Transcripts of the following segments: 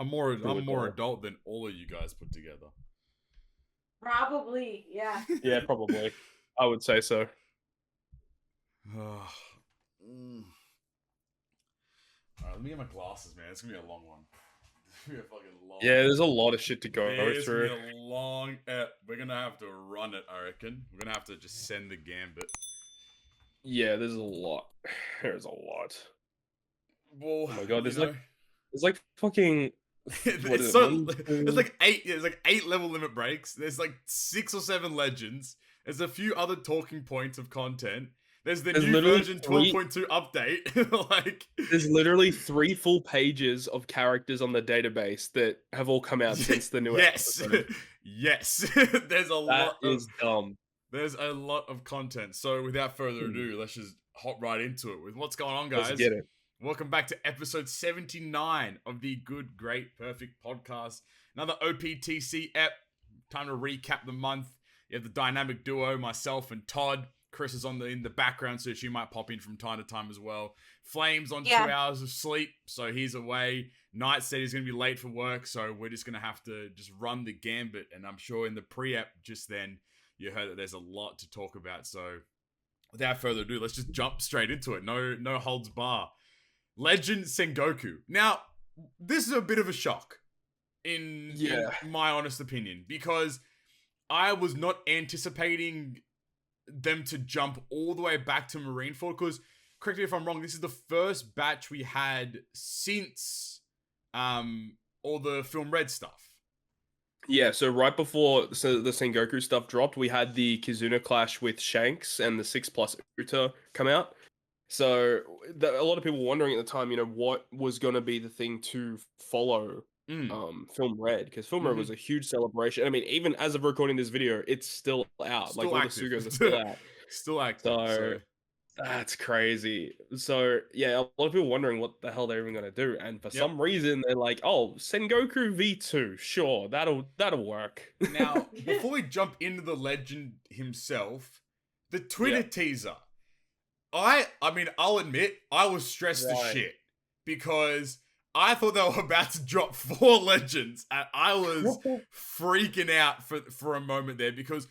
I'm more adult than all of you guys put together. Probably, yeah. Yeah, probably. I would say so. Alright, let me get my glasses, man. It's gonna be a long one. It's gonna be a fucking long. Yeah, there's a lot of shit to go through. It's gonna be a long ep. We're gonna have to run it, I reckon. We're gonna have to just send the gambit. Yeah, there's a lot. There's a lot. Well, oh my god, there's like fucking. There's like 8 level limit breaks. There's like 6 or 7 legends. There's a few other talking points of content. There's the new version 12.2 update. Like, there's literally 3 full pages of characters on the database that have all come out since the new episode. Yes. There's a lot. That is dumb. There's a lot of content. So without further ado, let's just hop right into it with what's going on, guys. Let's get it. Welcome back to episode 79 of the Good, Great, Perfect podcast. Another OPTC ep. Time to recap the month. You have the dynamic duo, myself and Todd. Chris is in the background, so she might pop in from time to time as well. Flame's on 2 hours of sleep, so he's away. Knight said he's going to be late for work, so we're just going to have to just run the gambit. And I'm sure in the pre-ep just then, you heard that there's a lot to talk about. So without further ado, let's just jump straight into it. No holds bar. Legend Sengoku. Now, this is a bit of a shock in my honest opinion, because I was not anticipating them to jump all the way back to Marineford, because, correct me if I'm wrong, this is the first batch we had since all the Film Red stuff. Yeah, so right before the Sengoku stuff dropped, we had the Kizuna clash with Shanks and the 6+ Uta come out. So a lot of people were wondering at the time, what was going to be the thing to follow Film Red, because Film Red was a huge celebration. I mean, even as of recording this video, it's still out. Still like active. all the Sugos are still out. Still active. So that's crazy. So yeah, a lot of people wondering what the hell they're even gonna do, and for some reason they're like, "Oh, Sengoku V2, sure, that'll work." Now, before we jump into the legend himself, the Twitter teaser. I mean, I'll admit, I was stressed as shit, because I thought they were about to drop 4 legends, and I was freaking out for a moment there, because,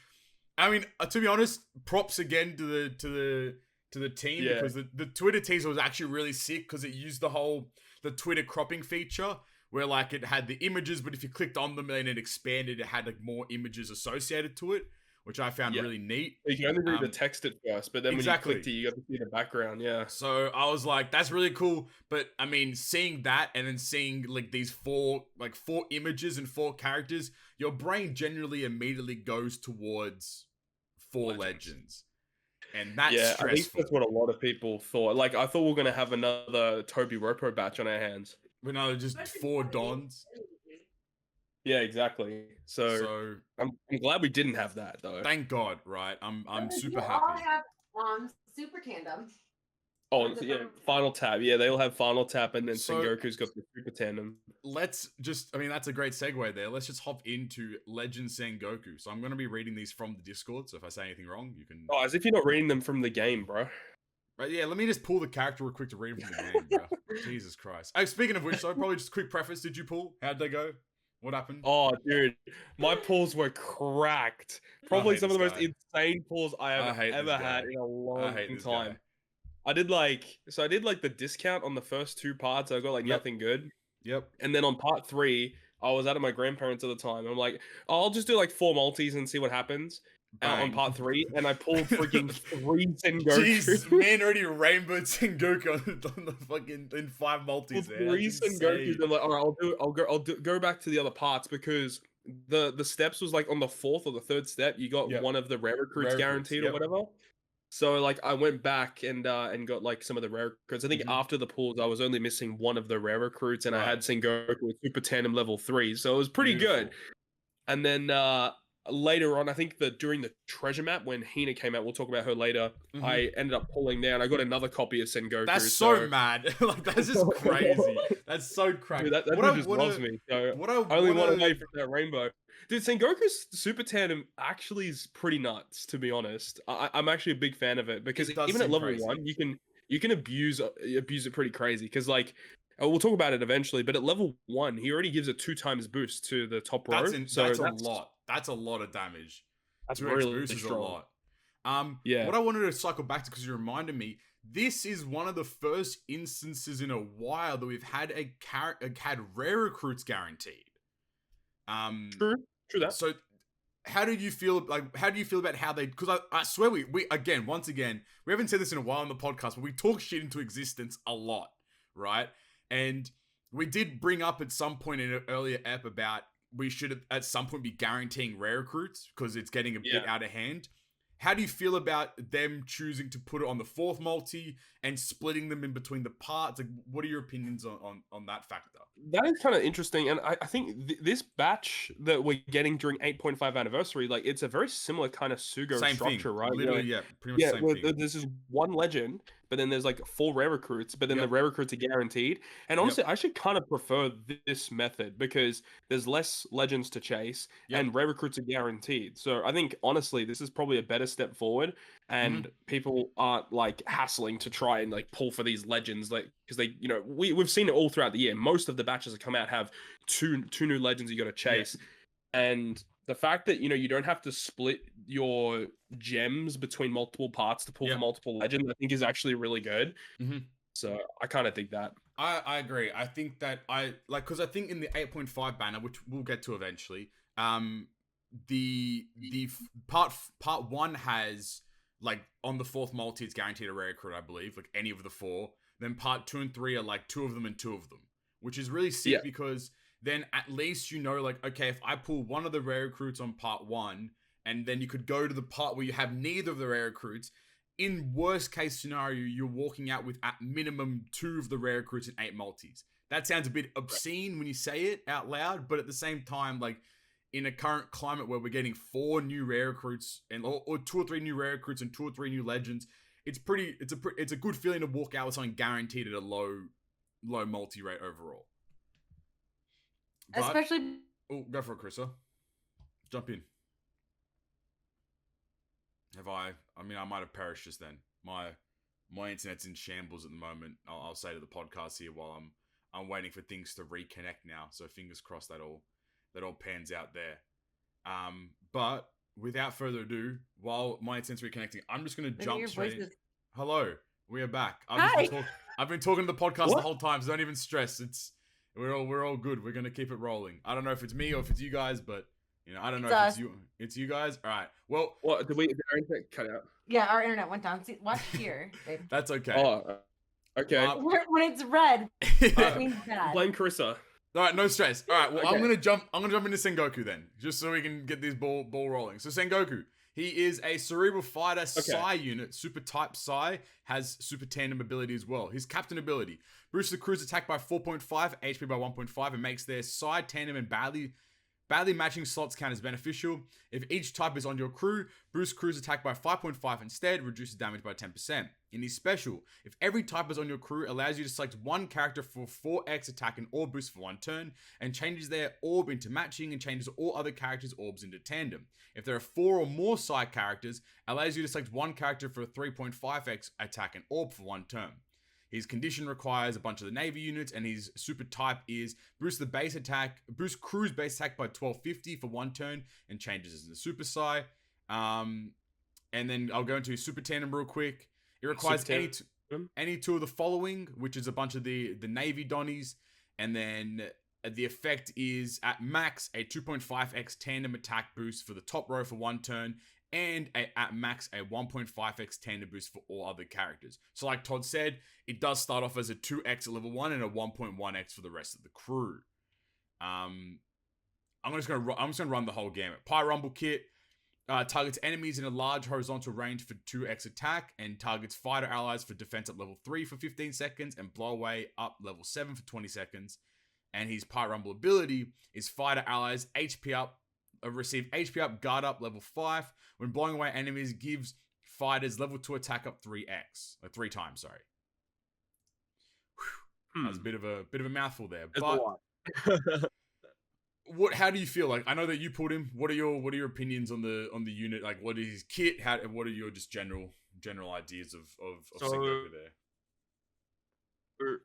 I mean, to be honest, props again to the team, because the Twitter teaser was actually really sick, because it used the Twitter cropping feature, where like it had the images, but if you clicked on them and it expanded, it had like more images associated to it, which I found really neat. You can only read the text at first, but then when you clicked it, you got to see the background, So I was like, that's really cool. But I mean, seeing that and then seeing like these 4 images and 4 characters, your brain generally immediately goes towards 4 legends. And that's stressful. I think that's what a lot of people thought. Like, I thought we were going to have another Toby Ropo batch on our hands. But no, just 4 Dons. Yeah, exactly. So I'm glad we didn't have that, though. Thank God, right? I'm super happy. All have Super Tandem. Oh yeah, Final Tap. Yeah, they'll have Final Tap, and then Sengoku's got the Super Tandem. Let's just, I mean, that's a great segue there. Let's just hop into Legend Sengoku. So I'm going to be reading these from the Discord, so if I say anything wrong, you can... Oh, as if you're not reading them from the game, bro. Right, yeah, let me just pull the character real quick to read them from the game, bro. Jesus Christ. Oh, speaking of which, so probably just a quick preface. Did you pull? How'd they go? What happened? Oh, dude, my pulls were cracked. Probably some of the most insane pulls I have ever had in a long time. I did the discount on the first 2 parts. I got like nothing good. Yep. And then on part 3, I was out at my grandparents at the time. I'm like, I'll just do like 4 multis and see what happens. On part 3, and I pulled freaking 3 Sengoku. Jeez, man, already rainbow Sengoku on the fucking in 5 multis. 3 Sengoku. I'm like, all right, I'll go back to the other parts, because the steps was like on the 4th or the 3rd step. You got one of the rare recruits guaranteed or whatever. So like I went back and got like some of the rare recruits. I think after the pulls, I was only missing one of the rare recruits, and I had Sengoku with Super Tandem level 3, so it was pretty good. And then later on, I think that during the treasure map when Hina came out, we'll talk about her later. I ended up pulling there, and I got another copy of Sengoku. That's so mad. Like, that's just crazy. That's so crazy. Dude, that just loves me. So I only want to wait for that rainbow. Dude, Sengoku's Super Tandem actually is pretty nuts, to be honest. I'm actually a big fan of it, because even at level 1, you can abuse it pretty crazy. Because like we'll talk about it eventually, but at level 1, he already gives a 2 times boost to the top row. That's a lot. That's a lot of damage. That's 2x really boost is a strong. lot. Yeah. What I wanted to cycle back to, because you reminded me, this is one of the first instances in a while that we've had had rare recruits guaranteed. True that. So how do you feel about how they, because I swear we once again, we haven't said this in a while on the podcast, but we talk shit into existence a lot, right? And we did bring up at some point in an earlier ep about we should at some point be guaranteeing rare recruits because it's getting a bit out of hand. How do you feel about them choosing to put it on the 4th multi and splitting them in between the parts? Like, what are your opinions on that factor? That is kind of interesting, and I think this batch that we're getting during 8.5 anniversary, like, it's a very similar kind of Sugo structure, right? Literally, pretty much the same thing. This is 1 legend, but then there's like 4 rare recruits, but then the rare recruits are guaranteed. And honestly, I should kind of prefer this method because there's less legends to chase and rare recruits are guaranteed. So I think honestly, this is probably a better step forward, and people aren't like hassling to try and like pull for these legends, like, because they, we've seen it all throughout the year. Most of the batches that come out have two new legends you got to chase, and the fact that you don't have to split your gems between multiple parts to pull for multiple legends, I think is actually really good. So I kind of think that. I agree. I think that because I think in the 8.5 banner, which we'll get to eventually, the part 1 has, like, on the 4th multi, it's guaranteed a rare recruit, I believe, like any of the 4. Then part 2 and 3 are like 2 of them and 2 of them, which is really sick because then at least like, okay, if I pull one of the rare recruits on part 1, and then you could go to the part where you have neither of the rare recruits, in worst case scenario, you're walking out with at minimum 2 of the rare recruits in 8 multis. That sounds a bit obscene when you say it out loud, but at the same time, like, in a current climate where we're getting 4 new rare recruits or 2 or 3 new rare recruits and 2 or 3 new legends, it's a good feeling to walk out with something guaranteed at a low multi rate overall. But, especially. Oh, go for it, Chrissa. Jump in. I might have perished just then. My internet's in shambles at the moment. I'll say to the podcast here while I'm waiting for things to reconnect now. So fingers crossed that all pans out there. But without further ado, while my internet's reconnecting, I'm just gonna jump straight in. Hello, we are back. I've been talking to the podcast the whole time, so don't even stress. We're all good. We're gonna keep it rolling. I don't know if it's me or if it's you guys, but I don't know if it's you guys. All right. Well, what did our internet cut out? Yeah, our internet went down. See, watch here, babe. That's okay. Oh, okay. When it's red, it means bad. Blame Carissa. All right, no stress. All right, well, okay. I'm gonna jump into Sengoku then, just so we can get this ball rolling. So Sengoku, he is a cerebral fighter Psi unit, super type Psi, has super tandem ability as well. His captain ability boosts the crew's attack by 4.5, HP by 1.5, and makes their Psi tandem and badly matching slots count as beneficial. If each type is on your crew, boost crew's attack by 5.5 instead, reduces damage by 10%. In his special, if every type is on your crew, allows you to select one character for 4x attack and orb boost for 1 turn, and changes their orb into matching and changes all other characters' orbs into tandem. If there are 4 or more side characters, allows you to select one character for a 3.5x attack and orb for 1 turn. His condition requires a bunch of the Navy units, and his super type is boost crew's base attack by 1250 for 1 turn, and changes into Super Psi. And then I'll go into his super tandem real quick. It requires any 2 of the following, which is a bunch of the Navy Donnies, and then the effect is at max a 2.5x tandem attack boost for the top row for 1 turn, and at max a 1.5x tandem boost for all other characters. So like Todd said, it does start off as a 2x at level 1 and a 1.1x for the rest of the crew. I'm just gonna run the whole gamut. Pie Rumble Kit targets enemies in a large horizontal range for 2x attack, and targets fighter allies for defense at level 3 for 15 seconds and blow away up level 7 for 20 seconds. And his Pie Rumble ability is fighter allies HP up, receive HP up, guard up level 5. When blowing away enemies, gives fighters level 2 attack up 3x. Or 3 times, sorry. That was a bit of a mouthful there. But how do you feel? Like, I know that you pulled him. What are your opinions on the unit? Like, what is his kit? What are your just general ideas of Sengoku there?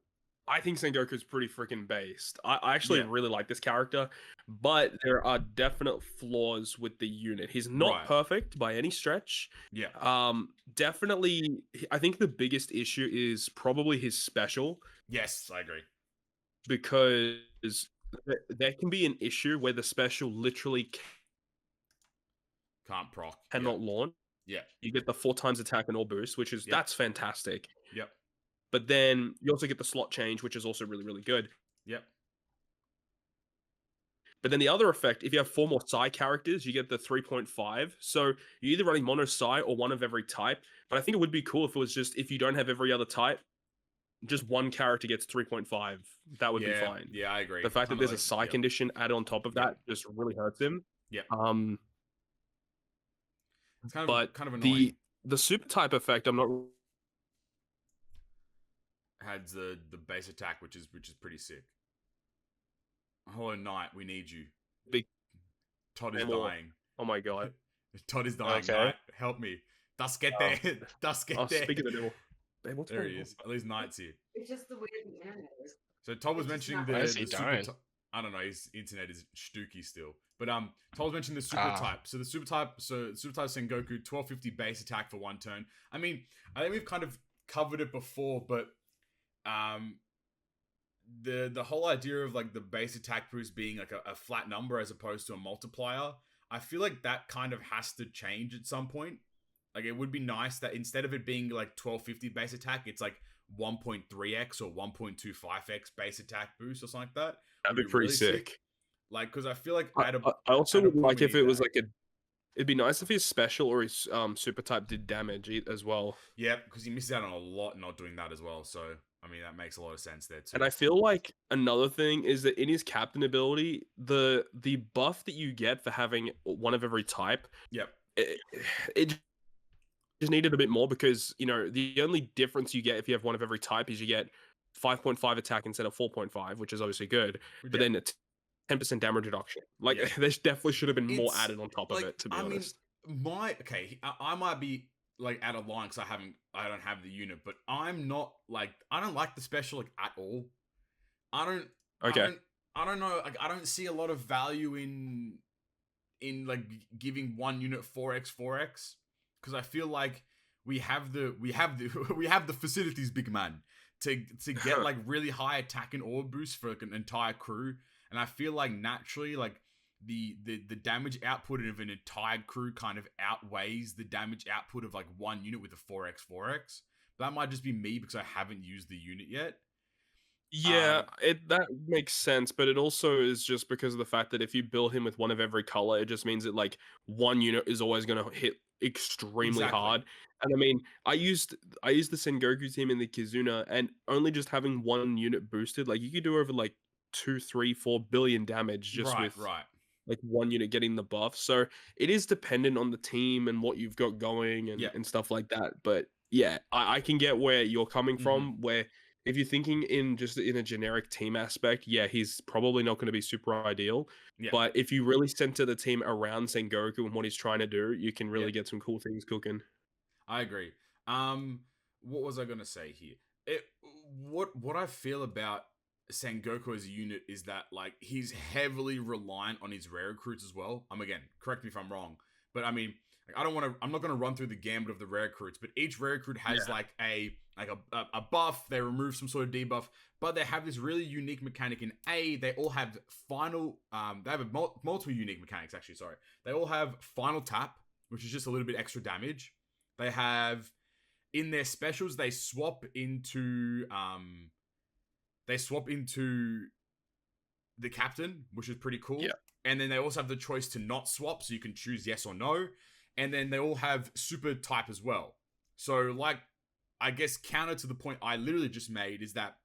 I think Sengoku's pretty freaking based. I actually really like this character, but there are definite flaws with the unit. He's not perfect by any stretch. Yeah. Definitely, I think the biggest issue is probably his special. Yes, I agree. Because there can be an issue where the special literally can't proc, cannot launch. Yeah. You get the 4 times attack and all boost, which is that's fantastic. Yep. But then you also get the slot change, which is also really, really good. Yep. But then the other effect, if you have 4 more Psy characters, you get the 3.5. So you're either running mono Psy or one of every type. But I think it would be cool if it was just, if you don't have every other type, just one character gets 3.5. That would be fine. Yeah, I agree. The fact that there's a Psy condition added on top of that just really hurts him. Yeah. It's kind of annoying. The super type effect, I'm not... had the base attack, which is pretty sick. Hollow Knight, we need you. Todd is dying. Oh my god. Todd is dying. Okay. Knight, help me. Dust get there. Dust get there. Speak of the devil. Babe, there he is. At least Knight's here. It's just the way the internet is. So Todd was mentioning the super I don't know, his internet is stooky still. But Todd was mentioning the super type. So the super type Sengoku, 1250 base attack for 1 turn. I mean, I think we've kind of covered it before, but the whole idea of like the base attack boost being like a flat number as opposed to a multiplier, I feel like that kind of has to change at some point. Like it would be nice that instead of it being like 1250 base attack, it's like 1.3x or 1.25x base attack boost or something like that. That'd be pretty really sick. Like, because I feel like I also would like if it was like it'd be nice if his special or his super type did damage as well. Yeah, because he misses out on a lot not doing that as well. So I mean that makes a lot of sense there too. And I feel like another thing is that in his captain ability, the buff that you get for having one of every type, it just needed a bit more, because you know the only difference you get if you have one of every type is you get 5.5 attack instead of 4.5, which is obviously good. But then it's 10% damage reduction. Like there definitely should have been more added on top of it. To be honest, I might be like out of line because I don't have the unit, but I'm not like I don't like the special like at all. I don't know. Like I don't see a lot of value in like giving one unit 4x because I feel like we have the facilities, big man, to get like really high attack and orb boost for like an entire crew, and I feel like naturally like the damage output of an entire crew kind of outweighs the damage output of like one unit with a 4x. But that might just be me because I haven't used the unit yet. Yeah, that makes sense, but it also is just because of the fact that if you build him with one of every color, it just means that like one unit is always going to hit extremely hard. And I mean, I used the Sengoku team in the Kizuna, and only just having one unit boosted, like you could do over like 2, 3, 4 billion damage just with like one unit getting the buff. So it is dependent on the team and what you've got going and stuff like that. But yeah, I can get where you're coming from, where if you're thinking in a generic team aspect, yeah, he's probably not going to be super ideal. Yeah. But if you really center the team around Sengoku and what he's trying to do, you can really get some cool things cooking. I agree. What was I going to say here? What I feel about Sengoku as a unit is that like he's heavily reliant on his rare recruits as well. Again, correct me if I'm wrong, but I mean, like, I'm not going to run through the gambit of the rare recruits, but each rare recruit has like a buff. They remove some sort of debuff, but they have this really unique mechanic in they all have final, they have multiple unique mechanics actually, sorry. They all have final tap, which is just a little bit extra damage. They have, in their specials, they swap into the captain, which is pretty cool. Yeah. And then they also have the choice to not swap, so you can choose yes or no. And then they all have super type as well. So, like, I guess counter to the point I literally just made is that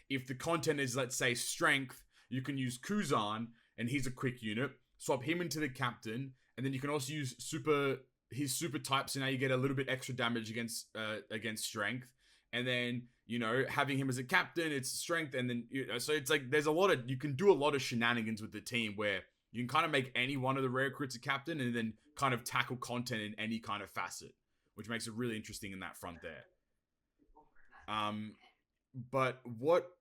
if the content is, let's say, strength, you can use Kuzan, and he's a quick unit, swap him into the captain, and then you can also use his super type, so now you get a little bit extra damage against strength. And then, you know, having him as a captain, it's strength, and then, you know, so it's like you can do a lot of shenanigans with the team where you can kind of make any one of the rare crits a captain and then kind of tackle content in any kind of facet, which makes it really interesting in that front there. But what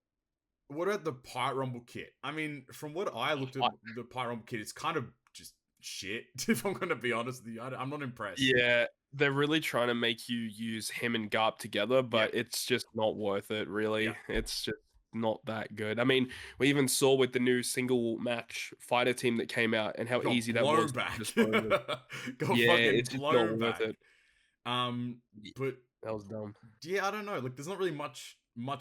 what about the Pirate Rumble kit? I mean, from what I looked at the Pirate Rumble kit, it's kind of just shit. If I'm gonna be honest with you, I'm not impressed. Yeah, they're really trying to make you use him and Garp together, but it's just not worth it. Really, it's just not that good. I mean, we even saw with the new single match fighter team that came out and how easy that was. Back. It's just not worth it. But that was dumb. Yeah, I don't know. Like, there's not really much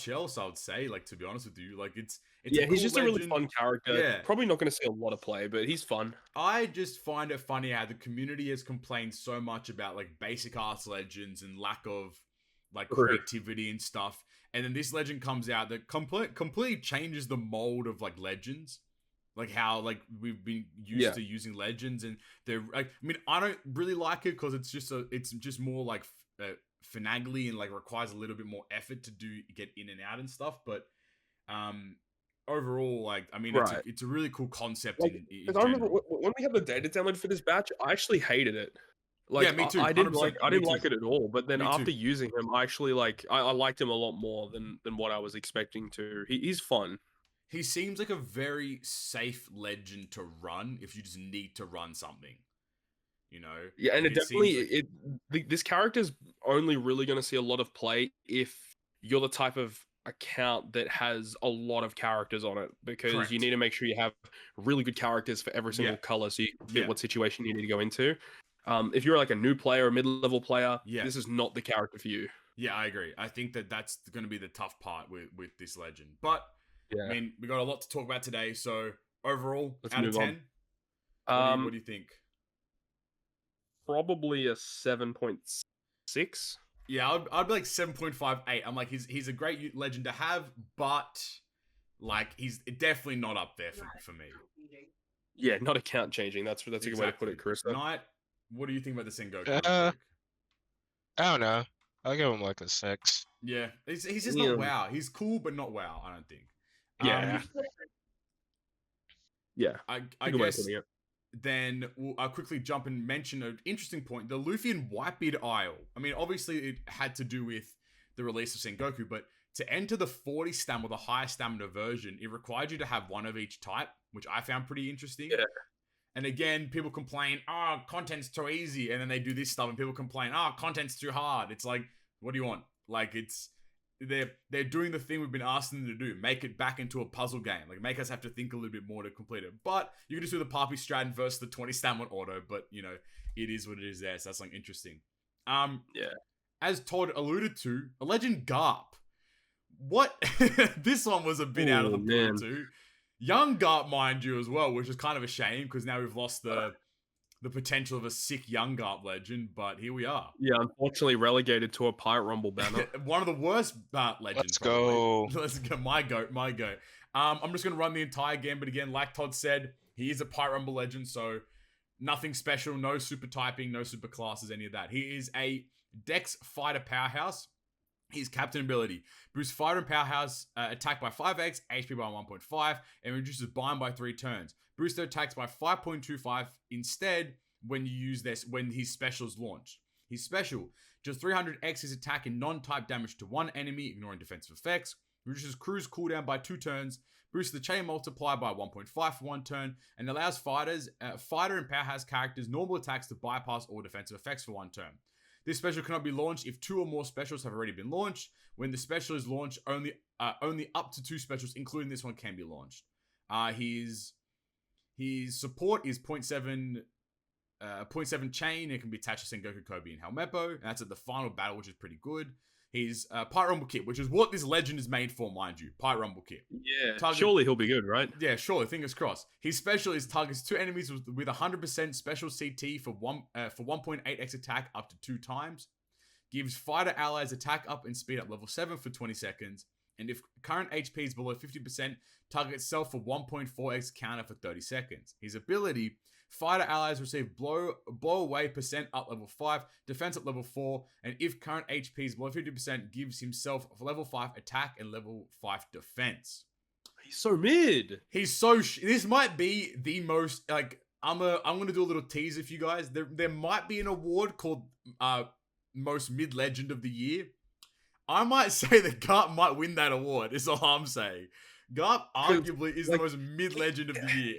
else I would say. Like, to be honest with you, like it's yeah, he's just a really fun character. Yeah, probably not going to see a lot of play, but he's fun. I just find it funny how the community has complained so much about like basic ass legends and lack of like creativity and stuff, and then this legend comes out that completely changes the mold of like legends. Like how like we've been used to using legends, and they're like, I mean, I don't really like it because it's just more like finagly and like requires a little bit more effort to get in and out and stuff. But overall, like, I mean, it's a really cool concept. Like, I remember when we had the data download for this batch, I actually hated it. Like, yeah, me too. I didn't like it at all. But then after using him, I actually I liked him a lot more than what I was expecting to. He's fun. He seems like a very safe legend to run if you just need to run something. You know? Yeah, and this character's only really going to see a lot of play if you're the type of account that has a lot of characters on it, because you need to make sure you have really good characters for every single color so you fit what situation you need to go into. If you're like a new player, a mid-level player, this is not the character for you. Yeah, I agree. I think that's going to be the tough part with this legend. But, I mean, we got a lot to talk about today, so overall, out of 10, what do you think? Probably a 7.6. Yeah, I'd be like 7.58. I'm like, he's a great legend to have, but like he's definitely not up there for me. Yeah, not account changing. That's a good way to put it, Chris. Knight, what do you think about the Sengoku? I don't know. I'll give him like a 6. Yeah, he's just not wow. He's cool, but not wow. I don't think. Yeah. I guess. Then I'll quickly jump and mention an interesting point. The Luffy and Whitebeard Isle. I mean, obviously it had to do with the release of Sengoku, but to enter the 40 stamina or the higher stamina version, it required you to have one of each type, which I found pretty interesting. Yeah. And again, people complain, content's too easy. And then they do this stuff and people complain, content's too hard. It's like, what do you want? Like, they're doing the thing we've been asking them to do, make it back into a puzzle game, like make us have to think a little bit more to complete it. But you can just do the Papi Stratton versus the 20 stamina auto, but you know, it is what it is there, so that's like interesting. As Todd alluded to, a Legend Garp. What? This one was a bit out of the blue too. Young Garp, mind you, as well, which is kind of a shame because now we've lost the potential of a sick young Garp legend, but here we are. Yeah, unfortunately relegated to a Pirate Rumble banner. One of the worst legends. Let's go. Let's go. My go. I'm just going to run the entire game, but again, like Todd said, he is a Pirate Rumble legend, so nothing special, no super typing, no super classes, any of that. He is a Dex fighter powerhouse. His captain ability: boosts fighter and powerhouse attack by 5x, HP by 1.5, and reduces bind by 3 turns. Boost their attacks by 5.25 instead when you use this when his special is launched. His special does 300x his attack and non-type damage to one enemy, ignoring defensive effects. Reduces cruise cooldown by 2 turns. Boosts the chain multiplier by 1.5 for 1 turn, and allows fighter and powerhouse characters normal attacks to bypass all defensive effects for 1 turn. This special cannot be launched if 2 or more specials have already been launched. When the special is launched, only up to 2 specials, including this one, can be launched. His support is 0.7 chain. It can be attached to Sengoku, Kobe, and Helmeppo, and that's at the final battle, which is pretty good. His Pirate Rumble kit, which is what this legend is made for, mind you. Pirate Rumble kit. Yeah, surely he'll be good, right? Yeah, surely. Fingers crossed. His special is targets 2 enemies with 100% special CT for 1.8x attack up to 2 times. Gives fighter allies attack up and speed up level 7 for 20 seconds. And if current HP is below 50%, target itself for 1.4x counter for 30 seconds. His ability: fighter allies receive blow away percent up level 5, defense up level 4, and if current HP is below 50%, gives himself level 5 attack and level 5 defense. He's so mid. He's so this might be the most like I'm gonna do a little teaser for you guys. There might be an award called most mid legend of the year. I might say that Garp might win that award, is all I'm saying. Garp arguably is the most mid-legend of the year.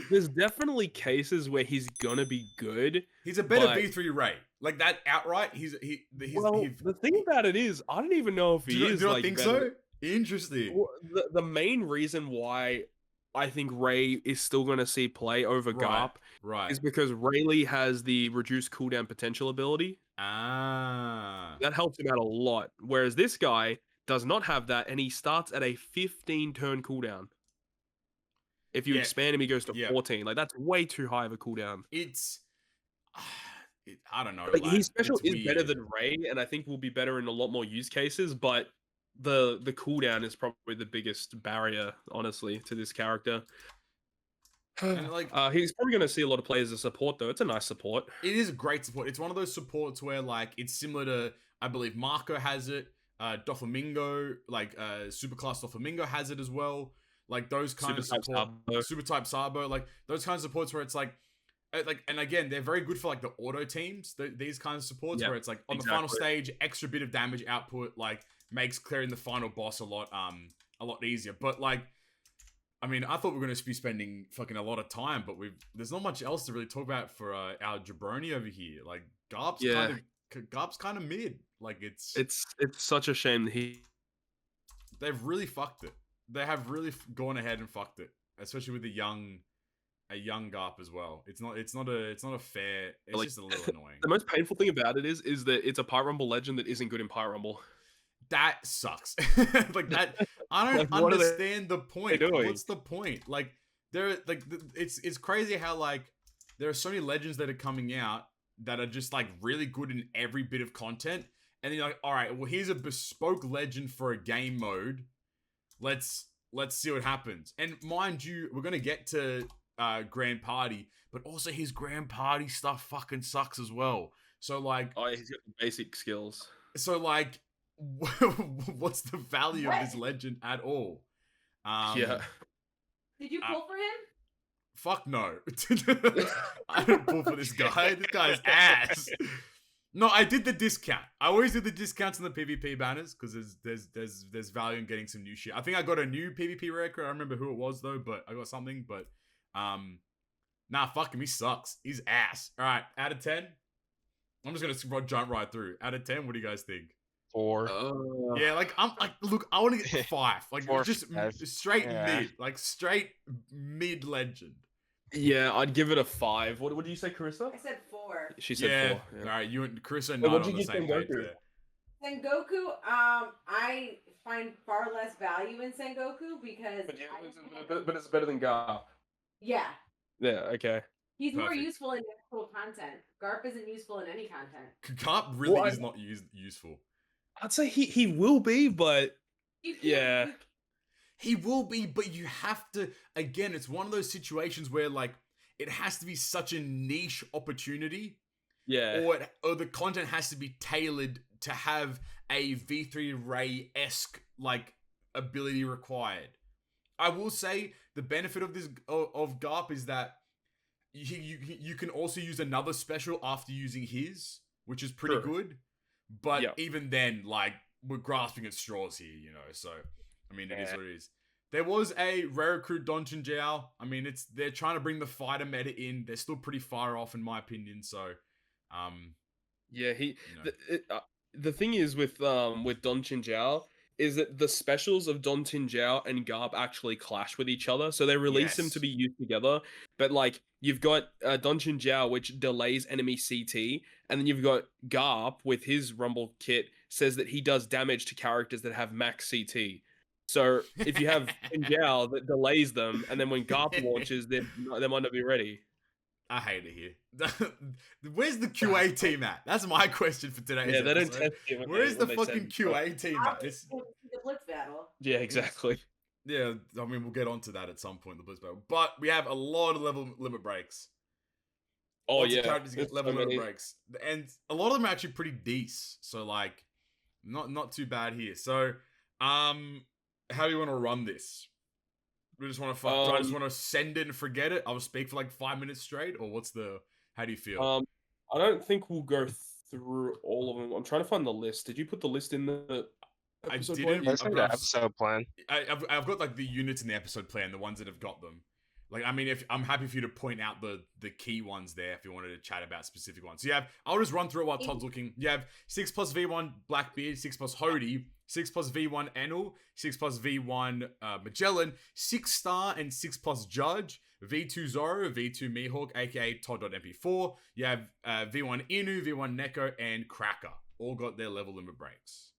There's definitely cases where he's gonna be good. He's a better V3 Ray. Like that outright, the thing about it is, I don't even know if he is. Do you not think so? Interesting. Well, the main reason why I think Ray is still gonna see play over Garp is because Rayleigh has the reduced cooldown potential ability. That helps him out a lot. Whereas this guy does not have that, and he starts at a 15-turn cooldown. If you expand him, he goes to 14. Like, that's way too high of a cooldown. I don't know. Like, his special is better than Ray, and I think will be better in a lot more use cases, but the cooldown is probably the biggest barrier, honestly, to this character. And he's probably going to see a lot of players as support, though. It's a nice support. It is a great support. It's one of those supports where, like, it's similar to, I believe, Marco has it. Doflamingo, like Superclass Doflamingo has it as well. Like those kind of support, Super Type Sabo, like those kinds of supports where it's like, and again, they're very good for like the auto teams. These kinds of supports where it's like on the final stage, extra bit of damage output, like makes clearing the final boss a lot easier. But like, I mean, I thought we were going to be spending fucking a lot of time, but there's not much else to really talk about for our jabroni over here. Like Garp's kind of mid. Like it's such a shame that they've really fucked it. They have really gone ahead and fucked it, especially with a young Garp as well. It's not a fair. It's just a little annoying. The most painful thing about it is that it's a Pyre Rumble legend that isn't good in Pyre Rumble. That sucks. Like that, I don't understand the point. What's the point? Like it's crazy how like there are so many legends that are coming out that are just like really good in every bit of content. And then you're like, all right, well, here's a bespoke legend for a game mode. Let's see what happens. And mind you, we're gonna get to Grand Party, but also his Grand Party stuff fucking sucks as well. So like, he's got the basic skills. So like, what's the value of this legend at all? Did you pull for him? Fuck no. I didn't pull for this guy. This guy's ass. No, I did the discount. I always do the discounts on the PvP banners because there's value in getting some new shit. I think I got a new PvP rare card. I don't remember who it was though, but I got something. But nah, fuck him. He sucks. He's ass. All right, out of 10. I'm just gonna jump right through. Out of 10, what do you guys think? 4. Yeah, like I'm like, look, I want to get 5. Like 4, just 5. straight mid, like straight mid legend. Yeah, I'd give it a 5. What did you say, Carissa? I said 4. She said 4. Yeah. All right, you and Carissa and not on the same page there. Sengoku, I find far less value in Sengoku because but it's better than Garp. Yeah. Yeah, okay. He's more useful in actual content. Garp isn't useful in any content. Garp really is not useful. I'd say he will be, but yeah. He will be, but you have to, again, it's one of those situations where, like, it has to be such a niche opportunity. Yeah. Or the content has to be tailored to have a V3 Ray-esque, like, ability required. I will say, the benefit of this, of Garp is that you can also use another special after using his, which is pretty good. But even then, like, we're grasping at straws here, you know, so... I mean, it is what it is. There was a rare recruit Don Chinjao. I mean, they're trying to bring the fighter meta in. They're still pretty far off, in my opinion. So, yeah, the thing is with Don Chinjao is that the specials of Don Chinjao and Garp actually clash with each other. So they release them to be used together. But like, you've got Don Chinjao, which delays enemy CT, and then you've got Garp with his Rumble kit says that he does damage to characters that have max CT. So if you have Chinjao that delays them, and then when Garp launches, they might not be ready. I hate it here. Where's the QA team at? That's my question for today. Yeah, they don't test it. Where's the fucking QA team at? The Blitz battle. Yeah, exactly. Yeah, I mean, we'll get onto that at some point, the Blitz battle. But we have a lot of level limit breaks. Lots of characters get level limit breaks. And a lot of them are actually pretty decent. So, like, not too bad here. So, how do you want to run this? We just want to I just want to send it and forget it. I'll speak for like 5 minutes straight, or how do you feel? I don't think we'll go through all of them. I'm trying to find the list. Did you put the list in the I episode didn't. plan? Let's say the episode plan. I've got like the units in the episode plan, the ones that have got them. Like, I mean, if I'm happy for you to point out the key ones there if you wanted to chat about specific ones. So you have, I'll just run through it while Todd's looking. You have 6 plus V1 Blackbeard, 6 plus Hody, 6 plus V1 Enel, 6 plus V1 Magellan, 6 Star and 6 plus Judge, V2 Zoro, V2 Mihawk, aka Todd.mp4. You have V1 Inu, V1 Neko, and Cracker. All got their level limit breaks.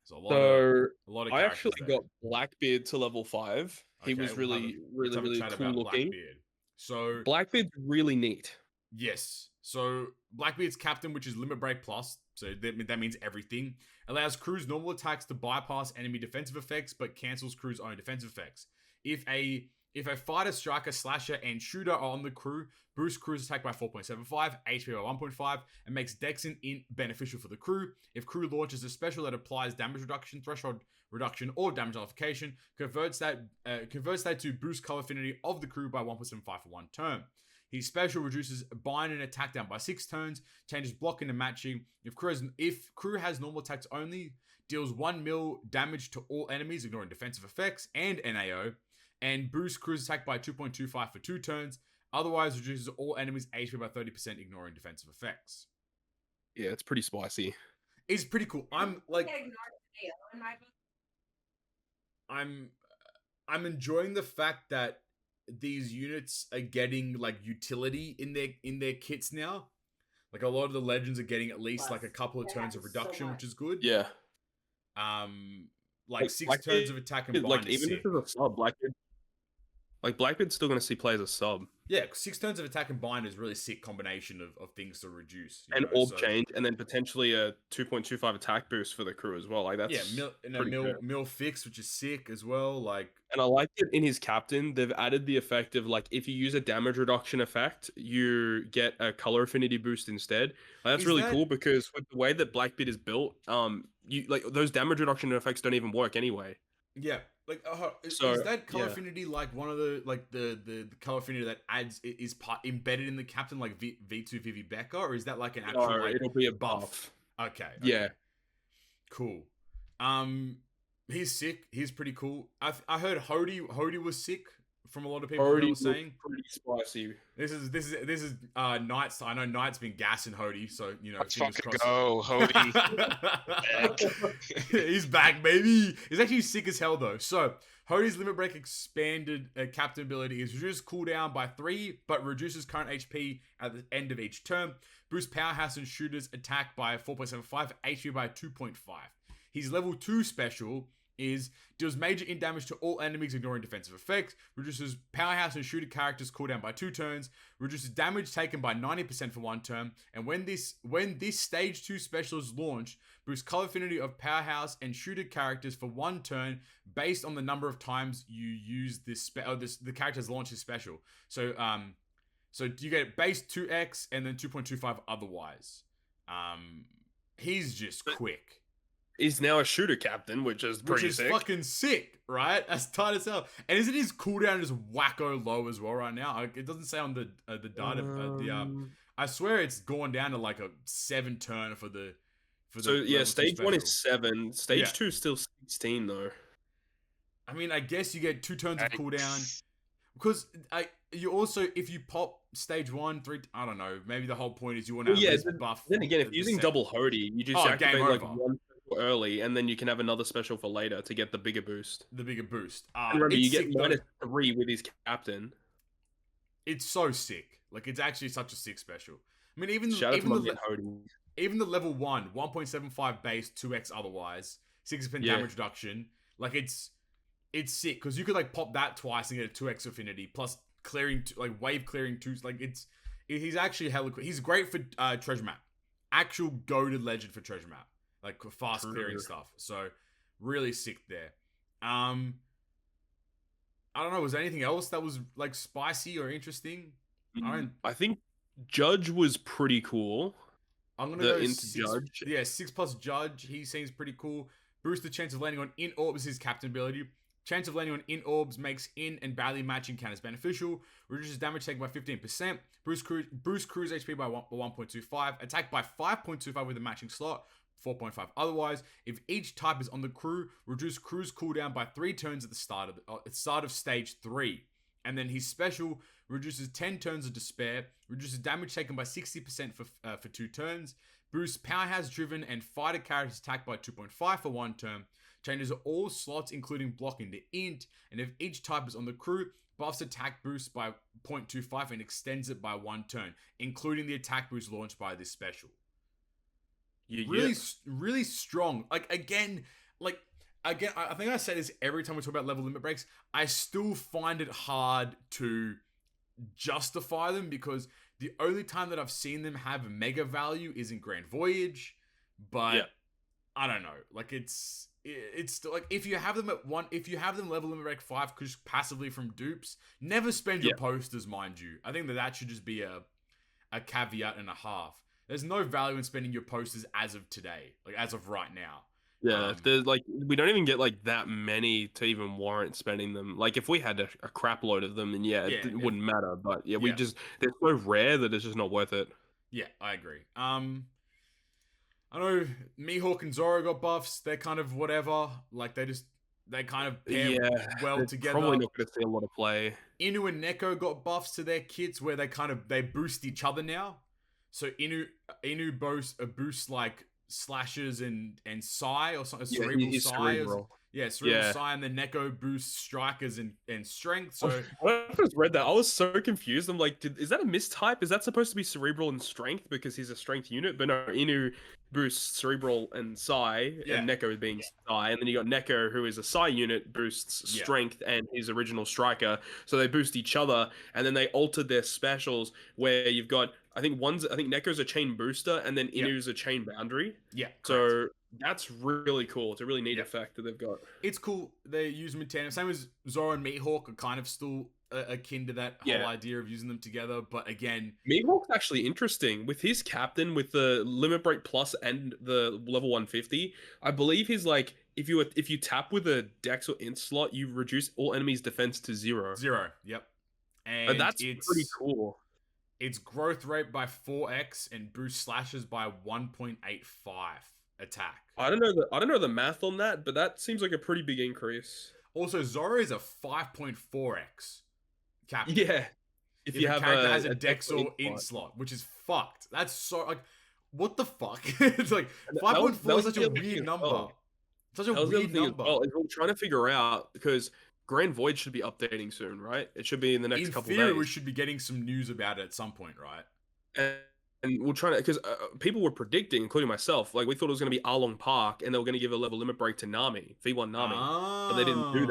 So a lot of I characters actually there. got Blackbeard to level 5. He was really chat cool about looking. Blackbeard. So Blackbeard's really neat. yes. So Blackbeard's captain, which is limit break plus, so that means everything, allows crew's normal attacks to bypass enemy defensive effects, but cancels crew's own defensive effects. If a fighter, striker, slasher, and shooter are on the crew, boosts crew's attack by 4.75, HP by 1.5, and makes Dex in beneficial for the crew. If crew launches a special that applies damage reduction, threshold reduction, or damage nullification, converts that to boost color affinity of the crew by 1.75 for 1 turn. His special reduces bind and attack down by 6 turns, changes blocking and matching. If crew has normal attacks only, deals 1 mil damage to all enemies, ignoring defensive effects and NAO, and boosts crew's attack by 2.25 for 2 turns. Otherwise, reduces all enemies' HP by 30%, ignoring defensive effects. Yeah, it's pretty spicy. It's pretty cool. I'm like, Ignore NAO in my book. I'm enjoying the fact that these units are getting like utility in their kits now. Like a lot of the legends are getting at least like a couple of turns of reduction, which is good. Yeah. Like 6 turns of attack and bind like is even sick. if it's a sub, Blackbeard's still gonna see play as a sub. Yeah, 6 turns of attack and bind is really sick combination of things to reduce. And orb change, and then potentially a 2.25 attack boost for the crew as well. Like that's mill fix, which is sick as well. Like, and I like it in his captain. They've added the effect of like if you use a damage reduction effect, you get a color affinity boost instead. Like, that's really cool because with the way that Blackbeard is built, you like those damage reduction effects don't even work anyway. Yeah. Like, is that color affinity like one of the like the color affinity that is embedded in the captain like V2 Vivi Becca, or is that like an actual like it'll be a buff? Okay. Yeah. Cool. He's sick. He's pretty cool. I heard Hody was sick from a lot of people that were saying. Pretty spicy. This is Knight's. I know Knight's been gassing Hody, so you know. Let's fucking go, Hody. He's back, baby. He's actually sick as hell though. So Hody's limit break expanded captain ability is reduced cooldown by 3, but reduces current HP at the end of each turn. Boosts powerhouse and shooters attack by 4.75, HP by 2.5. His level 2 special is deals major in damage to all enemies ignoring defensive effects, reduces powerhouse and shooter characters cooldown by 2 turns, reduces damage taken by 90% for 1 turn, and when this stage 2 special is launched, boosts color affinity of powerhouse and shooter characters for 1 turn based on the number of times you use the character's launch is special. So you get base 2x and then 2.25 otherwise. He's just quick. He's now a shooter captain, which is pretty sick. Fucking sick, right? That's tight as hell. And isn't his cooldown just wacko low as well right now? It doesn't say on the data. I swear it's gone down to like a 7 turn for the. Stage 1 is 7. Stage 2 is still 16 though. I mean, I guess you get 2 turns of cooldown because you also if you pop stage 1, 3, I don't know. Maybe the whole point is you want to have this buff. Then again, if you're using double Hody, you just activate like 1 early, and then you can have another special for later to get the bigger boost. And remember, you get -3 with his captain. It's so sick. Like, it's actually such a sick special. I mean, even the level 1, 1.75 base, 2x otherwise, 6% damage reduction. Like, it's sick because you could like pop that twice and get a 2x affinity plus clearing wave clearing 2. Like, he's actually hella quick. He's great for treasure map. Actual goated legend for treasure map. Like fast clearing stuff. So really sick there. I don't know. Was there anything else that was like spicy or interesting? I think Judge was pretty cool. I'm gonna go into Judge. Yeah, 6 plus Judge. He seems pretty cool. Boost the chance of landing on in orbs. His captain ability. Chance of landing on in orbs makes in and barely matching counters beneficial. Reduces damage taken by boost crew's HP by 1.25. Attack by 5.25 with a matching slot. 4.5. Otherwise, if each type is on the crew, reduce crew's cooldown by 3 turns at the start of stage 3. And then his special reduces 10 turns of despair, reduces damage taken by 60% for 2 turns, boosts powerhouse driven and fighter characters attack by 2.5 for 1 turn, changes all slots including block into int, and if each type is on the crew, buffs attack boost by 0.25 and extends it by 1 turn, including the attack boost launched by this special. Really strong. Again, I think I say this every time we talk about level limit breaks. I still find it hard to justify them because the only time that I've seen them have mega value is in Grand Voyage, but I don't know. It's still if you have them level limit break 5 just passively from dupes, never spend your posters, mind you. I think that should just be a caveat and a half. There's no value in spending your posters as of today, as of right now. Yeah, there's we don't even get that many to even warrant spending them. If we had a crap load of them, then it wouldn't matter. But they're so rare that it's just not worth it. Yeah, I agree. I know Mihawk and Zoro got buffs. They're kind of whatever. They kind of pair well together. Probably not going to see a lot of play. Inu and Neko got buffs to their kits where they boost each other now. So Inu boosts slashes and Sai or something, cerebral Sai. Cerebral Sai, and then Neko boosts strikers and strength. So when I first read that, I was so confused. I'm like, is that a mistype? Is that supposed to be cerebral and strength because he's a strength unit? But no, Inu boosts cerebral and Sai, and Neko being Sai, and then you got Neko, who is a Sai unit, boosts strength and his original striker. So they boost each other, and then they altered their specials where you've got I think Neko's a chain booster, and then Inu's a chain boundary. Yeah. So that's really cool. It's a really neat effect that they've got. It's cool. They use them in tandem. Same as Zoro and Mihawk are kind of still akin to that whole idea of using them together. But again, Mihawk's actually interesting with his captain with the limit break plus and the level 150. I believe he's if you tap with a Dex or Int slot, you reduce all enemies' defense to 0. 0. Yep. And that's pretty cool. Its growth rate by 4x and boost slashes by 1.85 attack. I don't know the math on that, but that seems like a pretty big increase. Also, Zoro is a 5.4x captain. Yeah. If you a have character has a Dex or Int slot, which is fucked. That's so what the fuck? It's 5.4 is such a weird number. Such a weird number. We're trying to figure out because Grand Void should be updating soon, right? It should be in the next couple days. In theory, we should be getting some news about it at some point, right? And we're trying to, because people were predicting, including myself, we thought it was going to be Arlong Park, and they were going to give a level limit break to Nami, V1 Nami, but they didn't do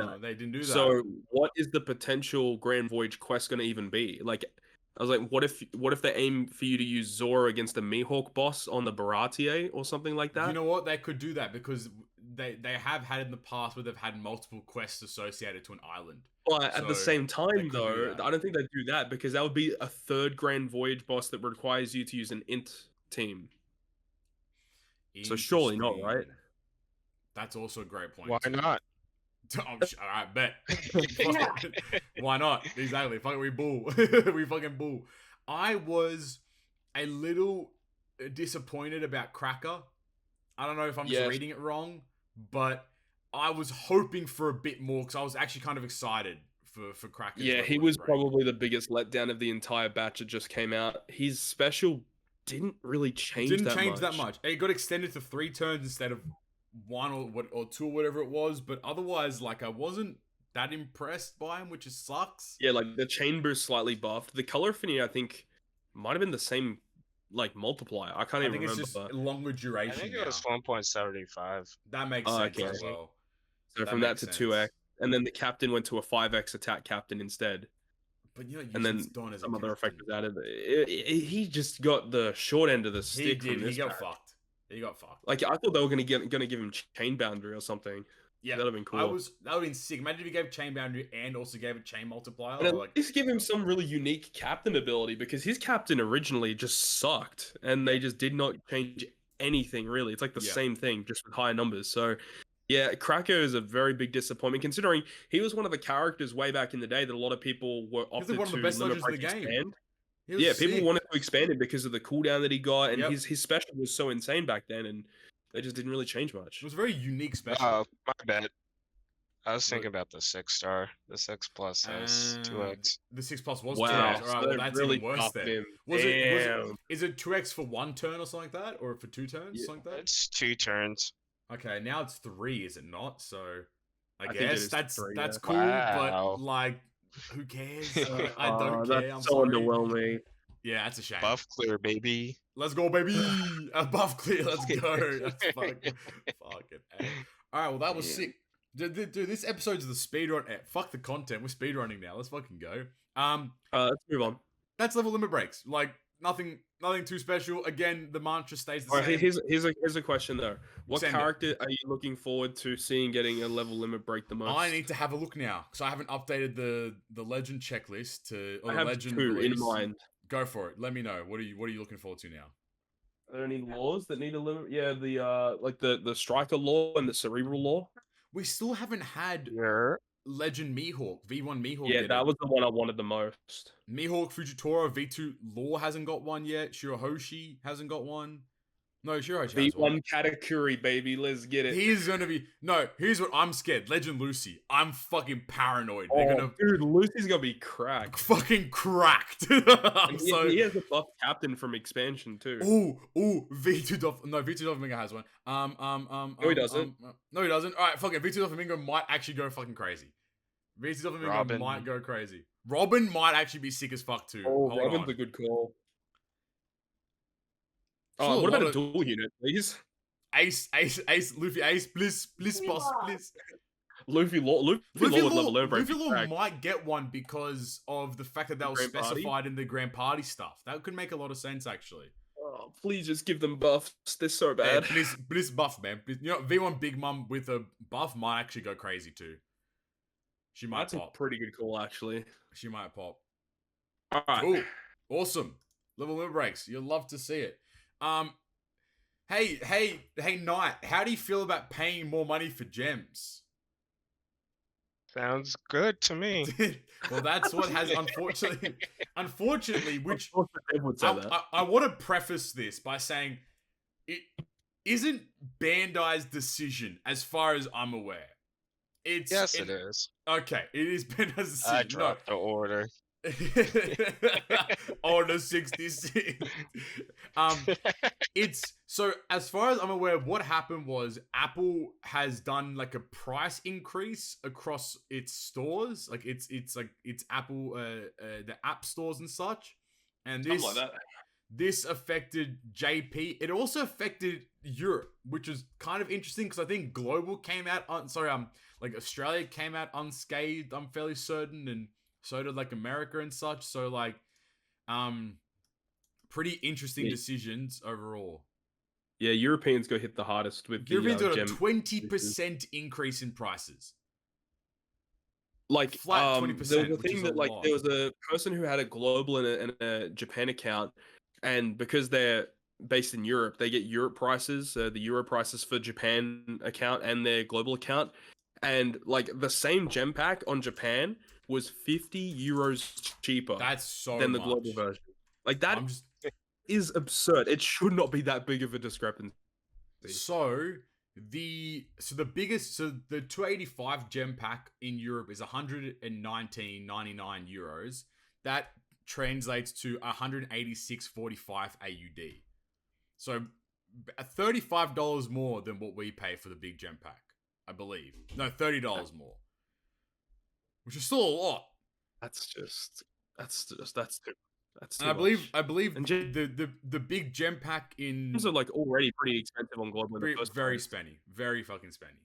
that. So, what is the potential Grand Voyage quest going to even be? I was like, what if they aim for you to use Zoro against the Mihawk boss on the Baratier or something like that? You know what? They could do that because they have had in the past where they've had multiple quests associated to an island. But at the same time, though, I don't think they'd do that because that would be a third Grand Voyage boss that requires you to use an Int team. So surely not, right? That's also a great point. Why not? All right, bet. Why not? Exactly. We bull. We fucking bull. I was a little disappointed about Cracker. I don't know if I'm just reading it wrong, but I was hoping for a bit more because I was actually kind of excited for Cracker. Yeah, he was probably the biggest letdown of the entire batch that just came out. His special didn't really change that much. It got extended to 3 turns instead of 1 or 2 or whatever it was, but otherwise, I wasn't that impressed by him, which just sucks. Yeah, the chain boost slightly buffed. The color affinity, I think, might have been the same, multiplier. I can't even remember. It's just longer duration. I think it was 1.75. That makes sense as well. So from that to 2x, and then the captain went to a 5x attack captain instead. But and then some other effect was added. He just got the short end of the stick. He got fucked. I thought they were gonna give him chain boundary or something. Yeah, that'd have been cool. That would have been sick. Imagine if you gave chain boundary and also gave a chain multiplier. And at least give him some really unique captain ability because his captain originally just sucked, and they just did not change anything really. It's the same thing, just with higher numbers. So. Yeah, Cracker is a very big disappointment considering he was one of the characters way back in the day that a lot of people were opted one of the best legends in the game. Expand. Yeah, people wanted to expand it because of the cooldown that he got, and his special was so insane back then. And They just didn't really change much. It was a very unique special. Oh, my bad. I was thinking about the 6-star. The 6+ has 2x. The 6+ was Wow, 2x. All right, so well they that's really even worse buffed then. him. Was it? Damn. Is it 2x for 1 turn or something like that, or for 2 turns, Yeah, something like that? It's 2 turns. Okay, now it's 3, is it not? So I think it guess is that's 3, cool, Wow. but like, who cares? I don't That's care. I'm so sorry. underwhelming. Yeah, that's a shame. Buff clear, baby. Let's go, baby. A buff clear. Let's go. That's fucking A. All right, well that was sick. Dude, this episode's the speedrun. Fuck the content. We're speedrunning now. Let's fucking go. Let's move on. That's level limit breaks. Like nothing too special. Again, the mantra stays the All right, same. here's a question though. What Send it. character are you looking forward to seeing getting a level limit break the most? I need to have a look now because I haven't updated the legend checklist or I the have legend 2 release. in mind. Go for it. Let me know. What are you looking forward to now? Are there any laws that need a limit? Yeah, the like the striker law and the cerebral law. We still haven't had Yeah. Legend Mihawk, V1 Mihawk. Yeah, that was the one I wanted the most. Mihawk Fujitora, V2 Law hasn't got one yet. Shirahoshi hasn't got one. No, Shirahoshi has one. V1 Katakuri, baby, let's get it. He's gonna be here's what I'm scared. Legend Lucy. I'm fucking paranoid. They're gonna dude, Lucy's gonna be cracked. fucking cracked. He has a buff captain from expansion too. Ooh, V2 Doflamingo has one. No, he doesn't. No, he doesn't. All right, fuck it. V2 Doflamingo might actually go fucking crazy. V2 Doflamingo Robin. might go crazy. Robin might actually be sick as fuck too. Oh, Hold Robin's on. a good call. Still What about lot a dual unit, please? Ace, Luffy, Ace, please, boss, please. Luffy Law would level over. Luffy Law might get one because of the fact that that was Grand Party? specified in the Grand Party stuff. That could make a lot of sense, actually. Oh, please just give them buffs. They're so bad. Yeah, please buff, man. Please, V1 Big Mom with a buff might actually go crazy too. She might That's pop. a pretty good call, actually. She might pop. All right. Cool. Awesome. Level limit breaks. You'll love to see it. Hey, Knight, how do you feel about paying more money for gems? Sounds good to me. Well, that's what has unfortunately, which would say that. I want to preface this by saying it isn't Bandai's decision as far as I'm aware. It is. Okay, it is Bandai's decision. I dropped the order. Order 66. It's so as far as I'm aware, what happened was Apple has done like a price increase across its stores, like it's Apple the app stores and such, and this like that. This affected JP. It also affected Europe, which is kind of interesting because I think Global came out like Australia came out unscathed. I'm fairly certain, and so did like America and such. So like, pretty interesting decisions overall. Yeah, Europeans go hit the hardest with Europeans got a 20% increase in prices. Like flat 20%. There was a thing that like there was a person who had a global and a Japan account, and because they're based in Europe, they get Europe prices, the Euro prices for Japan account and their global account, and like the same gem pack on Japan was 50 euros cheaper. That's so than the much. global version. Like that is absurd. It should not be that big of a discrepancy. So the 285 gem pack in Europe is 119.99 euros. That translates to 186.45 AUD. So $35 more than what we pay for the big gem pack, I believe. No, $30 more. Which is still a lot. That's too And I believe And the big gem pack in gems are like already pretty expensive on global. Very spenny. Very fucking spenny.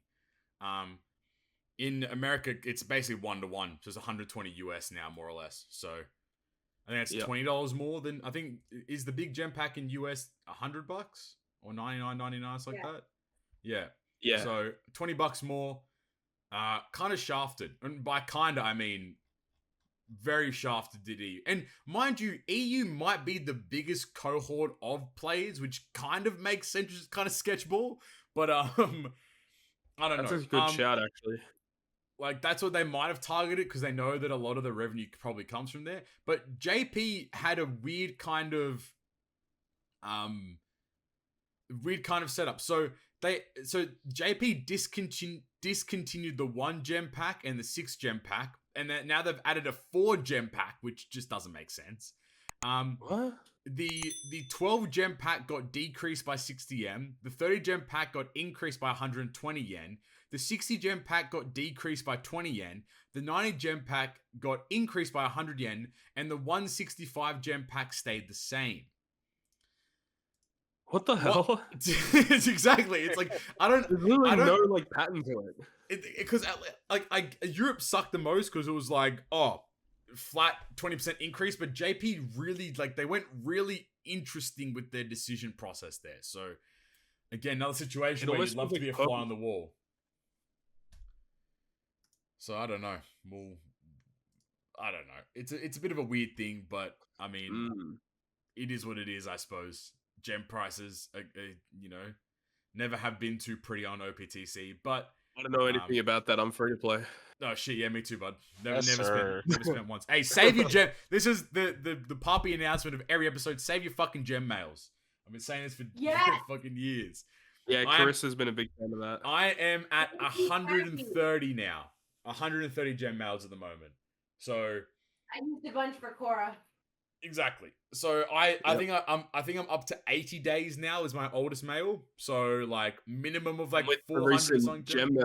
In America, it's basically 1-to-1. So it's 120 US now, more or less. So I think that's $20 more than I think is the big gem pack in US $100 or $99.99, something like that. Yeah. Yeah. So $20 more. Kind of shafted. And by kinda I mean very shafted did EU. And mind you, EU might be the biggest cohort of players, which kind of makes sense, it's kind of sketchball. But I don't know. That's a good shout, actually. Like, that's what they might have targeted because they know that a lot of the revenue probably comes from there. But JP had a weird kind of setup. So JP discontinued the 1 gem pack and the 6 gem pack, and now they've added a 4 gem pack, which just doesn't make sense. What? The 12 gem pack got decreased by 60 yen. The 30 gem pack got increased by 120 yen. The 60 gem pack got decreased by 20 yen. The 90 gem pack got increased by 100 yen, and the 165 gem pack stayed the same. What the hell? It's exactly. It's like There's literally no like pattern to it. Because Europe sucked the most because it was like, oh, flat 20% increase, but JP really they went really interesting with their decision process there. So again, another situation where you'd love to be a fly on the wall. So I don't know. I don't know. It's a bit of a weird thing, but I mean, it is what it is, I suppose. Gem prices, never have been too pretty on OPTC, but I don't know anything about that. I'm free to play. Oh shit, yeah, me too, bud. Never Yes, spent once. Hey, save your gem. This is the puppy announcement of every episode. Save your fucking gem mails. I've been saying this for fucking years. Yeah, Carissa's been a big fan of that. I am at 130 now. 130 gem mails at the moment. So I used a bunch for Cora. Exactly. So I think I'm up to 80 days now is my oldest mail. So like minimum of like with 400 the gem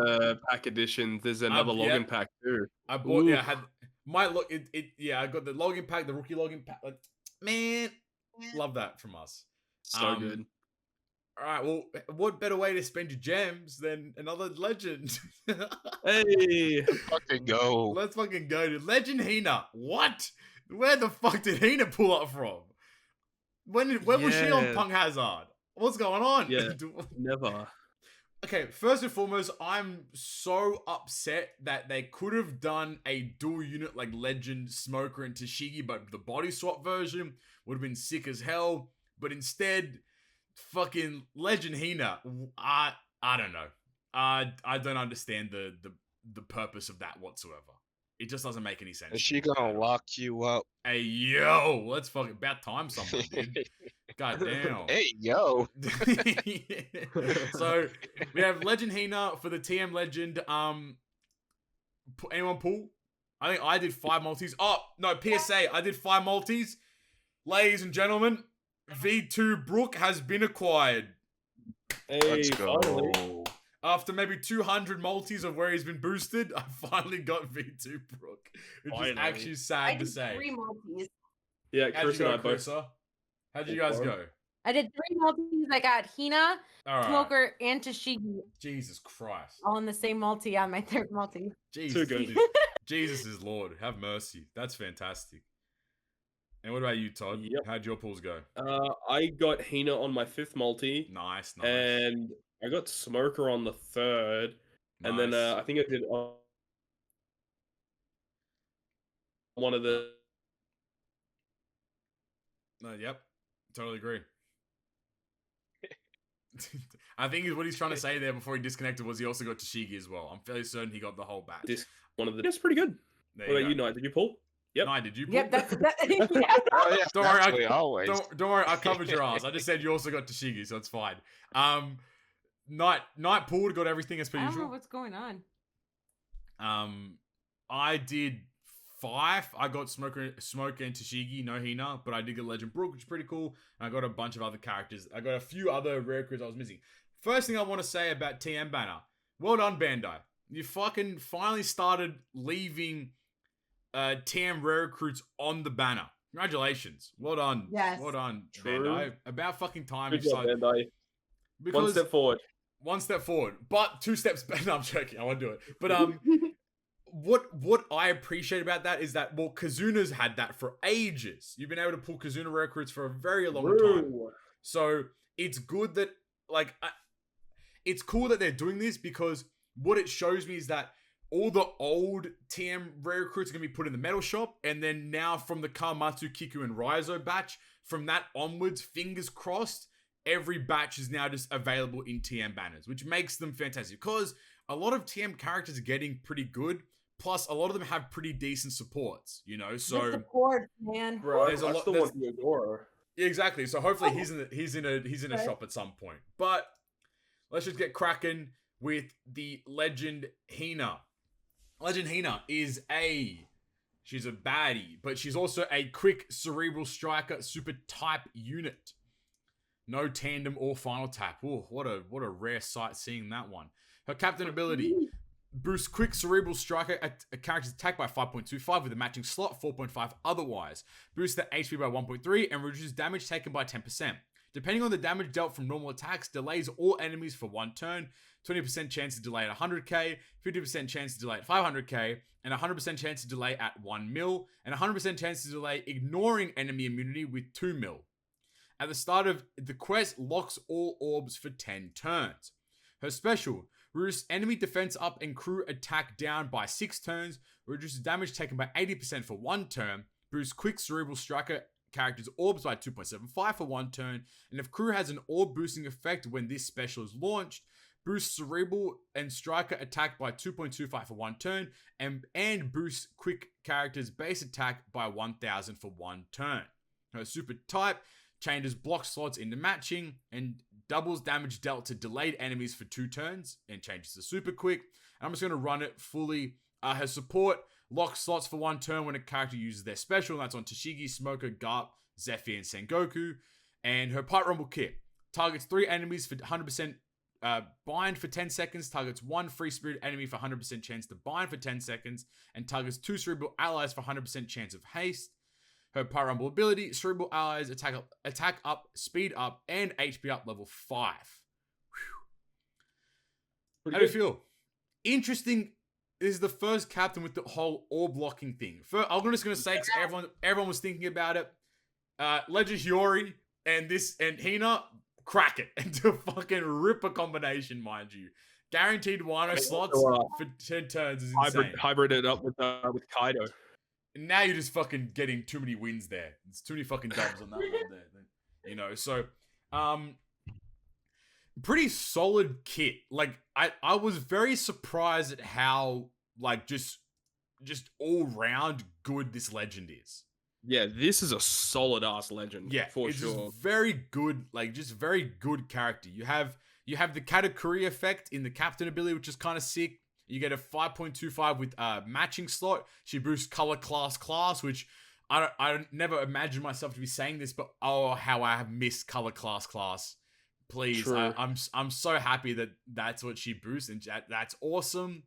pack edition. There's another login pack too. I bought I had my I got the login pack, the rookie login pack. Like, man, love that from us. So good. All right, well, what better way to spend your gems than another legend? Hey, Let's fucking go. Let's fucking go to Legend Hina. What? Where the fuck did Hina pull up from? When was she on Punk Hazard? What's going on? Yeah, never. Okay, first and foremost, I'm so upset that they could have done a dual unit like Legend, Smoker, and Tashigi, but the body swap version would have been sick as hell. But instead, fucking Legend Hina, I don't know. I don't understand the purpose of that whatsoever. It just doesn't make any sense. Is she gonna lock you up? Hey, yo, let's fucking about time someone did. God damn. Hey, yo. So, we have Legend Hina for the TM Legend. Anyone pull? I think I did 5 multis. Oh, no, PSA. I did 5 multis. Ladies and gentlemen, V2 Brook has been acquired. Hey, Let's go. finally. After maybe 200 multis of where he's been boosted, I finally got V2 Brook. Which is actually sad to say. 3 multis. Yeah, How'd Chris you and I go, both. Carissa? How'd you guys go? I did 3 multis. I got Hina, All right. Smoker, and Tashigi Jesus Christ. all in the same multi on my 3rd multi. Jesus. Too good. Jesus is Lord. Have mercy. That's fantastic. And what about you, Todd? Yep. How'd your pulls go? I got Hina on my 5th multi, Nice. and I got Smoker on the 3rd, and then Nice. I think I did one of the. No, yep. Totally agree. I think what he's trying to say there before he disconnected was he also got Tashigi as well. I'm fairly certain he got the whole batch. One of the. That's pretty good. There What about go. you, Knight? Did you pull? Yep. No, did you pull? Yep, that's that. Oh, yeah, Don't worry, naturally, always. Don't worry, I covered your ass. I just said you also got Tashigi, so it's fine. Knight pulled, got everything as per I don't know usual. what's going on. I did 5. I got Smoker and Tashigi, no Hina, but I did get Legend Brook, which is pretty cool. And I got a bunch of other characters. I got a few other rare crews I was missing. First thing I want to say about TM Banner. Well done, Bandai. You fucking finally started leaving TM rare recruits on the banner. Congratulations. Well done. Yes. Well done, True. Bandai. About fucking time Good you job, started. Bandai. Because One step forward. 1 step forward, but 2 steps back. No, I'm joking. I won't do it. But what I appreciate about that is that, well, Kazuna's had that for ages. You've been able to pull Kazuna rare recruits for a very long time. True. So it's good that, like, it's cool that they're doing this, because what it shows me is that all the old TM rare recruits are going to be put in the metal shop, and then now from the Kawamatsu, Kiku, and Raizo batch, from that onwards, fingers crossed, every batch is now just available in TM banners, which makes them fantastic, because a lot of TM characters are getting pretty good, plus a lot of them have pretty decent supports, you know, so... The support, man. Bro, There's a I lot- still there's- want Theodora. Yeah, exactly. So hopefully he's in a shop at some point. But let's just get cracking with the Legend Hina. Legend Hina is she's a baddie, but she's also a quick cerebral striker super type unit. No tandem or final tap. Oh, what a rare sight seeing that one. Her captain ability boosts quick cerebral striker a character's attack by 5.25 with a matching slot, 4.5 otherwise. Boosts the HP by 1.3 and reduces damage taken by 10%. Depending on the damage dealt from normal attacks, delays all enemies for 1 turn, 20% chance to delay at 100k, 50% chance to delay at 500k, and 100% chance to delay at 1 mil, and 100% chance to delay ignoring enemy immunity with 2 mil. At the start of the quest, locks all orbs for 10 turns. Her special, reduces enemy defense up and crew attack down by 6 turns, reduces damage taken by 80% for 1 turn, boosts quick cerebral striker character's orbs by 2.75 for 1 turn, and if crew has an orb boosting effect when this special is launched, boosts cerebral and striker attack by 2.25 for 1 turn, and boosts quick character's base attack by 1000 for 1 turn. Her super type changes block slots into matching and doubles damage dealt to delayed enemies for 2 turns and changes to super quick. And I'm just going to run it fully. Her support locks slots for 1 turn when a character uses their special, and that's on Tashigi, Smoker, Garp, Zephyr, and Sengoku. And her Pipe Rumble kit targets 3 enemies for 100% bind for 10 seconds, targets 1 free spirit enemy for 100% chance to bind for 10 seconds, and targets 2 cerebral allies for 100% chance of haste. Her Pipe Rumble ability, cerebral allies attack up, speed up, and HP up level 5. How do you feel? Interesting. This is the first captain with the whole orb blocking thing. I'm just gonna say, because everyone was thinking about it. Legend Hiyori and Hina, crack it into a fucking ripper combination, mind you. Guaranteed wino slots for 10 turns is insane. Hybrid it up with Kaido. And now you're just fucking getting too many wins there. It's too many fucking dubs on that one there. You know, so pretty solid kit. Like I was very surprised at how like just all round good this legend is. Yeah, this is a solid ass legend. Yeah, for it's sure. Just very good, like just very good character. You have the Katakuri effect in the captain ability, which is kind of sick. You get a 5.25 with matching slot. She boosts color class, which I never imagined myself to be saying this, but oh, how I have missed color class. Please, I'm so happy that that's what she boosts, and that's awesome.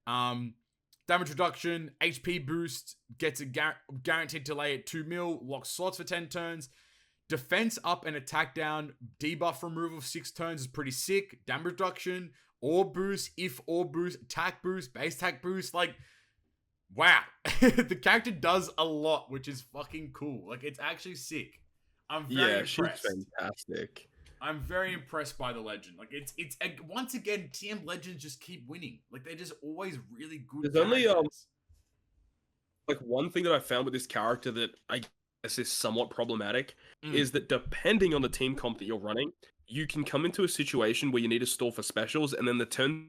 Damage reduction, HP boost, gets a guaranteed delay at 2 mil, locks slots for 10 turns. Defense up and attack down, debuff removal of 6 turns is pretty sick. Damage reduction, orb boost, if orb boost, attack boost, base attack boost. Like, wow. The character does a lot, which is fucking cool. Like, it's actually sick. I'm very impressed. She's fantastic. I'm very impressed by the legend. Like, it's once again, TM legends just keep winning. Like, they're just always really good. There's only like one thing that I found with this character that I guess is somewhat problematic is that depending on the team comp that you're running, you can come into a situation where you need to stall for specials, and then the turn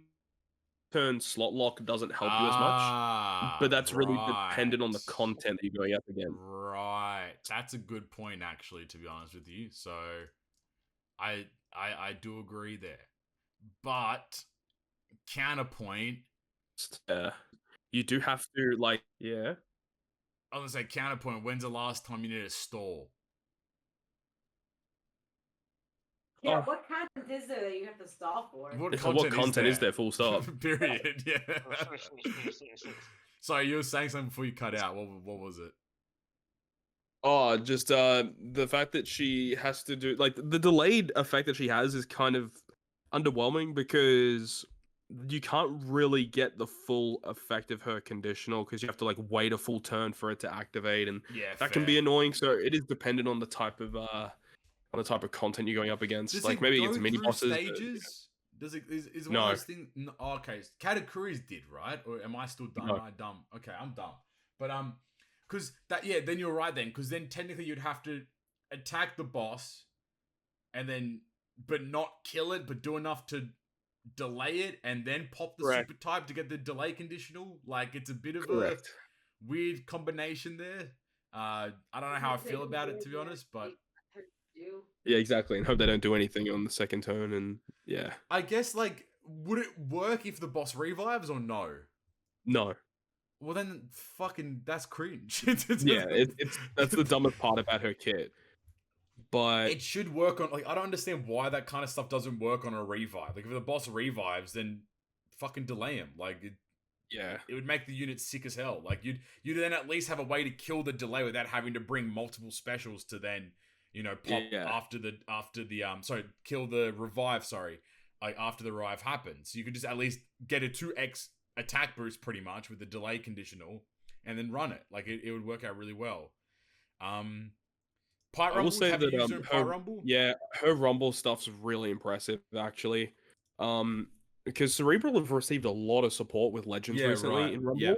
slot lock doesn't help you as much. But that's really dependent on the content that you're going up against. Right. That's a good point, actually, to be honest with you. So I do agree there. But counterpoint. You do have to, like, yeah. I was gonna say counterpoint. When's the last time you need to stall? Yeah, what content is there that you have to stall for? What content is there? Full stop. Period. Yeah. Sorry, you were saying something before you cut out. What was it? Oh, just the fact that she has to do, like, the delayed effect that she has is kind of underwhelming because you can't really get the full effect of her conditional because you have to, like, wait a full turn for it to activate, and that can be annoying. So it is dependent on the type of content you're going up against. Does like, maybe it's mini bosses. Stages? Does it is one of those things? No, okay, Katakuri's did, right? Or am I still dumb? No. Am I dumb? Okay, I'm dumb. But because then you're right then, because then technically you'd have to attack the boss, and then but not kill it, but do enough to delay it, and then pop the super type to get the delay conditional. Like, it's a bit of a weird combination there. I don't know how I feel about it, to be honest, but do. Yeah, exactly. And hope they don't do anything on the second turn. And yeah, I guess, like, would it work if the boss revives or no? no. Well, then, fucking, that's cringe. Yeah, that's the dumbest part about her kit. But it should work on, like, I don't understand why that kind of stuff doesn't work on a revive. Like, if the boss revives, then fucking delay him. Like, yeah, it would make the unit sick as hell. Like, you'd then at least have a way to kill the delay without having to bring multiple specials to then, you know, pop after the kill the revive, like, after the revive happens. So you could just at least get a 2x attack boost pretty much with the delay conditional and then run it. Like, it would work out really well. Pipe Rumble, I will say have that you used her in Pipe Rumble? Yeah, her Rumble stuff's really impressive, actually. Because Cerebral have received a lot of support with Legends recently in Rumble. Yeah.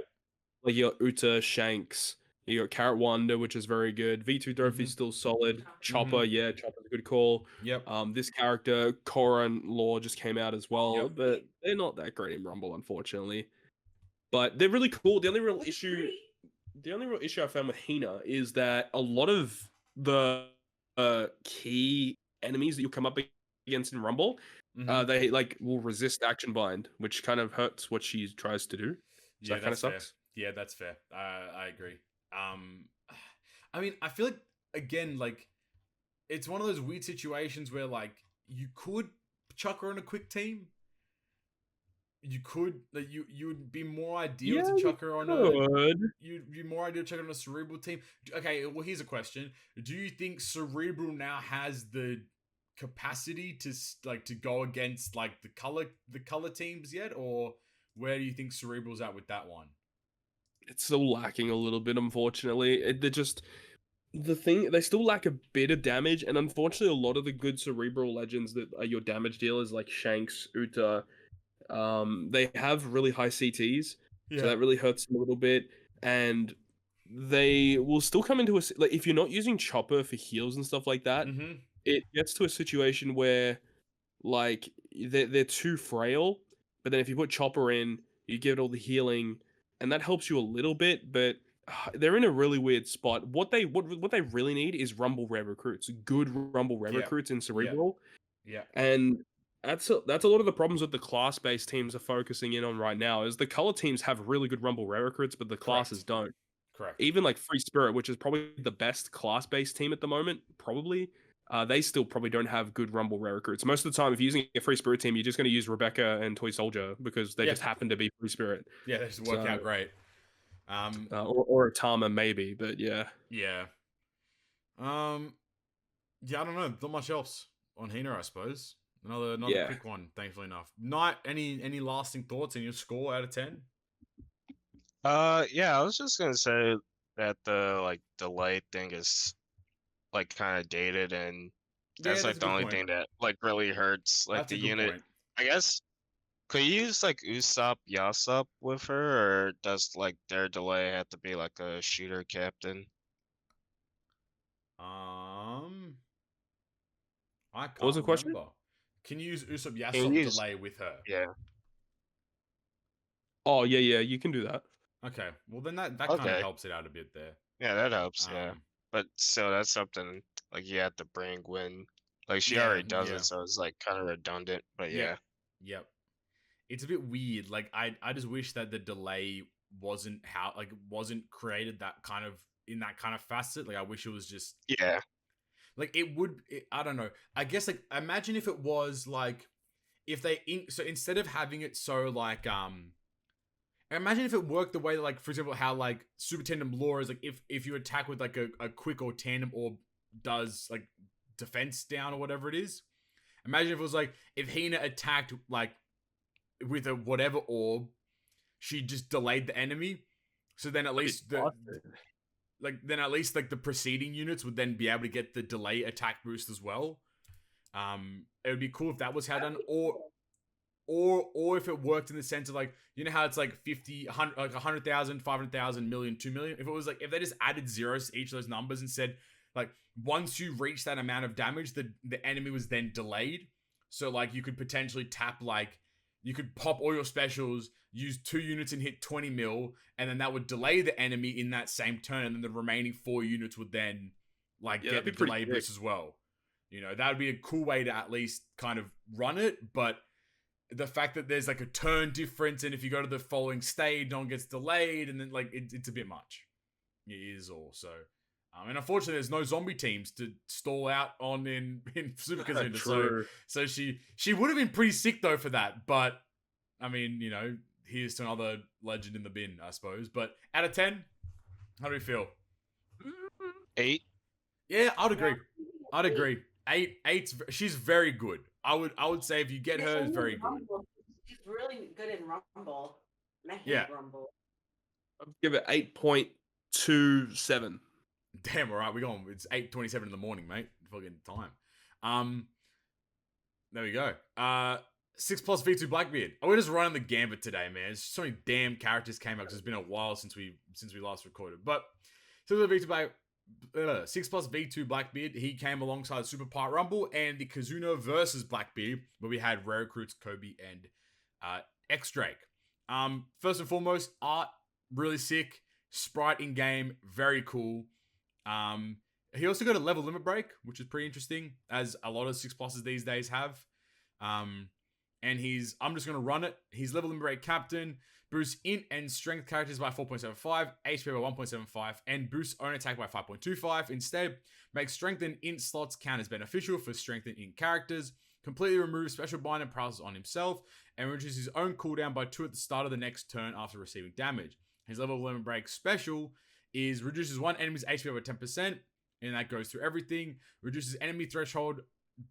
Like, you got Uta, Shanks, you got Carrot Wonder, which is very good. V2 Trophy's still solid. Chopper, Chopper's a good call. Yep. This character, Corazon Law, just came out as well, but they're not that great in Rumble, unfortunately. But they're really cool. The only real issue I found with Hina is that a lot of the key enemies that you'll come up against in Rumble, they like will resist action bind, which kind of hurts what she tries to do. So that kind of sucks. Yeah, that's fair. I agree. I mean, I feel like, again, like, it's one of those weird situations where, like, you could chuck her on a quick team. You could, like, you would be more ideal to chuck her on you'd be more ideal to chuck her on a Cerebral team. Okay, well, here's a question. Do you think Cerebral now has the capacity to go against, like, the color teams yet, or where do you think Cerebral's at with that one? It's still lacking a little bit, unfortunately. They still lack a bit of damage, and unfortunately, a lot of the good Cerebral legends that are your damage dealers, like Shanks, Uta, they have really high CTs, so that really hurts them a little bit, and they will still come into like, if you're not using Chopper for heals and stuff like that, it gets to a situation where, like, they're too frail, but then if you put Chopper in, you give it all the healing, and that helps you a little bit, but they're in a really weird spot. What they really need is Rumble Rare recruits, good Rumble Rare recruits in Cerebral. Yeah. And that's a lot of the problems that the class-based teams are focusing in on right now, is the color teams have really good Rumble Rare recruits, but the classes don't. Correct. Even like Free Spirit, which is probably the best class-based team at the moment, probably, they still probably don't have good Rumble Rare recruits. Most of the time, if you're using a Free Spirit team, you're just going to use Rebecca and Toy Soldier because they just happen to be Free Spirit. Yeah, they just work out great. Or Atama maybe, but yeah. Yeah. I don't know. Not much else on Hina, I suppose. Another quick one, thankfully enough. Knight, any lasting thoughts in your score out of 10? Yeah, I was just gonna say that the, like, delay thing is, like, kind of dated, and that's like the only thing that, like, really hurts, like, That's the a good unit. point. I guess, could you use, like, Usopp Yasop with her, or does, like, their delay have to be like a shooter captain? I can't What was the question? remember. Can you use Usopp Yasop delay with her? Yeah. Oh yeah, you can do that. Okay, well then that kind of helps it out a bit there. Yeah, that helps. Yeah, but still, that's something, like, you have to bring when, like, she already does it, so it's, like, kind of redundant. But yeah. Yep. It's a bit weird. Like, I just wish that the delay wasn't created that kind of in that kind of facet. Like, I wish it was just like I don't know. I guess, like, imagine if it was like if they so instead of having it so like imagine if it worked the way that, like, for example, how, like, Super Tandem Law is, like, if you attack with, like, a quick or tandem orb does, like, defense down or whatever it is. Imagine if it was like if Hina attacked, like, with a whatever orb, she just delayed the enemy. So then at least the preceding units would then be able to get the delay attack boost as well. It would be cool if that was how done, or if it worked in the sense of, like, you know how it's like 50, 100, like 100,000, 500,000, million, 2 million. If it was like, if they just added zeros to each of those numbers and said, like, once you reach that amount of damage, the enemy was then delayed. So, like, you could potentially tap, like, you could pop all your specials, use 2 units and hit 20 mil, and then that would delay the enemy in that same turn, and then the remaining 4 units would then, like, get the delay boost as well. You know, that would be a cool way to at least kind of run it, but the fact that there's like a turn difference, and if you go to the following stage, no one gets delayed, and then like it's a bit much. It is all so. And unfortunately, there's no zombie teams to stall out on in Super Kazuna. So she would have been pretty sick though for that. But I mean, you know, here's to another legend in the bin, I suppose. But out of 10, how do we feel? 8. Yeah, I'd agree. I'd agree. 8. She's very good. I would say if you get her, it's very good. She's really good in Rumble. And I hate Rumble. I'd give it 8.27. Damn, all right, we're going. It's 8:27 in the morning, mate. Fucking time. There we go. 6+ V2 Blackbeard. We're just running the gambit today, man. There's so many damn characters came out because it's been a while since we last recorded. But 6+ V2 Blackbeard, he came alongside Super Part Rumble and the Kazuna versus Blackbeard, where we had rare recruits Kobe and X Drake. First and foremost, art really sick. Sprite in game, very cool. He also got a level limit break, which is pretty interesting, as a lot of 6+s these days have. And I'm just gonna run it. He's level limit break captain, boosts int and strength characters by 4.75, HP by 1.75, and boosts own attack by 5.25. Instead, makes strength and int slots count as beneficial for strength and int characters. Completely removes special bind and paralysis on himself, and reduces his own cooldown by 2 at the start of the next turn after receiving damage. His level limit break special is reduces one enemy's HP by 10%, and that goes through everything. Reduces enemy threshold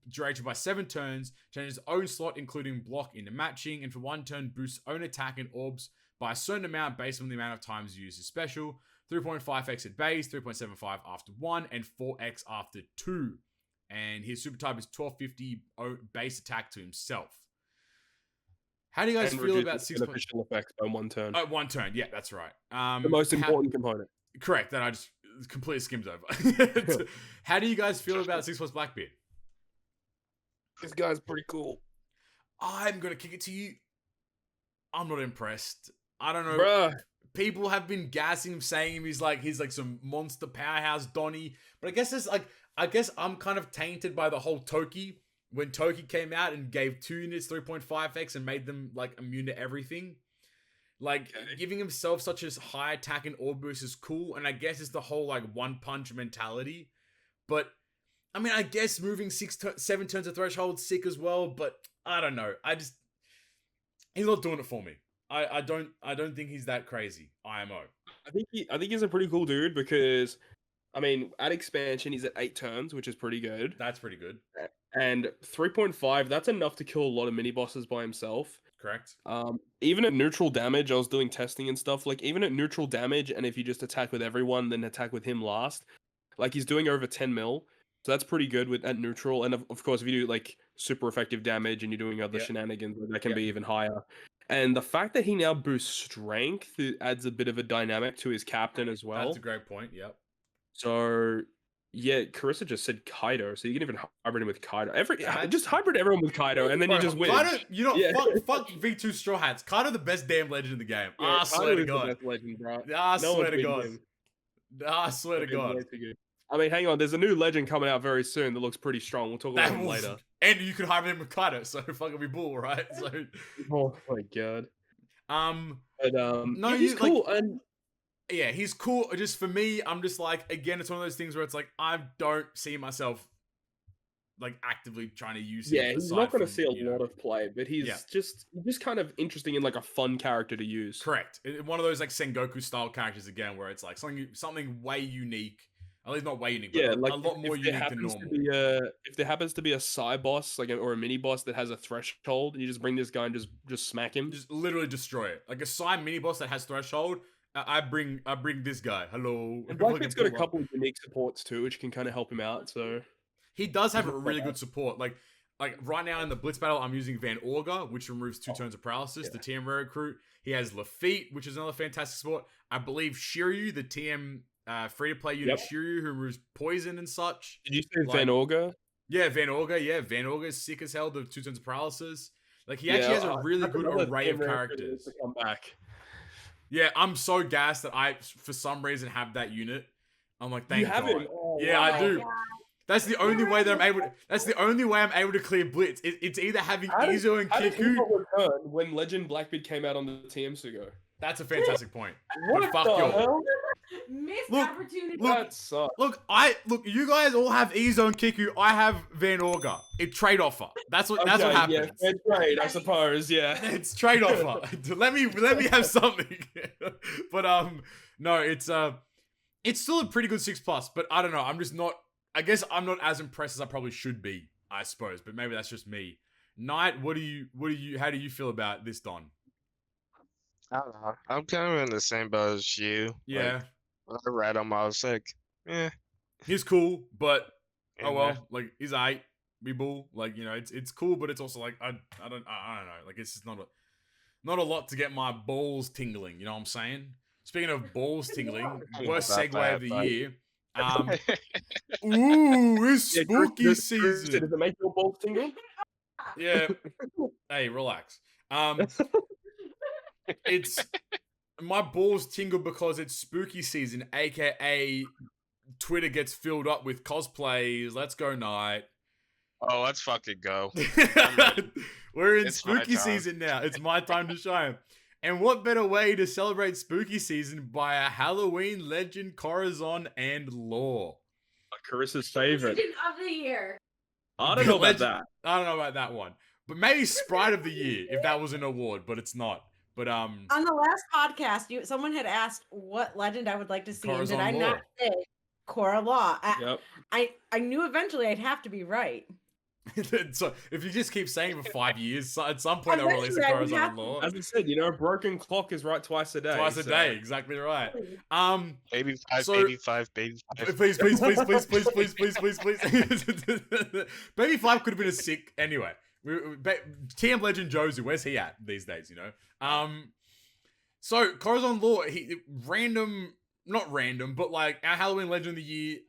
duration by 7 turns, changes own slot including block into matching, and for 1 turn boosts own attack and orbs by a certain amount based on the amount of times used as special. 3.5x at base, 3.75 after 1, and 4x after 2. And his super type is 1250 base attack to himself. How do you guys feel about 6+ beneficial effects by 1 turn? 1 turn, yeah, that's right. The most important component. Correct, that I just completely skimmed over. How do you guys feel about 6+ Blackbeard? This guy's pretty cool. I'm gonna kick it to you. I'm not impressed. I don't know. Bruh. People have been gassing him, saying he's like some monster powerhouse Donnie. But I guess I'm kind of tainted by the whole Toki. When Toki came out and gave 2 units 3.5x and made them like immune to everything. Like, giving himself such a high attack and orb boost is cool, and I guess it's the whole, like, one-punch mentality. But, I mean, I guess moving 7 turns of threshold sick as well, but I don't know. He's not doing it for me. I don't think he's that crazy. IMO. I think he's a pretty cool dude because, I mean, at expansion, he's at 8 turns, which is pretty good. That's pretty good. And 3.5, that's enough to kill a lot of mini-bosses by himself. Correct. Even at neutral damage, I was doing testing and stuff. Like, even at neutral damage, and if you just attack with everyone, then attack with him last, like, he's doing over 10 mil. So that's pretty good at neutral. And of course, if you do, like, super effective damage and you're doing other shenanigans, that can be even higher. And the fact that he now boosts strength, it adds a bit of a dynamic to his captain as well. That's a great point, yep. So... yeah, Carissa just said Kaido, so you can even hybrid him with Kaido. Just hybrid everyone with Kaido, and then you just win. Kaido, fuck V2 Straw Hats. Kaido the best damn legend in the game. Yeah, I swear to God. The best legend, bro. I swear to God. I swear to God. I mean, hang on. There's a new legend coming out very soon that looks pretty strong. We'll talk about him later. And you can hybrid him with Kaido, so fucking be bull, right? So. Oh my God. But no, he's cool. Like, and yeah, he's cool. Just for me, I'm just like, again, it's one of those things where it's like, I don't see myself like actively trying to use him. Yeah, he's not going to see a lot of play, but he's just kind of interesting and like a fun character to use. Correct. One of those like Sengoku style characters again, where it's like something way unique. At least not way unique, but like a lot more unique than normal. If there happens to be a side boss, like or a mini boss that has a threshold, and you just bring this guy and just smack him, just literally destroy it. Like a side mini boss that has threshold. I bring this guy. Hello. And Blackbeard's got a couple of unique supports too, which can kind of help him out. So he does have a really good support. Like right now in the Blitz battle, I'm using Van Orga, which removes 2 turns of paralysis. The TM rare recruit. He has Lafitte, which is another fantastic support. I believe Shiryu, the TM free to play unit Shiryu, who removes poison and such. Did you say Van Orga? Yeah, Van Orga. Yeah, Van Orga is sick as hell. The 2 turns of paralysis. Like he actually has a really good array of characters. To come back. Yeah, I'm so gassed that I, for some reason, have that unit. I'm like, thank God. Oh, yeah, I do. God. That's the only way that I'm able to. That's the only way I'm able to clear Blitz. It's either having Izo and How did Kiku. Kinemon return when Legend Blackbeard came out on the TM Sugo? That's a fantastic point. What But the fuck y'all. hell? Missed Look, opportunity. That sucks. Look, you guys all have Izo and Kiku. I have Van Orga. It's trade offer. That's what happens. Yeah, fair trade, I suppose. Yeah, It's trade offer. let me have something. But no, it's still a pretty good 6+. But I don't know. I'm just not. I guess I'm not as impressed as I probably should be. I suppose, but maybe that's just me. Knight, how do you feel about this, Don? I don't know. I'm kind of in the same boat as you. Yeah, When I read him, I was like, he's cool, but yeah. oh well. Like he's aight. Be bull. Like it's cool, but it's also like I don't know. Like it's just not a lot to get my balls tingling. You know what I'm saying? Speaking of balls tingling, worst segue of the year. Ooh, it's spooky season. Does it make your balls tingle? Yeah. Hey, relax. It's my balls tingle because it's spooky season, aka Twitter gets filled up with cosplays. Let's go, Knight. Oh, let's fucking go. We're in It's spooky my time. season now. It's my time to shine. And what better way to celebrate spooky season by a Halloween legend, Corazon and Law? Carissa's favorite. Legend of the year. I don't know about Legend- that. I don't know about that one. But maybe Sprite of the Year, if that was an award, but it's not. But On the last podcast, someone had asked what legend I would like to see, and did Corazon I Law. not say Cora Law? Yep. I knew eventually I'd have to be right. so if you just keep saying it for 5 years, so at some point they'll release a Eventually, I would Corazon have and Law. As I said, a broken clock is right twice a day. Twice a so- day, exactly right. Baby five, So- baby five, baby five. Please. Baby 5 could have been a sick anyway. TM Legend Josie, where's he at these days? So Corazon Law, not random, but like our Halloween Legend of the Year.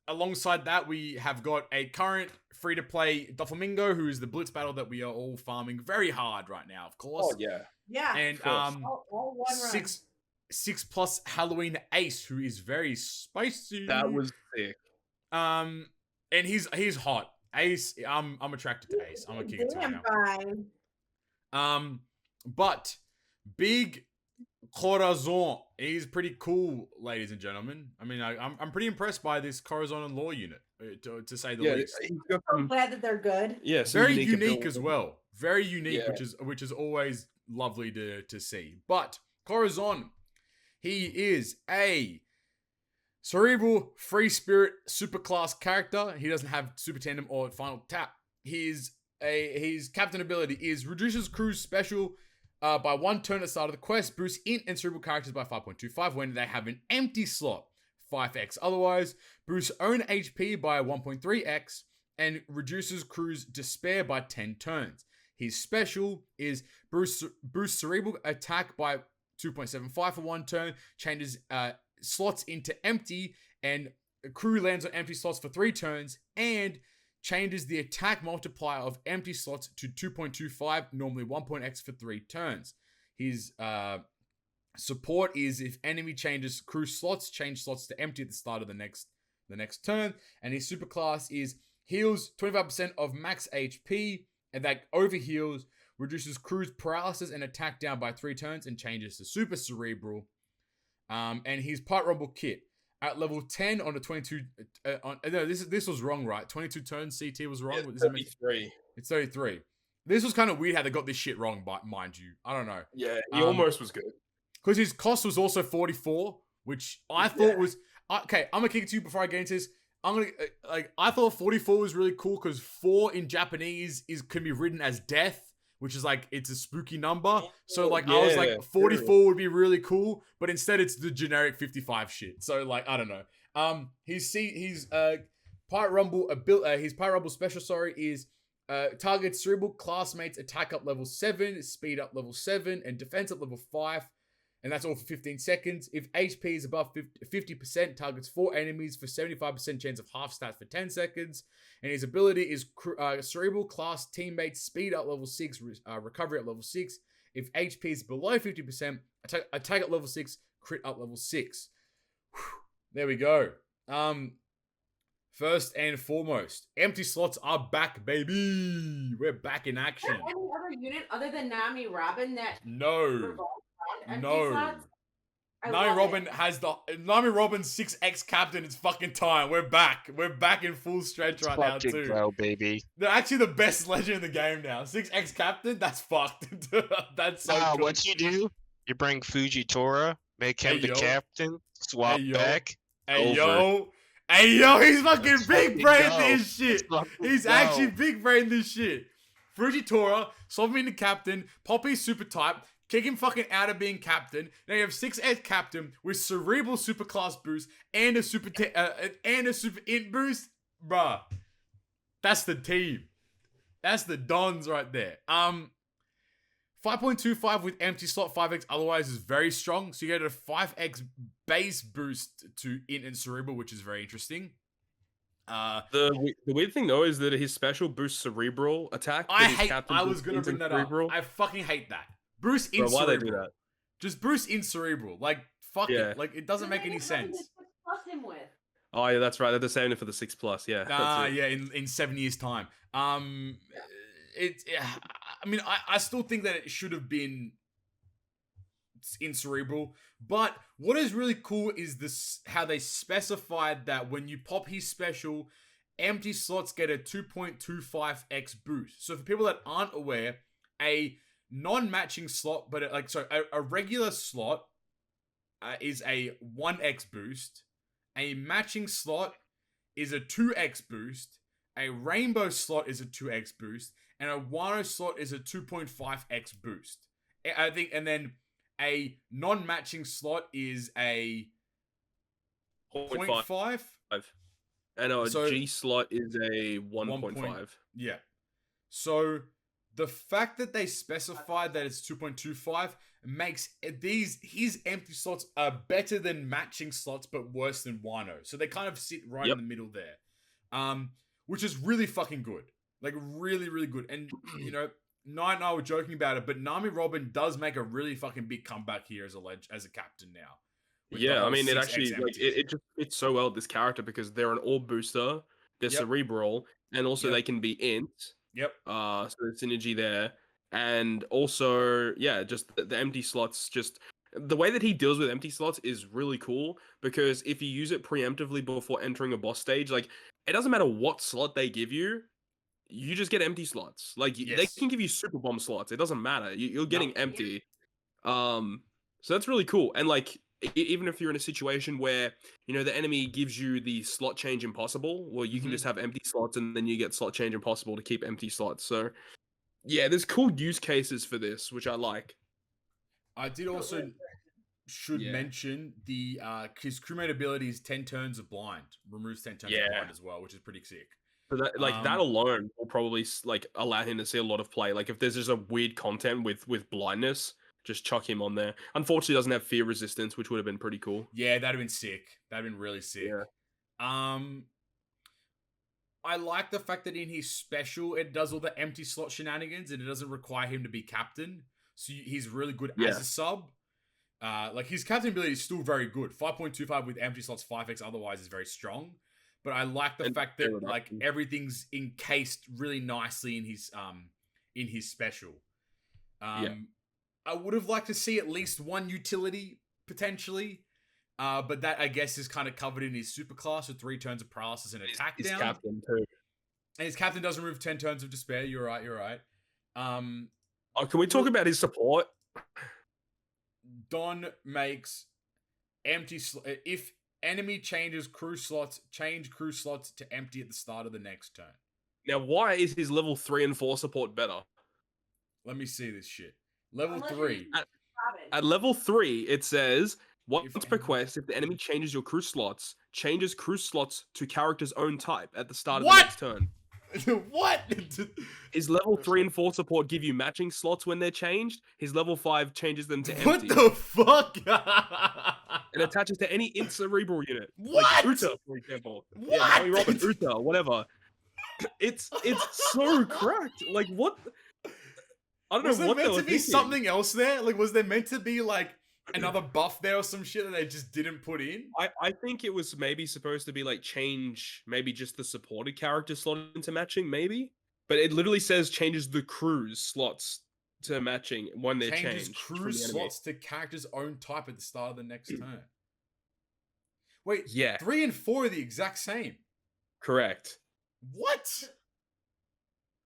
Alongside that, we have got a current free-to-play Doflamingo, who is the Blitz battle that we are all farming very hard right now, of course. Oh yeah. Yeah. And all one run. 6+ Halloween Ace, who is very spicy. That was sick. And he's hot. Ace, I'm attracted to Ace. I'm gonna kick it to you Damn now. fine. But big Corazon, he's pretty cool, ladies and gentlemen. I mean, I'm pretty impressed by this Corazon and Law unit, to say the least. He's got I'm some, glad that they're good. some Very unique ability. as well. Very unique, Yeah. which is always lovely to see. But Corazon, he is a cerebral free spirit superclass character. He doesn't have super tandem or final tap. His captain ability is reduces crew's special by 1 turn at the start of the quest, boosts int and cerebral characters by 5.25 when they have an empty slot, 5x. Otherwise, boosts own HP by 1.3x and reduces crew's despair by 10 turns. His special is boost cerebral attack by 2.75 for 1 turn, changes slots into empty, and crew lands on empty slots for 3 turns, and changes the attack multiplier of empty slots to 2.25, normally 1.x for 3 turns. His support is if enemy changes crew slots, change slots to empty at the start of the next turn. And his superclass is heals 25% of max HP, and that overheals, reduces crew's paralysis and attack down by 3 turns, and changes to super cerebral. And his part rumble kit. At level 10 on a 22, no, this was wrong, right? 22 turns CT was wrong. Yeah, Is it 33. It's 33. This was kind of weird how they got this shit wrong, but mind you, I don't know. Yeah, he almost was good. Because his cost was also 44, which I thought was okay. I'm gonna kick it to you before I get into this. I thought 44 was really cool because 4 in Japanese can be written as death, which is like it's a spooky number. So like I was like 44 would be really cool, but instead it's the generic 55 shit. So like I don't know. His Pirate Rumble his Pirate Rumble special is target cerebral classmates attack up level 7, speed up level 7, and defense up level 5. And that's all for 15 seconds. If HP is above 50%, targets 4 enemies for 75% chance of half stats for 10 seconds. And his ability is Cerebral class teammates speed up level 6, recovery at level 6. If HP is below 50%, attack at level 6, crit up level 6. Whew. There we go. First and foremost, empty slots are back, baby. We're back in Is action. there any other unit other than Nami Robin that No. revolves around empty No. slots? Nami Robin's 6X captain. It's fucking time. We're back. We're back in full stretch right now Fucking too. go, baby. They're actually the best legend in the game now. 6X captain. That's fucked. That's so good. What you do? You bring Fujitora, make him the captain, swap back. Hey over. yo. Hey yo, he's fucking big brain go. this shit. He's actually big brain this shit. Fujitora, swap him into captain, Poppy super type, kick him fucking out of being captain. Now you have 6X captain with cerebral superclass boost and a super int boost. Bruh. That's the team. That's the Dons right there. 5.25 with empty slot, 5x otherwise is very strong. So you get a 5x base boost to int and cerebral, which is very interesting. The weird thing though is that his special boosts cerebral attack. I was gonna bring that up. I fucking hate that. Boost in cerebral. Why they do that? Just boost in cerebral. Like fuck it. Like it doesn't make any sense. Him with. Oh yeah, that's right. They're saving it for the 6+. Yeah. Yeah. In 7 years' time. I mean, I still think that it should have been in cerebral, but what is really cool is this how they specified that when you pop his special, empty slots get a 2.25x boost. So for people that aren't aware, a non-matching slot, but a regular slot is a 1x boost. A matching slot is a 2x boost. A rainbow slot is a 2x boost. And a Wano slot is a 2.5x boost. I think, and then a non-matching slot is a 0.5. And a G slot is a 1.5. Yeah. So the fact that they specified that it's 2.25 makes his empty slots are better than matching slots, but worse than Wano. So they kind of sit right in the middle there, which is really fucking good. Like, really, really good. And, you know, Knight and I were joking about it, but Nami Robin does make a really fucking big comeback here as a captain now. Yeah, I mean, it actually, it just fits so well with this character because they're an orb booster, they're cerebral, and also they can be int. Yep. So there's synergy there. And also, yeah, just the empty slots, just the way that he deals with empty slots is really cool because if you use it preemptively before entering a boss stage, like, it doesn't matter what slot they give you, you just get empty slots. Like they can give you super bomb slots. It doesn't matter. You're getting empty. So that's really cool. And like, even if you're in a situation where, you know, the enemy gives you the slot change impossible, well, you can just have empty slots and then you get slot change impossible to keep empty slots. So yeah, there's cool use cases for this, which I like. I did also mention the his crewmate ability is 10 turns of blind. Removes 10 turns of blind as well, which is pretty sick. So that, that alone will probably allow him to see a lot of play. Like if there's just a weird content with blindness, just chuck him on there. Unfortunately, he doesn't have fear resistance, which would have been pretty cool. Yeah, that'd have been sick. That'd have been really sick. Yeah. I like the fact that in his special, it does all the empty slot shenanigans and it doesn't require him to be captain. So he's really good as a sub. Like his captain ability is still very good. 5.25 with empty slots, 5x otherwise is very strong. But I like the fact that like everything's encased really nicely in his special. I would have liked to see at least one utility potentially, but that I guess is kind of covered in his superclass with 3 turns of paralysis and attack down. Captain too. And his captain does remove 10 turns of despair. You're right. Can we talk about his support? Don makes empty if enemy changes crew slots, change crew slots to empty at the start of the next turn. Now, why is his level 3 and 4 support better? Let me see this shit. Level 3. At level 3, it says, once per quest, if the enemy changes your crew slots, changes crew slots to character's own type at the start of the next turn. What? His level 3 and 4 support give you matching slots when they're changed. His level 5 changes them to empty. What the fuck? It attaches to any cerebral unit. What? Like Uta, for example. What? Yeah, Nami Robin, Uta, whatever. It's so cracked. Like, what? I don't know what they were thinking. Was there meant to be something else there? Like, was there meant to be, like, another buff there or some shit that they just didn't put in? I think it was maybe supposed to be like change maybe just the supported character slot into matching, maybe. But it literally says changes the crew's slots to matching when they're Changes changed. crew slots to character's own type at the start of the next turn. Wait, Yeah. 3 and 4 are the exact same. Correct. What?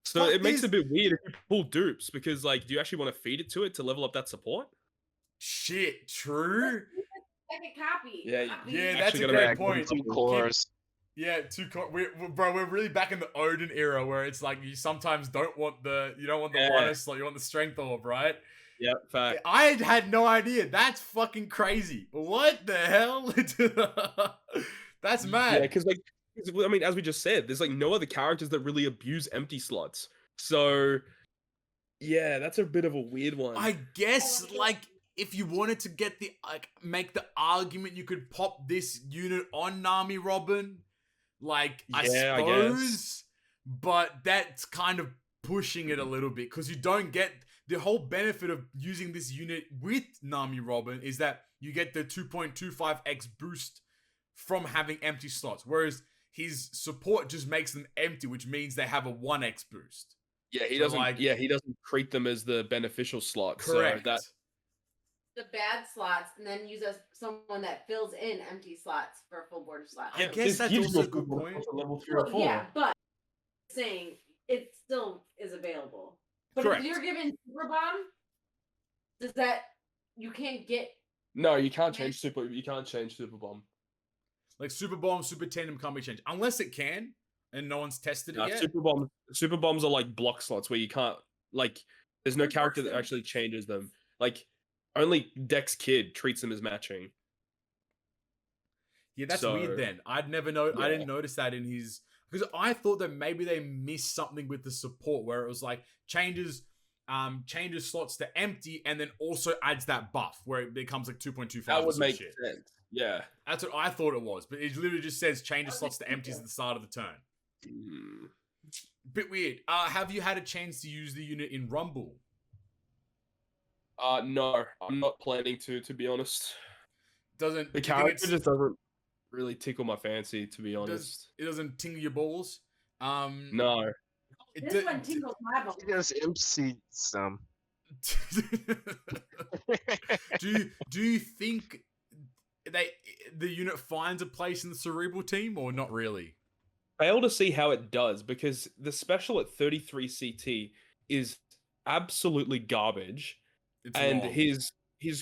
So it makes it a bit weird if you pull dupes because, like, do you actually want to feed it to it to level up that support? Shit, true. Second copy. Yeah, that's a great point. Some cores. Yeah, we're really back in the Odin era where it's like you sometimes don't want the one slot, you want the strength orb, right? Yeah, fact. I had no idea. That's fucking crazy. What the hell? That's mad. Yeah, because like, I mean, as we just said, there's like no other characters that really abuse empty slots. So, yeah, that's a bit of a weird one. I guess like if you wanted to get the make the argument, you could pop this unit on Nami Robin. Like, I suppose, but that's kind of pushing it a little bit because you don't get the whole benefit of using this unit with Nami Robin is that you get the 2.25x boost from having empty slots, whereas his support just makes them empty, which means they have a 1x boost. Yeah, he doesn't. He doesn't treat them as the beneficial slot. Correct. So the bad slots, and then use someone that fills in empty slots for full border slots. I guess that's also a good point. Level 3 or 4. Yeah, but saying it still is available. But Correct. if you're given Super Bomb, does that you can't get? No, you can't change Super. You can't change Super Bomb. Like Super Bomb, Super Tandem can't be changed unless it can, and no one's tested it yet. Super Bombs are like block slots where you can't like. There's no character that actually changes them. Like only Dex Kid treats them as matching. Yeah, that's weird. Then I didn't notice that in his because I thought that maybe they missed something with the support where it was like changes slots to empty and then also adds that buff where it becomes like 2.25. That would make sense. Yeah, that's what I thought it was, but it literally just says changes slots to empties at the start of the turn. Bit weird. Have you had a chance to use the unit in Rumble? No, I'm not planning to be honest. The character just doesn't really tickle my fancy, to be honest. It doesn't tingle your balls? No. This one tingles my balls. He just MC some. Do you think the unit finds a place in the Cerebral team or not really? Fail to see how it does because the special at 33 CT is absolutely garbage. And his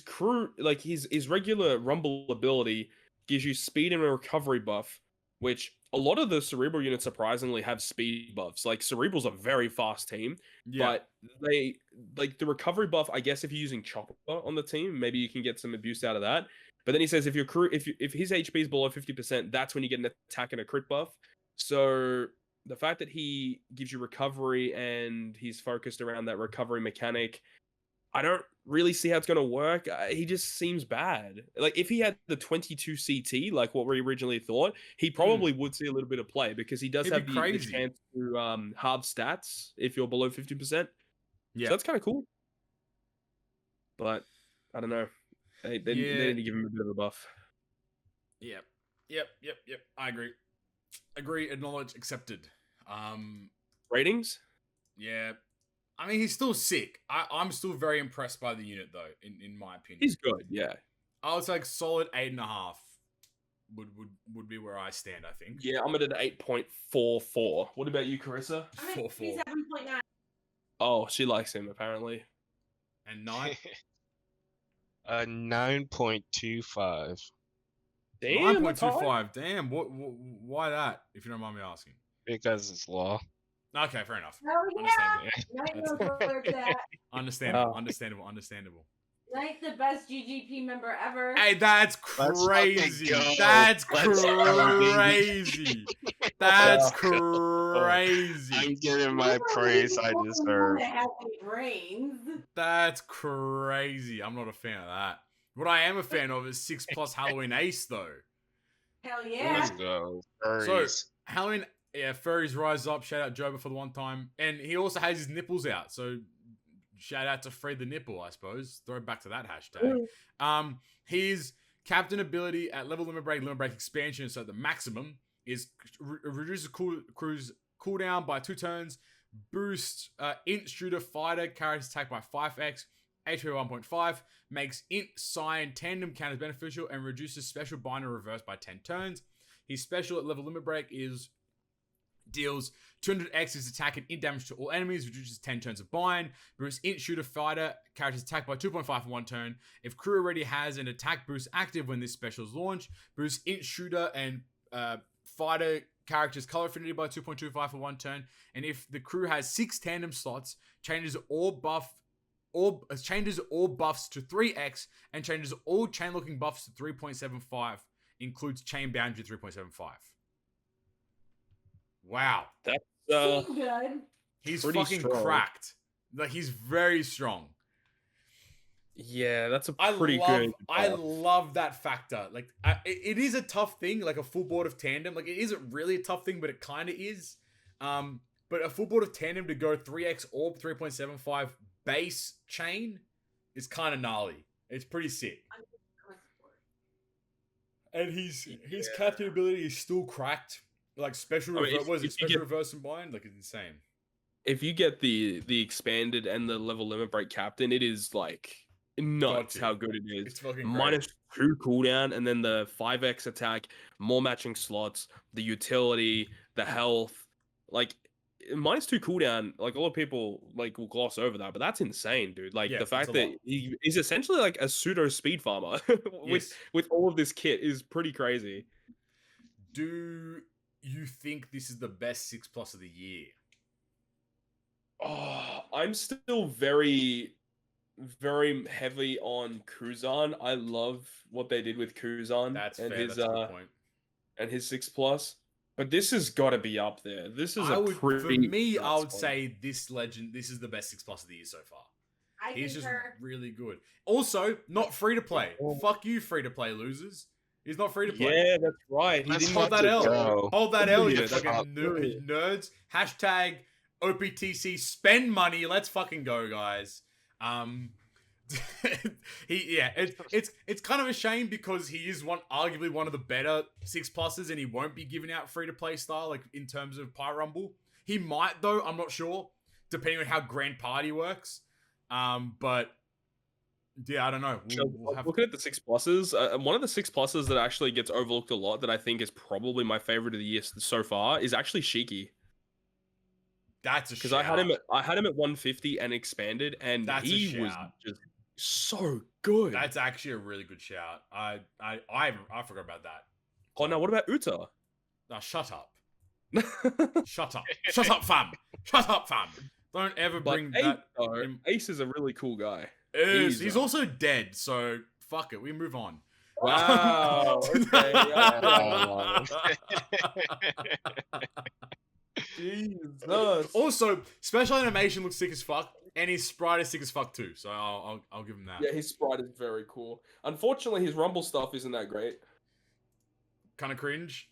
crew, like his regular Rumble ability gives you speed and a recovery buff, which a lot of the Cerebral units surprisingly have speed buffs. Like Cerebral's a very fast team, but they like the recovery buff. I guess if you're using Chopper on the team, maybe you can get some abuse out of that. But then he says if your crew, if his HP is below 50%, that's when you get an attack and a crit buff. So the fact that he gives you recovery and he's focused around that recovery mechanic, I don't really see how it's going to work. He just seems bad. Like, if he had the 22 CT, like what we originally thought, he probably would see a little bit of play because he does have the chance to halve stats if you're below 50%. Yeah. So that's kind of cool. But, I don't know. They need to give him a bit of a buff. Yep. I agree. Acknowledge, accepted. Ratings? Yeah. I mean, he's still sick. I'm still very impressed by the unit, though, in my opinion. He's good, yeah. I would say like solid 8.5 would be where I stand, I think. Yeah, I'm at an 8.44. What about you, Carissa? I'm at 7.9. Oh, she likes him, apparently. And 9? 9.25. Damn, 9.25. Damn, why that, if you don't mind me asking? Because it's law. Okay, fair enough. Oh, yeah. Understandable. Like the best GGP member ever. Hey, that's crazy. That's crazy. That's crazy. I'm getting my praise I deserve. That's crazy. I'm not a fan of that. What I am a fan of is 6+ Halloween Ace, though. Hell yeah. Let's go. So, Halloween... Yeah, furries rise up. Shout out Joba for the one time. And he also has his nipples out. So shout out to Free the Nipple, I suppose. Throw it back to that hashtag. His captain ability at level limit break expansion, so the maximum is reduces crew's cooldown by 2 turns, boost int shooter fighter character's attack by 5x, HP 1.5, makes int Cyan tandem counters beneficial, and reduces special bind and reverse by 10 turns. His special at level limit break deals 200x his attack and int damage to all enemies, reduces 10 turns of bind, boosts int shooter fighter character's attack by 2.5 for 1 turn. If crew already has an attack boost active when this special is launched, boosts int shooter and fighter character's color affinity by 2.25 for 1 turn. And if the crew has 6 tandem slots, changes all buffs to 3x and changes all chain locking buffs to 3.75, includes chain boundary 3.75. Wow. That's So good. He's pretty fucking strong. cracked. Like, he's very strong. Yeah, that's a pretty good. I love that factor. Like, it is a tough thing, like a full board of tandem. Like, it isn't really a tough thing, but it kind of is. But a full board of tandem to go 3x orb 3.75 base chain is kind of gnarly. It's pretty sick. And his captain ability is still cracked. Like special reverse and bind? Like, it's insane. If you get the expanded and the level limit break captain, it is like nuts how good it is. It's fucking -2 cooldown, and then the 5x attack, more matching slots, the utility, the health, like -2 cooldown. Like, a lot of people like will gloss over that, but that's insane, dude. Like, the fact that he's essentially like a pseudo speed farmer with all of this kit is pretty crazy. Do you think this is the best 6+ of the year? Oh, I'm still very, very heavy on Corazon. I love what they did with Corazon. That's and fair. His, that's a good point. And his 6+. But this has got to be up there. This is I would say this Legend, this is the best 6+ of the year so far. He's just really good. Also, not free to play. Fuck you, free to play losers. He's not free to play. Yeah, that's right. Hold that L. Hold that L, you fucking nerds. Hashtag OPTC spend money. Let's fucking go, guys. It's kind of a shame because he is arguably one of the better 6+, and he won't be giving out free to play style, like in terms of Pyre Rumble. He might though, I'm not sure, depending on how Grand Party works. But yeah, I don't know. Looking at the 6+, one of the 6+ that actually gets overlooked a lot that I think is probably my favorite of the year so far is actually Shiki. That's a shout. Because I had him at 150 and expanded, and he was just so good. That's actually a really good shout. I forgot about that. Oh no, what about Uta? No, shut up. Shut up. Shut up, fam. Shut up, fam. Don't ever bring that. Ace is a really cool guy. He's also dead, so fuck it. We move on. Wow. Okay. Jesus. Also, special animation looks sick as fuck, and his sprite is sick as fuck too. So I'll give him that. Yeah, his sprite is very cool. Unfortunately, his Rumble stuff isn't that great. Kind of cringe.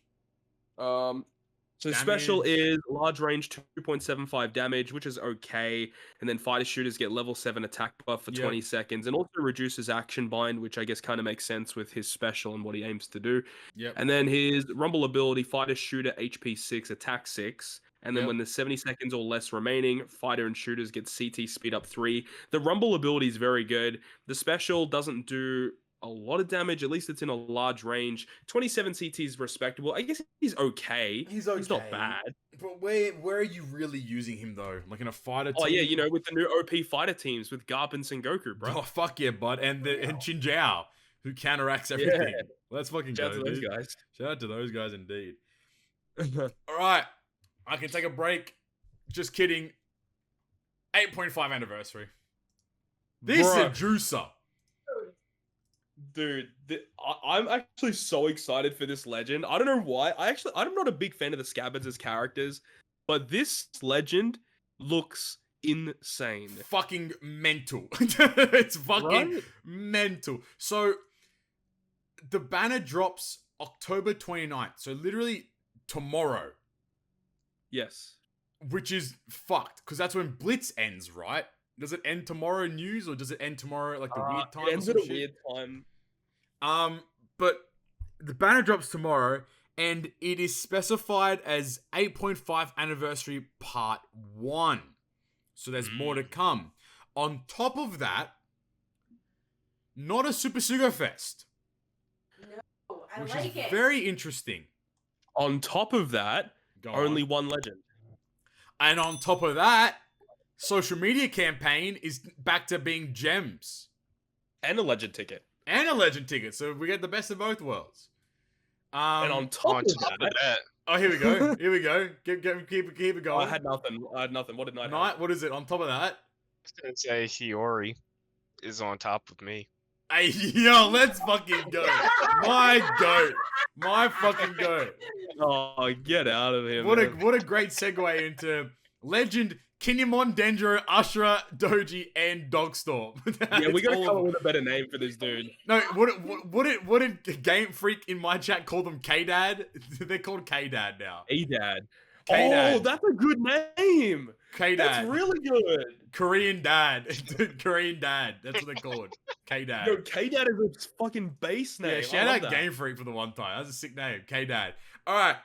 So special is large range 2.75 damage, which is okay. And then fighter shooters get level 7 attack buff for 20 seconds, and also reduces action bind, which I guess kind of makes sense with his special and what he aims to do. Yep. And then his Rumble ability, fighter shooter HP 6, attack 6. And then when there's 70 seconds or less remaining, fighter and shooters get CT speed up 3. The Rumble ability is very good. The special doesn't do a lot of damage, at least it's in a large range. 27 CT is respectable. I guess he's okay. He's not bad. But where are you really using him though? Like in a fighter team? Oh yeah, you know, with the new OP fighter teams with Garp and Sengoku, bro. Oh fuck yeah, bud. And Chinjao, who counteracts everything. Yeah. Let's fucking Shout go, out to those guys. Shout out to those guys indeed. Alright. I can take a break. Just kidding. 8.5 anniversary. This is a juicer. Dude, I'm actually so excited for this legend. I don't know why. I'm not a big fan of the Scabbards as characters, but this legend looks insane. Fucking mental. It's fucking mental. So, the banner drops October 29th. So, literally tomorrow. Yes. Which is fucked, because that's when Blitz ends, right? Does it end tomorrow news, or does it end tomorrow like the weird time? It ends or at a some shit? weird time. But the banner drops tomorrow, and it is specified as 8.5 anniversary part 1. So there's more to come. On top of that, not a Super Sugo Fest. No, I Which like is it. very interesting. On top of that, Go only on. one legend. And on top of that, social media campaign is back to being gems. And a legend ticket. And a legend ticket, so we get the best of both worlds. And on top, of that, oh, here we go. Here we go. Keep it going. I had nothing. What did Knight Knight, have? what is it? On top of that, I was gonna say Hiyori is on top of me. hey, yo, let's fucking go. My goat. My fucking goat. Oh, get out of here, What man. a great segue into Legend, Kinemon, Denjiro, Ashura, Doji, and Dogstorm. Yeah, we It's gotta all come of up with a better name for this dude. No, what did Game Freak in my chat call them? K-Dad? They're called K-Dad now. A-Dad. K-Dad. Oh, that's a good name. K-Dad. That's really good. Korean Dad. Korean Dad. That's what they're called. K-Dad. Yo, K-Dad is a fucking base name. Yeah, I shout love out that. Game Freak for the one time. That's a sick name. K-Dad. Alright.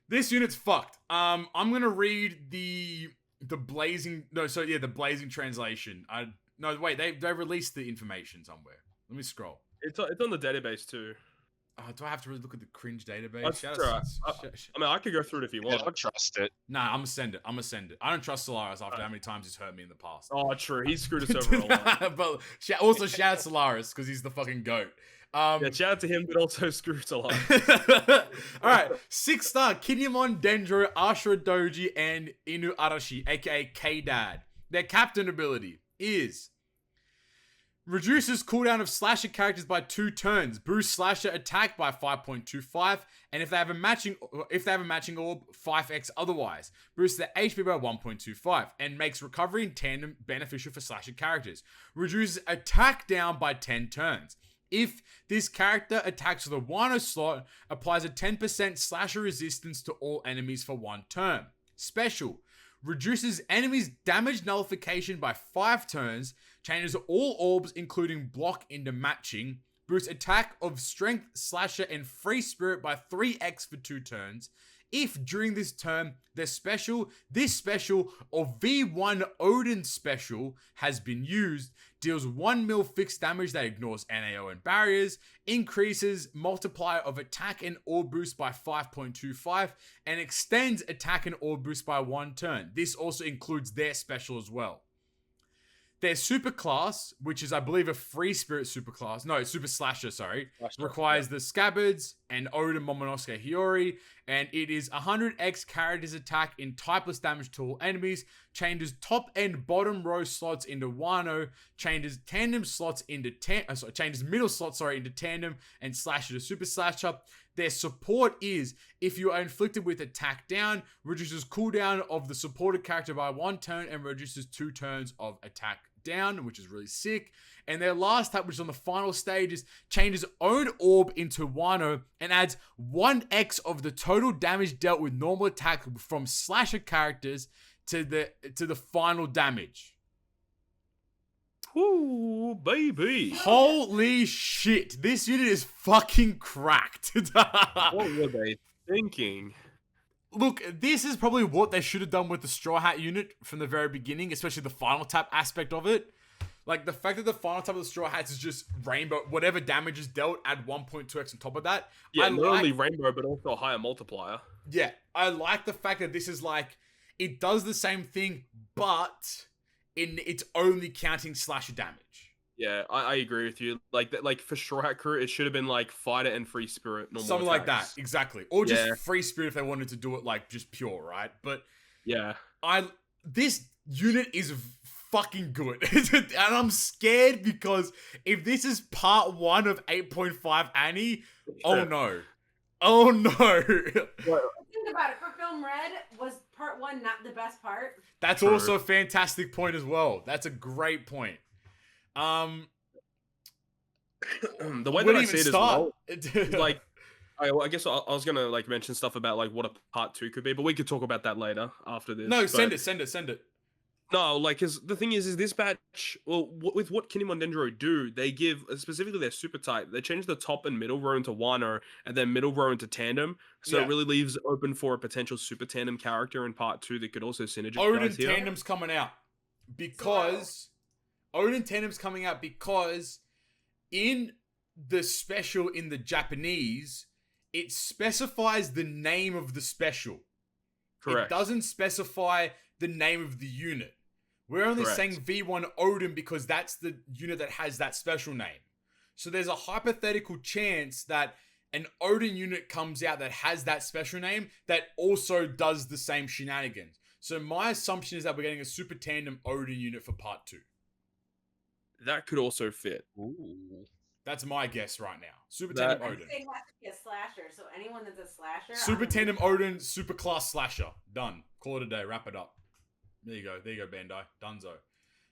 This unit's fucked. I'm gonna read the blazing the blazing translation. No, wait, they released the information somewhere. Let me scroll. It's on the database too. Do I have to really look at the cringe database? That's Shout true. out- I mean, I could go through it if you I want. don't trust it. Nah, I'm gonna send it. I don't trust Solaris after how many times he's hurt me in the past. Oh, true. He screwed us over a lot. But also shout out Solaris because he's the fucking goat. Yeah, shout out to him, but also screw us a lot. Alright, 6-star Kinemon, Denjiro, Ashura Doji, and Inu Arashi, aka K-Dad. Their captain ability is reduces cooldown of slasher characters by 2 turns, boosts slasher attack by 5.25, and if they have a matching orb, 5x otherwise, boosts their HP by 1.25, and makes recovery in tandem beneficial for slasher characters. Reduces attack down by 10 turns. If this character attacks with a Wano slot, applies a 10% slasher resistance to all enemies for 1 turn. Special. Reduces enemies' damage nullification by 5 turns, changes all orbs including block into matching, boosts attack of strength, slasher, and free spirit by 3x for 2 turns. If during this turn, this special, or V1 Odin special has been used, deals 1 mil fixed damage that ignores NAO and barriers, increases multiplier of attack and orb boost by 5.25, and extends attack and orb boost by 1 turn. This also includes their special as well. Their super class, which is I believe a free spirit super class, no, super slasher, sorry, requires the Scabbards and Odin Momonosuke Hiyori, and it is 100x character's attack in typeless damage to all enemies, changes top and bottom row slots into Wano, changes tandem slots into changes middle slots into tandem, and slasher to super slasher. Their support is, if you are inflicted with attack down, reduces cooldown of the supported character by 1 turn and reduces 2 turns of attack down, which is really sick. And their last type, which is on the final stage, is changes own orb into Wano and adds 1x of the total damage dealt with normal attack from slasher characters to the final damage. Ooh, baby. Holy shit. This unit is fucking cracked. What were they thinking? Look, this is probably what they should have done with the Straw Hat unit from the very beginning, especially the final tap aspect of it. Like, the fact that the final tap of the Straw Hats is just rainbow, whatever damage is dealt, add 1.2x on top of that. Yeah, not only rainbow, but also a higher multiplier. Yeah, I like the fact that this is like, it does the same thing, but it's only counting slasher damage. Yeah, I agree with you. Like that, like for Straw Hat Crew, it should have been like fighter and free spirit, normal Something like that, attacks. exactly. Or just free spirit if they wanted to do it like just pure, right? But yeah, this unit is fucking good. And I'm scared because if this is part 1 of 8.5 Annie, oh no. Oh no. Think about it. For Film Red, was part 1 not the best part? That's True. also a fantastic point as well. That's a great point. the way that I see it as well, like, I guess I was gonna like mention stuff about like what a part 2 could be, but we could talk about that later after this. No, but... send it. No, like, cause the thing is this batch. Well, with what Kinemon Denjiro do, they give specifically their super type. They change the top and middle row into Wano, and then middle row into Tandem. So it really leaves open for a potential super Tandem character in part 2 that could also synergize Odin here. Tandem's coming out because Odin Tandem's coming out because in the special in the Japanese, it specifies the name of the special. Correct. It doesn't specify the name of the unit. We're only saying V1 Odin because that's the unit that has that special name. So there's a hypothetical chance that an Odin unit comes out that has that special name that also does the same shenanigans. So my assumption is that we're getting a Super Tandem Odin unit for part 2. That could also fit. Ooh. That's my guess right now. Super Tandem Odin. It has to be a slasher, so anyone that's a slasher. Super Tandem Odin, Super Class Slasher. Done. Call it a day. Wrap it up. There you go, Bandai. Donezo.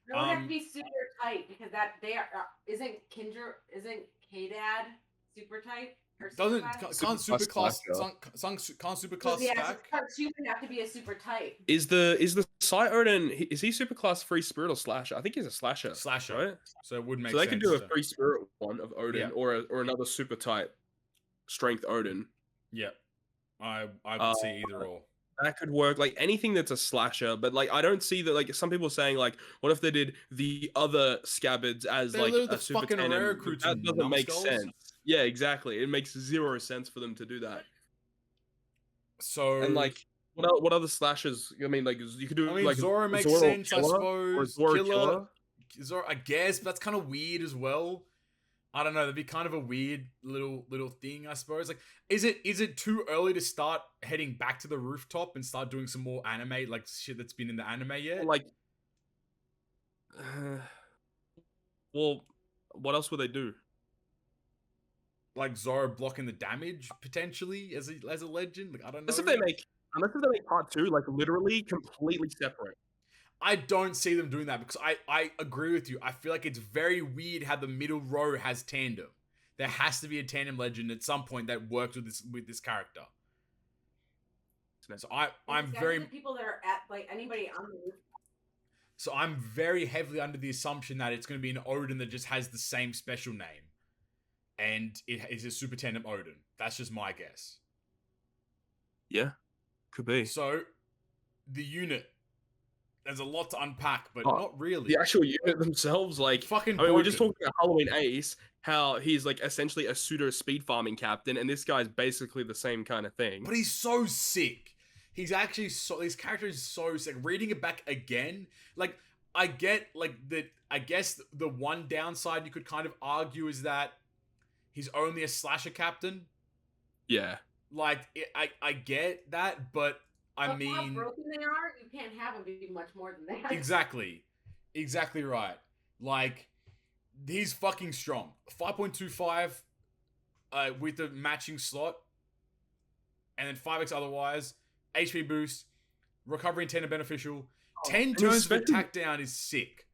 It would have to be super tight because that they are isn't K-Dad super tight or super Can't super class stack. She would have to be a super tight. Is the Side Odin? Is he super class free spirit or slasher? I think he's a slasher. Slasher, right? So it would make. So they sense can do a free spirit one of Odin or another super type strength Odin. Yeah, I would see either or. That could work, like anything that's a slasher, but like I don't see that. Like some people are saying, like, what if they did the other scabbards as like a super Tandem? That doesn't make sense. Yeah, exactly. It makes 0 sense for them to do that. So and like, what other slashers? I mean, like you could do. I mean, like Zoro makes Zoro sense, Killer, I suppose. Or Zoro Killer. Zoro, I guess, but that's kind of weird as well. I don't know. That'd be kind of a weird little thing, I suppose. Like, is it too early to start heading back to the rooftop and start doing some more anime, like shit that's been in the anime yet? Like, well, what else would they do? Like Zoro blocking the damage potentially as a legend. Like, I don't know. Unless if they make part 2 like literally completely separate. I don't see them doing that because I agree with you. I feel like it's very weird how the middle row has Tandem. There has to be a Tandem legend at some point that works with this character. So I'm very people that are at like anybody on the roof. So I'm very heavily under the assumption that it's going to be an Odin that just has the same special name, and it is a Super Tandem Odin. That's just my guess. Yeah, could be. So the unit. There's a lot to unpack, but not really. The actual unit themselves, like, fucking. I mean, we're just talking about Halloween Ace, how he's like essentially a pseudo speed farming captain, and this guy's basically the same kind of thing. But he's so sick. He's actually his character is so sick. Reading it back again, like I get like that. I guess the one downside you could kind of argue is that he's only a slasher captain. Yeah. Like I get that, but. I mean, how broken they are, you can't have them be much more than that. Exactly right. Like, he's fucking strong. 5.25 with the matching slot, and then 5x otherwise. HP boost, recovery and 10 are beneficial. 10 turns of attack down is sick.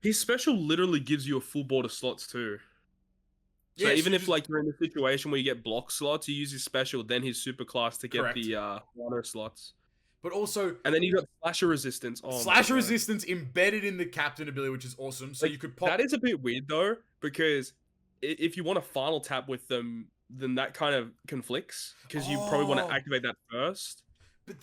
His special literally gives you a full board of slots too. So even if like you're in a situation where you get block slots, you use his special, then his super class to get the water slots. But also, and then you got slasher resistance. Slasher resistance embedded in the captain ability, which is awesome. So like, you could pop. That is a bit weird though, because if you want a final tap with them, then that kind of conflicts because you probably want to activate that first. But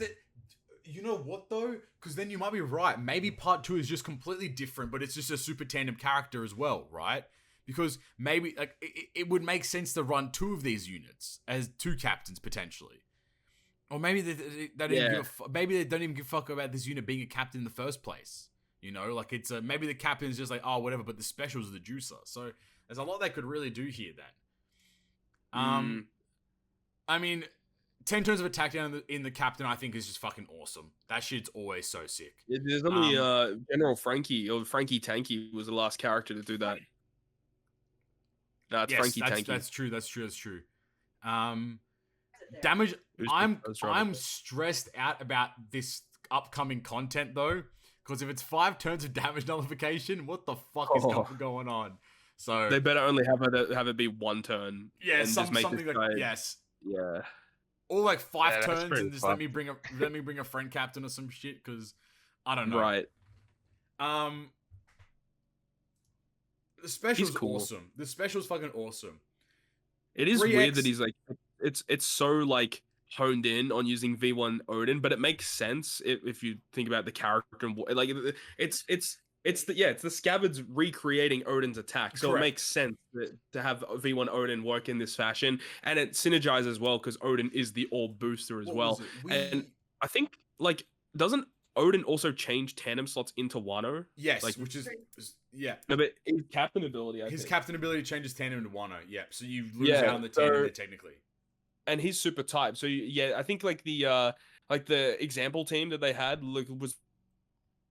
you know what though? Because then you might be right. Maybe part 2 is just completely different, but it's just a Super Tandem character as well, right? Because maybe like it would make sense to run 2 of these units as 2 captains potentially, or maybe maybe they don't even give a fuck about this unit being a captain in the first place. You know, like it's maybe the captain is just like whatever, but the specials are the juicer. So there's a lot they could really do here. Then, I mean, 10 turns of attack down in the captain, I think is just fucking awesome. That shit's always so sick. There's only General Frankie or Frankie Tanky was the last character to do that. No, it's Frankie Tanky. That's true. Damage. I'm stressed out about this upcoming content though, because if it's 5 turns of damage nullification, what the fuck is going on? So they better only have it be 1 turn. Yeah, and something like yes. Yeah. Or like 5 turns and just let me bring a friend captain or some shit, because I don't know. Right. The special's cool. awesome. The special's fucking awesome. It is 3X. weird that he's like, it's so like honed in on using V1 Odin, but it makes sense if you think about the character and like it's the scabbards recreating Odin's attack, so Correct. it makes sense to have V1 Odin work in this fashion, and it synergizes as well because Odin is the orb booster as well. And I think like doesn't Odin also change tandem slots into Wano? Yes, like, which is yeah. No, but his captain ability. His captain ability changes tandem to Wano. Yeah, so you lose out on the tandem there technically. And he's super type. So yeah, I think like the example team that they had was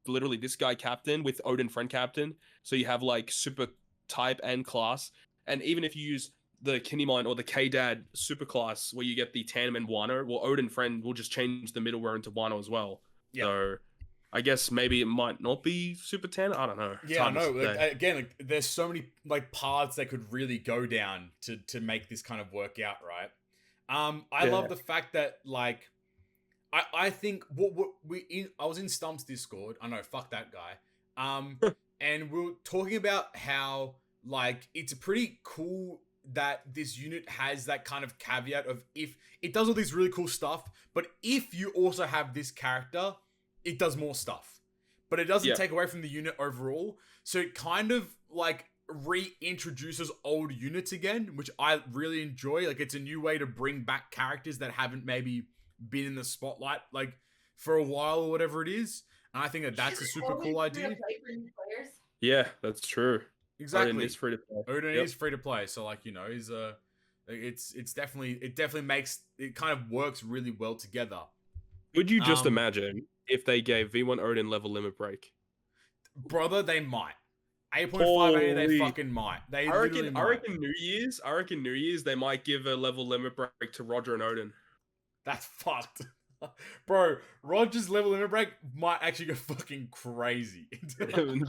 literally this guy captain with Odin friend captain. So you have like super type and class. And even if you use the Kinemon or the K-Dad super class where you get the tandem and Wano, well, Odin friend will just change the middleware into Wano as well. Yeah. So I guess maybe it might not be super tandem. I don't know. Yeah, I know. Like, again, like, there's so many like paths that could really go down to make this kind of work out, right? I love the fact that like I think I was in Stump's Discord. I know, fuck that guy. And we were talking about how like it's pretty cool that this unit has that kind of caveat of if it does all this really cool stuff, but if you also have this character, it does more stuff. But it doesn't take away from the unit overall. So it kind of like reintroduces old units again, which I really enjoy. Like it's a new way to bring back characters that haven't maybe been in the spotlight like for a while or whatever it is. And I think that that's a super cool idea. Yeah, that's true. Exactly. Odin is free to play. Odin is free to play, so like you know, he's it definitely makes it kind of works really well together. Would you just imagine if they gave V1 Odin level limit break? Brother, they might. 8.5 they fucking might. I reckon New Year's they might give a level limit break to Roger and Odin. That's fucked. Bro, Roger's level limit break might actually go fucking crazy.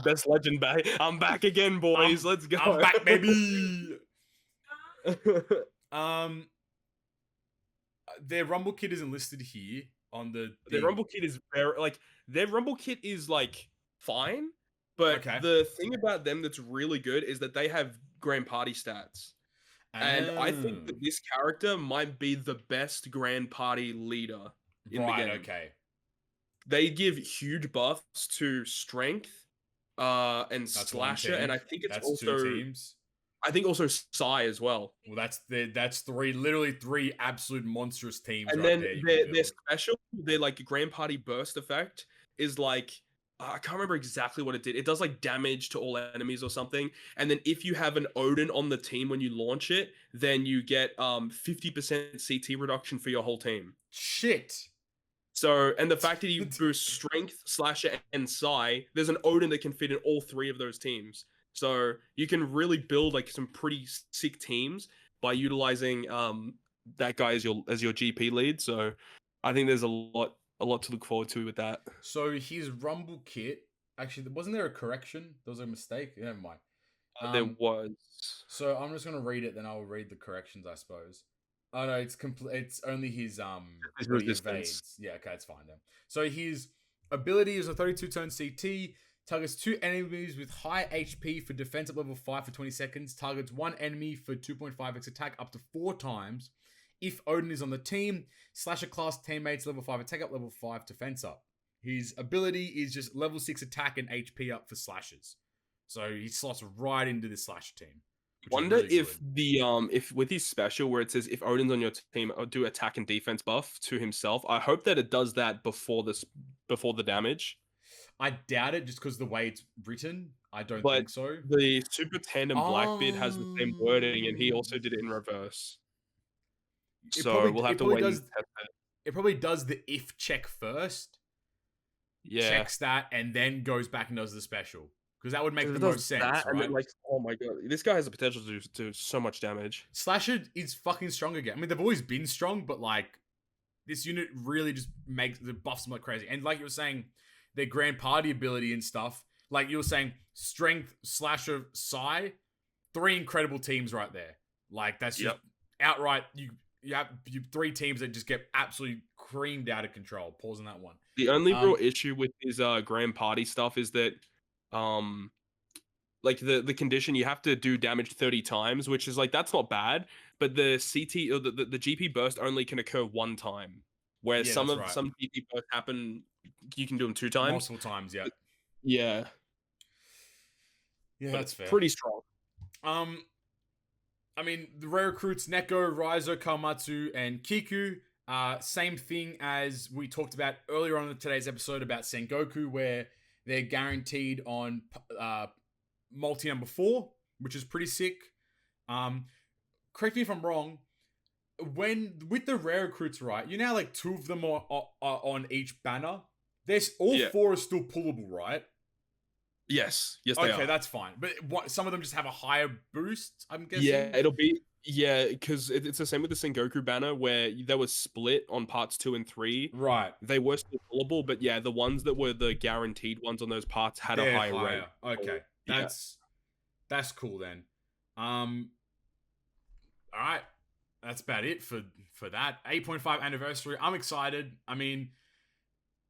Best legend back. I'm back again, boys. Let's go. I'm back, baby. Their Rumble kit isn't listed here on the. Their Rumble kit is very like their Rumble kit is like fine, but the thing about them that's really good is that they have Grand Party stats. And I think that this character might be the best Grand Party leader in the game. Okay. They give huge buffs to strength, and that's slasher, and I think it's also 2 teams. I think also Psy as well. Well, that's literally three absolute monstrous teams. And right then there their special, their like Grand Party burst effect is like. I can't remember exactly what it did. It does like damage to all enemies or something. And then if you have an Odin on the team when you launch it, then you get 50% CT reduction for your whole team. Shit. So, and the fact that you boost strength, slasher, and Psy, there's an Odin that can fit in all 3 of those teams. So you can really build like some pretty sick teams by utilizing that guy as your GP lead. So I think there's a lot to look forward to with that. So his Rumble kit, actually, wasn't there a correction? There was a mistake. Never mind. There was. So I'm just gonna read it, then I'll read the corrections, I suppose. Oh no, it's complete. It's only his evades. Yeah, okay, it's fine then. So his ability is a 32 turn CT. Targets 2 enemies with high HP for defense at level 5 for 20 seconds. Targets 1 enemy for 2.5x attack up to 4 times. If Odin is on the team, slasher class teammates level 5 attack up, level 5 defense up. His ability is just level 6 attack and HP up for slashers. So he slots right into the slasher team. Wonder really if if with his special where it says if Odin's on your team, do attack and defense buff to himself. I hope that it does that before the damage. I doubt it, just because the way it's written. I don't think so. The Super Tandem Blackbeard has the same wording, and he also did it in reverse. We'll have to wait. It probably does the if check first. Yeah. Checks that and then goes back and does the special. Because that would make the most sense. Right? And then, like, oh my god, this guy has the potential to do so much damage. Slasher is fucking strong again. I mean, they've always been strong, but like this unit really just makes the buffs them like crazy. And like you were saying, their Grand Party ability and stuff. Like you were saying, strength, slasher, Psy, 3 incredible teams right there. Like that's just outright you have 3 teams that just get absolutely creamed out of control. Pause on that one. The only real issue with his Grand Party stuff is that like the condition, you have to do damage 30 times, which is like that's not bad, but the CT or the GP burst only can occur one time, whereas Yeah, some that's right. some GP bursts happen, you can do them 2 times. Multiple times, yeah. Yeah. Yeah, But that's fair. pretty strong. I mean, the rare recruits Neko, Raizo, Kawamatsu, and Kiku. Same thing as we talked about earlier on in today's episode about Sengoku, where they're guaranteed on multi number 4, which is pretty sick. Correct me if I'm wrong. When with the rare recruits, right? You know, like 2 of them are on each banner. There's all 4 are still pullable, right? Yes, they are. Okay, that's fine. But some of them just have a higher boost, I'm guessing? Yeah, it'll be... Yeah, because it's the same with the Sengoku banner, where they were split on parts 2 and 3. Right. They were still pullable, but yeah, the ones that were the guaranteed ones on those parts had a higher rate. Okay, that's cool then. All right, that's about it for that 8.5 anniversary. I'm excited. I mean,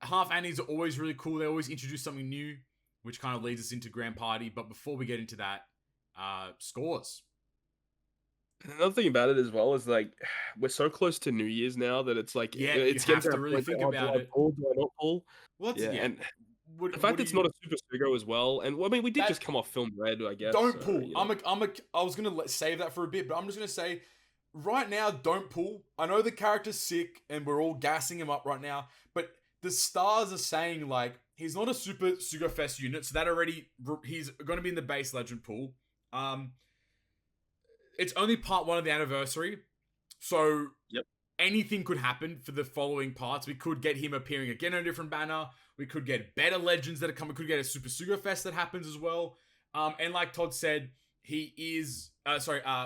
half annies are always really cool. They always introduce something new, which kind of leads us into Grand Party. But before we get into that, scores. Another thing about it as well is like we're so close to New Year's now that it's like it's you have to really think about it. Do I not pull? Well, and the fact it's not a Super Sugo as well, and well, I mean we did just come off Film Red, I guess. Don't pull. You know. I was gonna save that for a bit, but I'm just gonna say right now, don't pull. I know the character's sick, and we're all gassing him up right now, but the stars are saying like he's not a Super Sugo Fest unit, so that already he's going to be in the base Legend pool. It's only part 1 of the anniversary, so anything could happen for the following parts. We could get him appearing again on a different banner. We could get better legends that are coming. We could get a Super Sugo Fest that happens as well. And like Todd said, he is...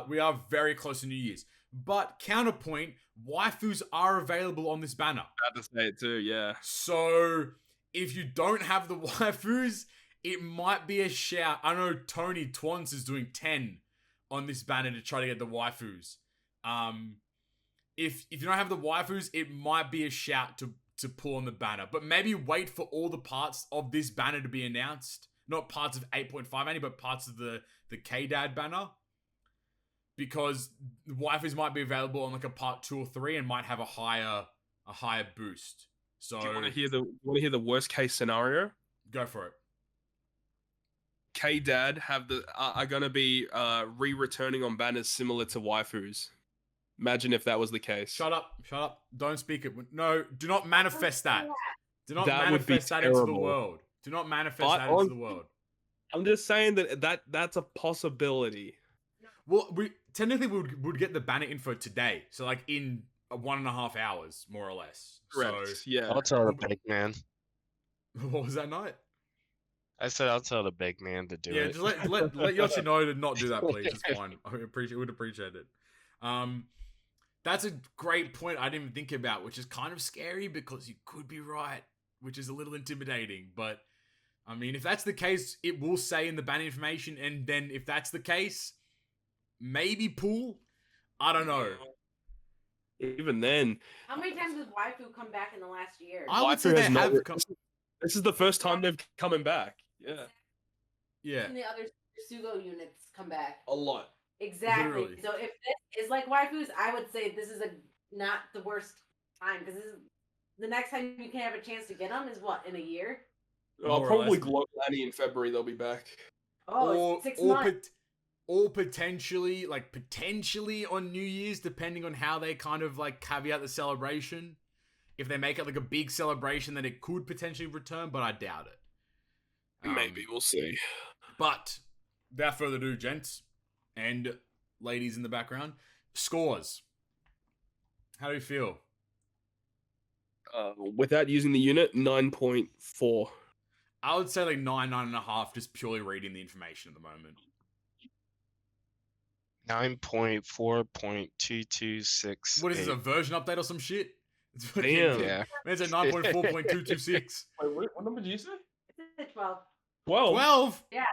we are very close to New Year's. But counterpoint, waifus are available on this banner. I had to say it too, yeah. So if you don't have the waifus, it might be a shout. I know Tony Twans is doing 10 on this banner to try to get the waifus. If you don't have the waifus, it might be a shout to pull on the banner. But maybe wait for all the parts of this banner to be announced. Not parts of 8.5 any, but parts of the K-Dad banner. Because the waifus might be available on like a part 2 or 3 and might have a higher boost. So do you want to hear the worst case scenario? Go for it. K-Dad are gonna be re-returning on banners similar to waifus. Imagine if that was the case. Shut up. Don't speak it. No, do not manifest that. Do not that manifest that into the world. Do not manifest that into the world. I'm just saying that's a possibility. Well, we would get the banner info today. So like in 1.5 hours, more or less. Correct. So, yeah. I'll tell the big man. What was that, Knight? I said I'll tell the big man to do it. Yeah, just let Yoshino to not do that, please. It's fine. I would appreciate it. That's a great point I didn't even think about, which is kind of scary because you could be right, which is a little intimidating. But I mean, if that's the case, it will say in the banner information, and then if that's the case, maybe pull. I don't know. Even then, how many times has waifu come back in the last year? I would say they have come. This is the first time they've coming back. Yeah. Yeah. And the other Sugo units come back. A lot. Exactly. Literally. So if this is like waifus, I would say this is not the worst time because this is the next time you can have a chance to get them is what, in a year? Probably Global Annie in February they'll be back. Oh, 6 months. Or potentially on New Year's, depending on how they kind of like caveat the celebration. If they make it like a big celebration, then it could potentially return, but I doubt it. Maybe, we'll see. But without further ado, gents and ladies in the background, scores. How do you feel? Without using the unit, 9.4. I would say like 9.5, just purely reading the information at the moment. 9.4.226. What is this, a version update or some shit? Damn. Yeah. It's a 9.4.226. Wait, what number did you say? It's 12. 12? Yeah.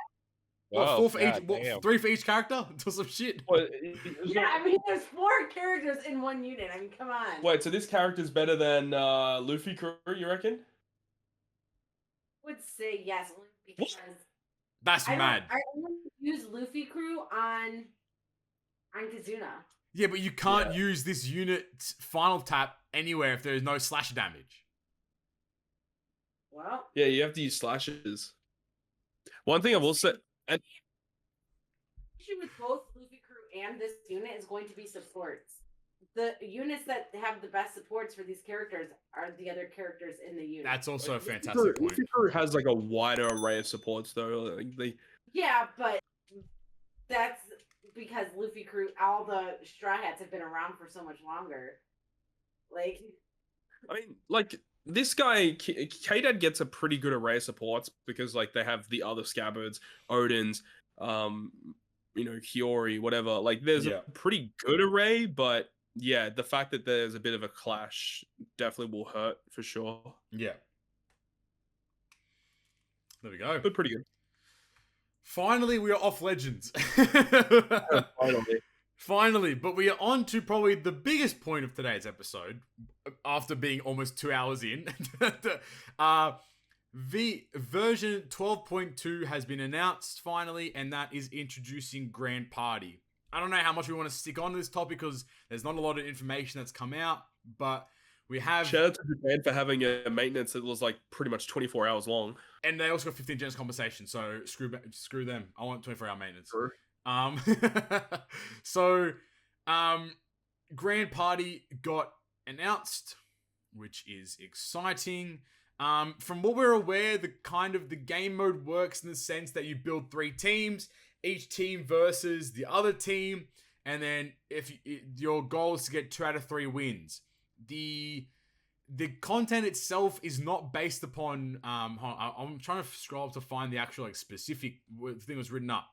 What, 4 for each? God damn. 3 for each character? Do some shit. Yeah, I mean, there's 4 characters in one unit. I mean, come on. Wait, so this character's better than Luffy crew, you reckon? I would say yes, only because That's mad. I only use Luffy crew on Kazuna. Yeah, but you can't use this unit's final tap anywhere if there is no slash damage. Well, yeah, you have to use slashes. One thing I will say, the issue with both Luffy crew and this unit is going to be supports. The units that have the best supports for these characters are the other characters in the unit. That's also a fantastic point. Luffy crew has like a wider array of supports though. Like, Yeah, but that's because Luffy crew, all the Straw Hats have been around for so much longer. Like, I mean, like this guy, K-Dad gets a pretty good array of supports because like they have the other Scabbards, Odins, Hiyori, whatever. Like there's a pretty good array, but yeah, the fact that there's a bit of a clash definitely will hurt for sure. Yeah. There we go. But pretty good. Finally, we are off Legends. Finally, but we are on to probably the biggest point of today's episode, after being almost 2 hours in. Version 12.2 has been announced finally, and that is introducing Grand Party. I don't know how much we want to stick on this topic because there's not a lot of information that's come out, but we have... Shout out to Japan for having a maintenance that was like pretty much 24 hours long. And they also got 15 gens compensation, so screw them. I want 24-hour maintenance. Sure. Grand Party got announced, which is exciting. From what we're aware, the game mode works in the sense that you build 3 teams, each team versus the other team, and then if your goal is to get 2 out of 3 wins. The content itself is not based upon I'm trying to scroll up to find the actual specific thing was written up.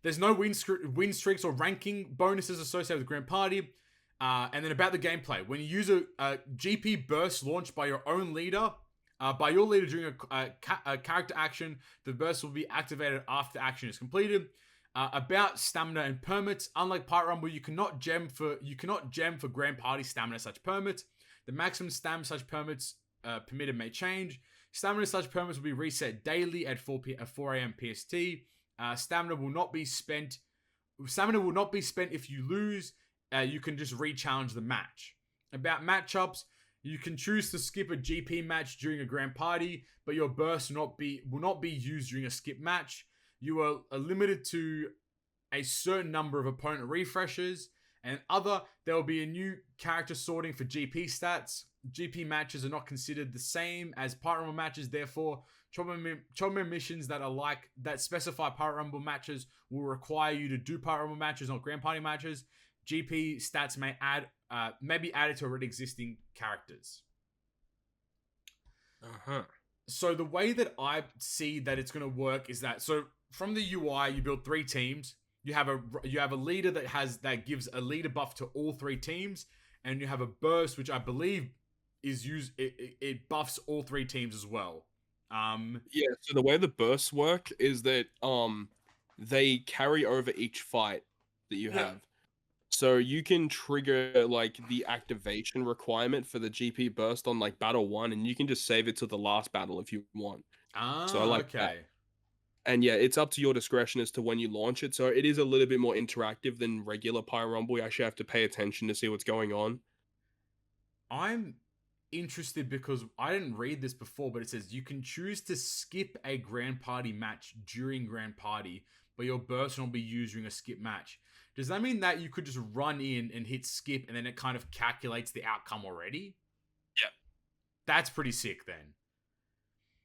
There's no win streaks or ranking bonuses associated with Grand Party. And then about the gameplay. When you use a GP burst launched by your own leader, during a character action, the burst will be activated after the action is completed. About stamina and permits. Unlike Pirate Rumble, you cannot gem for Grand Party stamina such permits. The maximum stamina such permits permitted may change. Stamina such permits will be reset daily at 4 a.m. PST. Stamina will not be spent if you lose. You can just re-challenge the match. About matchups, you can choose to skip a GP match during a Grand Party, but your burst will not be used during a skip match. You are limited to a certain number of opponent refreshes, and there will be a new character sorting for GP stats. GP matches are not considered the same as Pirate Rumble matches, therefore, Chommer missions that specify Pirate Rumble matches will require you to do Pirate Rumble matches, not Grand Party matches. GP stats may be added to already existing characters. So the way that I see that it's going to work is that from the UI you build 3 teams. You have a leader that gives a leader buff to all 3 teams, and you have a burst which I believe is used. It buffs all 3 teams as well. Yeah. So the way the bursts work is that they carry over each fight that you have. So you can trigger like the activation requirement for the GP burst on like battle 1, and you can just save it to the last battle if you want. So I like that. And yeah, it's up to your discretion as to when you launch it. So it is a little bit more interactive than regular Pirate Rumble. You actually have to pay attention to see what's going on. I'm interested because I didn't read this before, but it says you can choose to skip a Grand Party match during Grand Party, but your burst will not be used during a skip match. Does that mean that you could just run in and hit skip and then it kind of calculates the outcome already? Yeah. That's pretty sick then.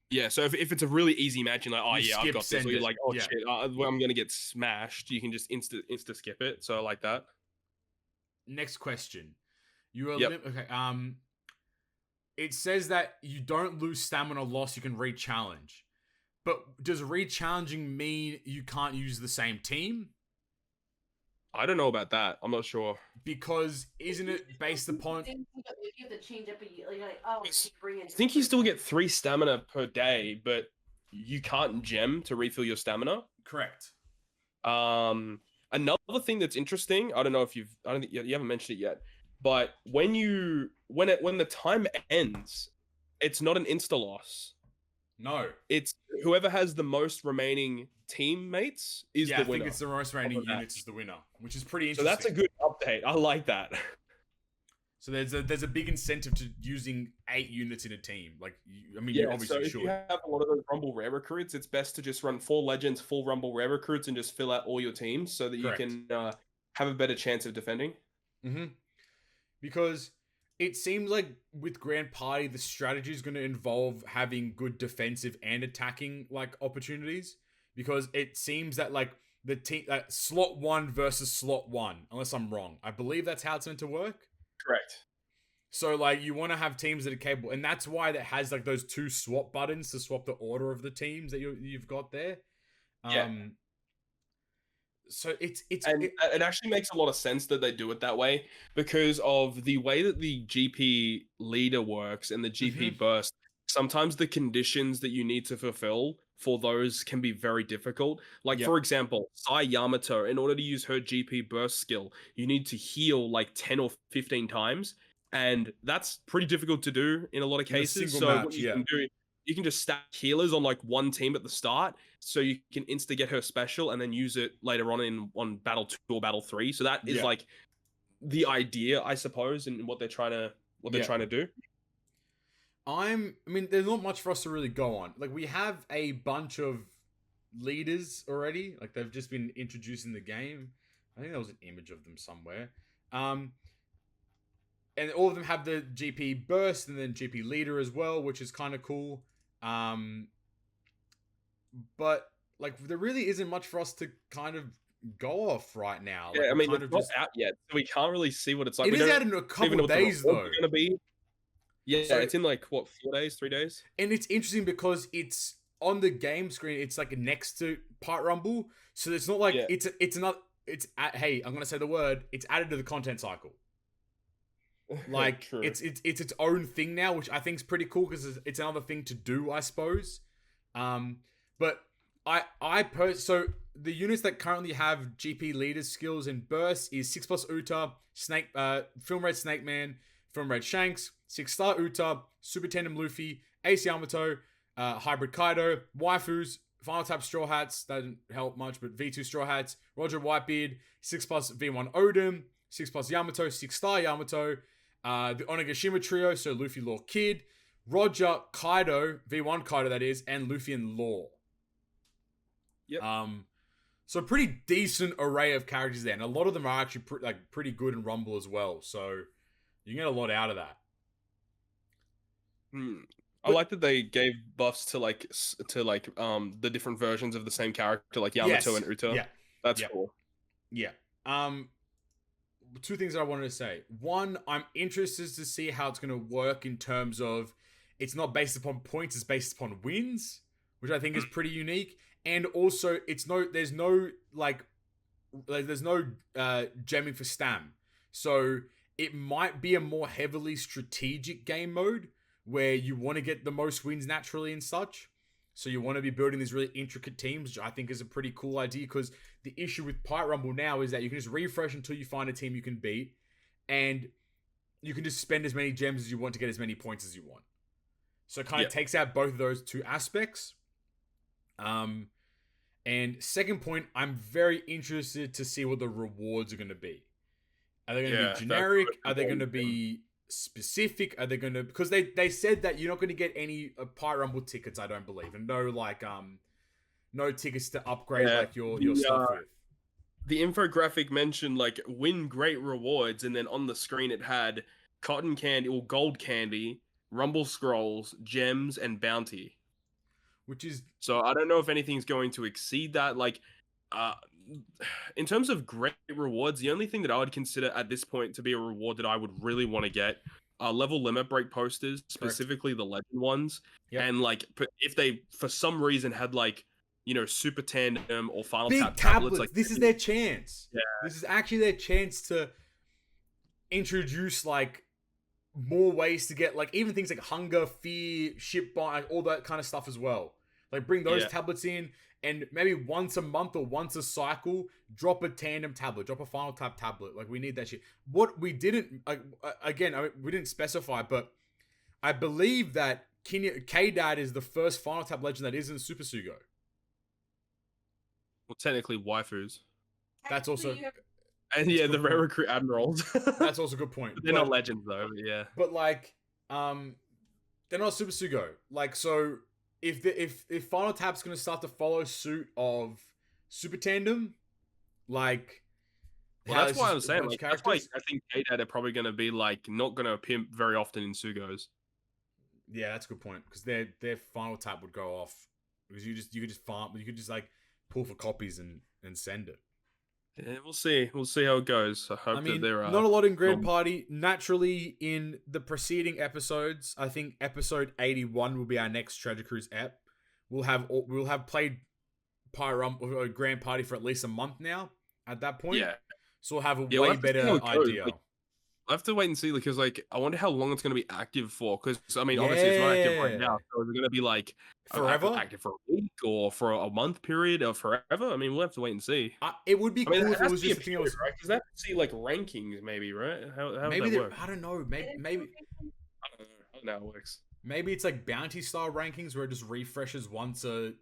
Yeah, so if it's a really easy match and like, oh yeah, I've got this, or you're like, oh yeah. shit, I'm going to get smashed, you can just insta skip it. So I like that. Next question. You are okay. It says that you don't lose stamina loss, you can re-challenge. But does re-challenging mean you can't use the same team? I don't know about that. I'm not sure. Because isn't it based upon... You have to change up I think you still get 3 stamina per day, but you can't gem to refill your stamina. Correct. Another thing that's interesting, I don't think you haven't mentioned it yet, but when the time ends, it's not an insta loss. No. It's whoever has the most remaining teammates is the winner. I think it's the most remaining units is the winner, which is pretty interesting. So that's a good update. I like that. So there's a big incentive to using 8 units in a team. Like, I mean, Yeah, you obviously so if should. you have a lot of those Rumble Rare recruits, it's best to just run 4 Legends, full Rumble Rare recruits, and just fill out all your teams so that Correct. you can have a better chance of defending. Mm-hmm. Because it seems like with Grand Party, the strategy is going to involve having good defensive and attacking like opportunities. Because it seems that like the team slot 1 versus slot 1, unless I'm wrong. I believe that's how it's meant to work. Correct. So like you want to have teams that are capable, and that's why that has like those 2 swap buttons to swap the order of the teams that you've got there. Yeah. So it actually makes a lot of sense that they do it that way because of the way that the GP leader works and the GP burst. Sometimes the conditions that you need to fulfill for those can be very difficult. Like, for example, Sai Yamato, in order to use her GP burst skill, you need to heal like 10 or 15 times. And that's pretty difficult to do in a lot of cases. So what you can do, you can just stack healers on like one team at the start, so you can insta get her special and then use it later on battle 2 or battle 3. So that is like the idea, I suppose, and what they're trying to do. I mean, there's not much for us to really go on. Like, we have a bunch of leaders already. Like, they've just been introduced in the game. I think there was an image of them somewhere. And all of them have the GP burst and then GP leader as well, which is kind of cool. But like, there really isn't much for us to kind of go off right now. Like, I mean, it's not out yet, so we can't really see what it's like. It is out in a couple of days, though. Going to be. Yeah, so, it's in like what, 4 days, 3 days? And it's interesting because it's on the game screen. It's like next to Part Rumble, so it's not like hey, I'm gonna say the word. It's added to the content cycle. Like it's its own thing now, which I think is pretty cool because it's another thing to do, I suppose. But so the units that currently have GP leaders skills and bursts is 6+ Uta, Snake, Film Red Snake Man, Film Red Shanks, 6-star Uta, Super Tandem Luffy, Ace Yamato, Hybrid Kaido, Waifus, Final Tap Straw Hats, that didn't help much, but V2 Straw Hats, Roger Whitebeard, 6+ V1 Odin, 6+ Yamato, 6-star Yamato, the Onigashima Trio, so Luffy, Law, Kid, Roger, Kaido, V1 Kaido that is, and Luffy and Law. Yep. So a pretty decent array of characters there, and a lot of them are actually pretty good in Rumble as well, so you can get a lot out of that. I like that they gave buffs to the different versions of the same character, like Yamato and Uta. Yeah. That's cool. Yeah. 2 things that I wanted to say. One, I'm interested to see how it's going to work in terms of it's not based upon points, it's based upon wins, which I think is pretty unique. And also, there's no gemming for Stam. So it might be a more heavily strategic game mode where you want to get the most wins naturally and such. So you want to be building these really intricate teams, which I think is a pretty cool idea, because the issue with Pirate Rumble now is that you can just refresh until you find a team you can beat, and you can just spend as many gems as you want to get as many points as you want. So it kind of takes out both of those 2 aspects. And second point, I'm very interested to see what the rewards are going to be. Are they going to be generic? Are they going to be specific? Are they going to, because they said that you're not going to get any Pirate Rumble tickets, I don't believe, and no tickets to upgrade your stuff with. The infographic mentioned win great rewards, and then on the screen it had cotton candy or gold candy, Rumble scrolls, gems, and bounty. Which is, so I don't know if anything's going to exceed that. In terms of great rewards, the only thing that I would consider at this point to be a reward that I would really want to get are level limit break posters, specifically the legend ones. Yep. And if they for some reason had super tandem or final big tap tablets, this is their chance. Yeah. This is actually their chance to introduce more ways to get even things like hunger, fear, ship buy, all that kind of stuff as well. Bring those tablets in, and maybe once a month or once a cycle, drop a tandem tablet, drop a final tap tablet. We need that shit. What we didn't, we didn't specify, but I believe that K-Dad is the first final tap legend that isn't Super Sugo. Well, technically waifus. That's also... Actually, you have- And yeah, the rare recruit admirals. That's also a good point. They're not legends though, but yeah. But like, they're not Super Sugo. Like, so if Final Tap's gonna start to follow suit of Super Tandem, like, well, that's why I'm saying, like, that's why I think K-Dad are probably gonna be like not gonna appear very often in Sugos. Yeah, that's a good point, because their Final Tap would go off because you could just farm, you could just like pull for copies and send it. Yeah, we'll see. We'll see how it goes. I hope that there are not a lot in Grand Party. Naturally, in the preceding episodes, I think episode 81 will be our next Treasure Cruise ep. We'll have played Grand Party for at least a month now. At that point, yeah. So we'll have a way better idea. Like, I have to wait and see because, like, I wonder how long it's going to be active for. Because I mean, obviously, it's not active right now. So is it going to be like forever, active for a week or for a month period or forever? I mean, we'll have to wait and see. It would be cool if it was just a thing else, right? Because that see like rankings, maybe, right? How maybe that work? I don't know. Maybe I don't know how it works. Maybe it's like bounty style rankings where it just refreshes once a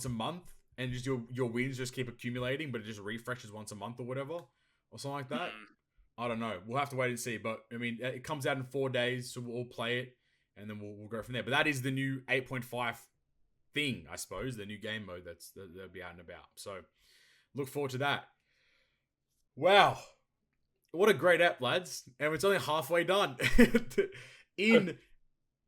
month, and just your wins just keep accumulating, but it just refreshes once a month or whatever, or something like that. I don't know. We'll have to wait and see. But I mean, it comes out in 4 days, so we'll all play it, and then we'll go from there. But that is the new 8.5 thing, I suppose, the new game mode that'll be out and about. So look forward to that. Wow, what a great app, lads! And it's only halfway done.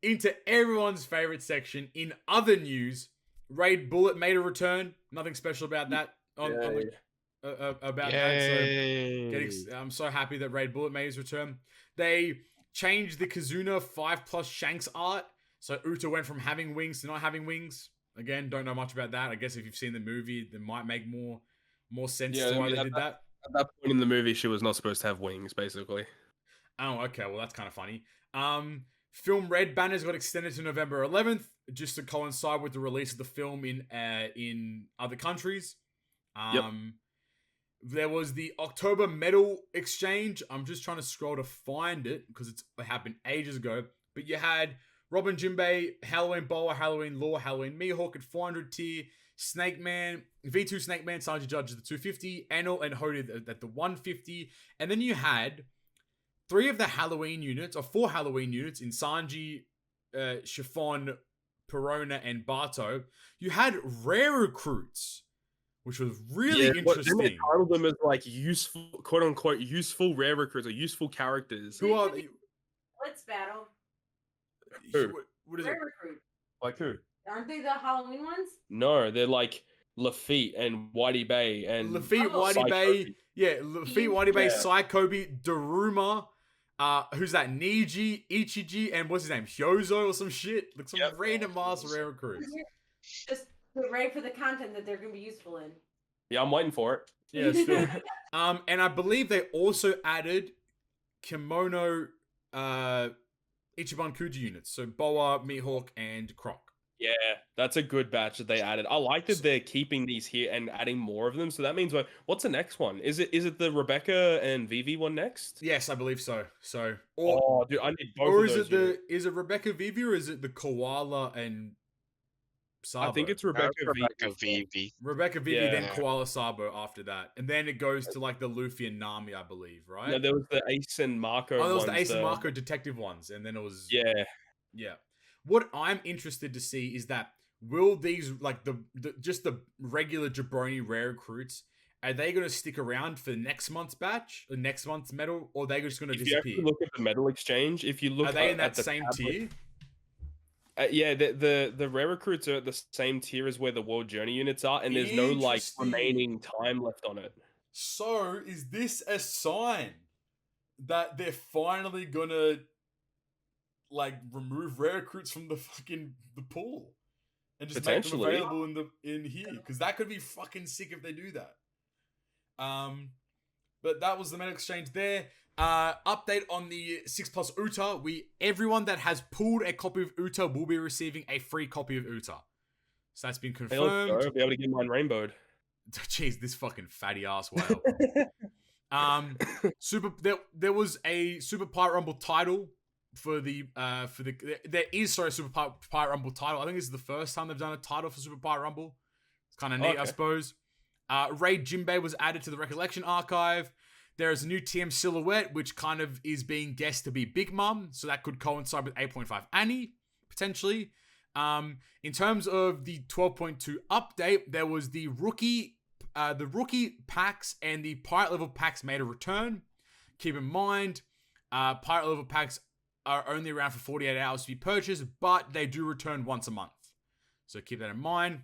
Into everyone's favorite section. In other news, Raid Bullet made a return. Nothing special about that. About that. So I'm so happy that Raid Bullet made his return. They changed the Kazuna 5+ Shanks art. So Uta went from having wings to not having wings. Again, don't know much about that. I guess if you've seen the movie, it might make more sense to why they did that. At that point in the movie, she was not supposed to have wings, basically. Oh, okay. Well, that's kind of funny. Film Red banners got extended to November 11th, just to coincide with the release of the film in other countries. There was the October medal exchange. I'm just trying to scroll to find it because it happened ages ago. But you had Robin Jinbei, Halloween Boa, Halloween Law, Halloween Mihawk at 400 tier, Snake Man, V2 Snake Man, Sanji Judge at the 250, Enel and Hody at the 150. And then you had 4 Halloween units in Sanji, Chiffon, Perona, and Bato. You had rare recruits, which was really interesting. They titled them as like useful, quote unquote, useful rare recruits or useful characters. Who are they? Let's battle. Who? What is rare it? Recruit. Like who? Aren't they the Halloween ones? No, they're like Lafitte and Whitey Bay and Lafitte, Whitey Bay. Yeah, Lafitte, Whitey Bay, Saikobi, Daruma. Who's that? Niji, Ichiji, and what's his name? Hyozo or some shit? Like some random ass rare recruits. Just get ready for the content that they're going to be useful in. Yeah, I'm waiting for it. Yeah, still. And I believe they also added kimono Ichiban Kuji units. So Boa, Mihawk, and Croc. Yeah, that's a good batch that they added. I like that they're keeping these here and adding more of them. So that means what's the next one? Is it the Rebecca and Vivi one next? Yes, I believe so. So dude, I need both or of those. Is it Rebecca Vivi or is it the Koala and Sabo? I think it's Rebecca Vivi. Rebecca Vivi, then Koala Sabo after that. And then it goes to like the Luffy and Nami, I believe, right? No, there was the Ace and Marco there was the Ace and Marco detective ones. And then it was... Yeah. What I'm interested to see is that will these, like the just the regular jabroni rare recruits, are they going to stick around for next month's batch, or next month's medal, or are they just going to disappear? If you look at the medal exchange, if you look, are they in that same tier? Yeah, the rare recruits are at the same tier as where the World Journey units are, and there's no like remaining time left on it. So is this a sign that they're finally gonna like remove rare recruits from the pool and just make them available in here? Because that could be fucking sick if they do that. But that was the medal exchange there. Update on the 6+ Uta. Everyone that has pulled a copy of Uta will be receiving a free copy of Uta. So that's been confirmed. I'll be able to get mine rainbowed. Jeez, this fucking fatty ass whale. There was a Super Pirate Rumble title there is Super Pirate Rumble title. I think this is the first time they've done a title for Super Pirate Rumble. It's kind of neat, I suppose. Raid Jinbei was added to the Recollection Archive. There is a new TM silhouette, which kind of is being guessed to be Big Mom, so that could coincide with 8.5 Annie, potentially. In terms of the 12.2 update, there was the rookie packs and the pirate level packs made a return. Keep in mind, pirate level packs are only around for 48 hours to be purchased, but they do return once a month. So keep that in mind.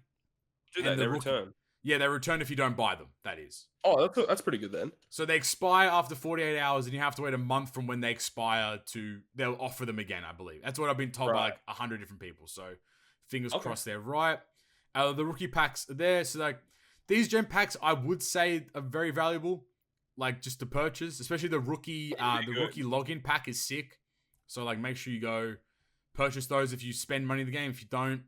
They return. Yeah, they return if you don't buy them, that is. Oh, that's pretty good then. So they expire after 48 hours, and you have to wait a month from when they expire to... They'll offer them again, I believe. That's what I've been told by like 100 different people. So fingers crossed they're right. The rookie packs are there. So like these gem packs, I would say are very valuable, like just to purchase. Especially the rookie rookie login pack is sick. So like make sure you go purchase those if you spend money in the game. If you don't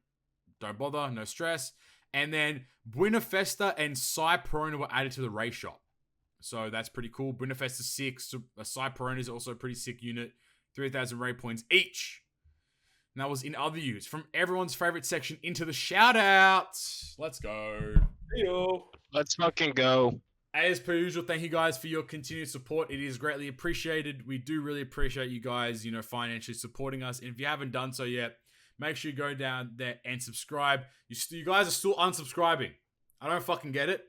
bother, no stress. And then Buena Festa and Psy Perona were added to the race shop. So that's pretty cool. Buena Festa 6. Psy Perona is also a pretty sick unit. 3,000 raid points each. And that was in other news. From everyone's favorite section into the shout-outs. Let's go. Yo. Let's fucking go. As per usual, thank you guys for your continued support. It is greatly appreciated. We do really appreciate you guys, financially supporting us. And if you haven't done so yet, make sure you go down there and subscribe. You guys are still unsubscribing. I don't fucking get it.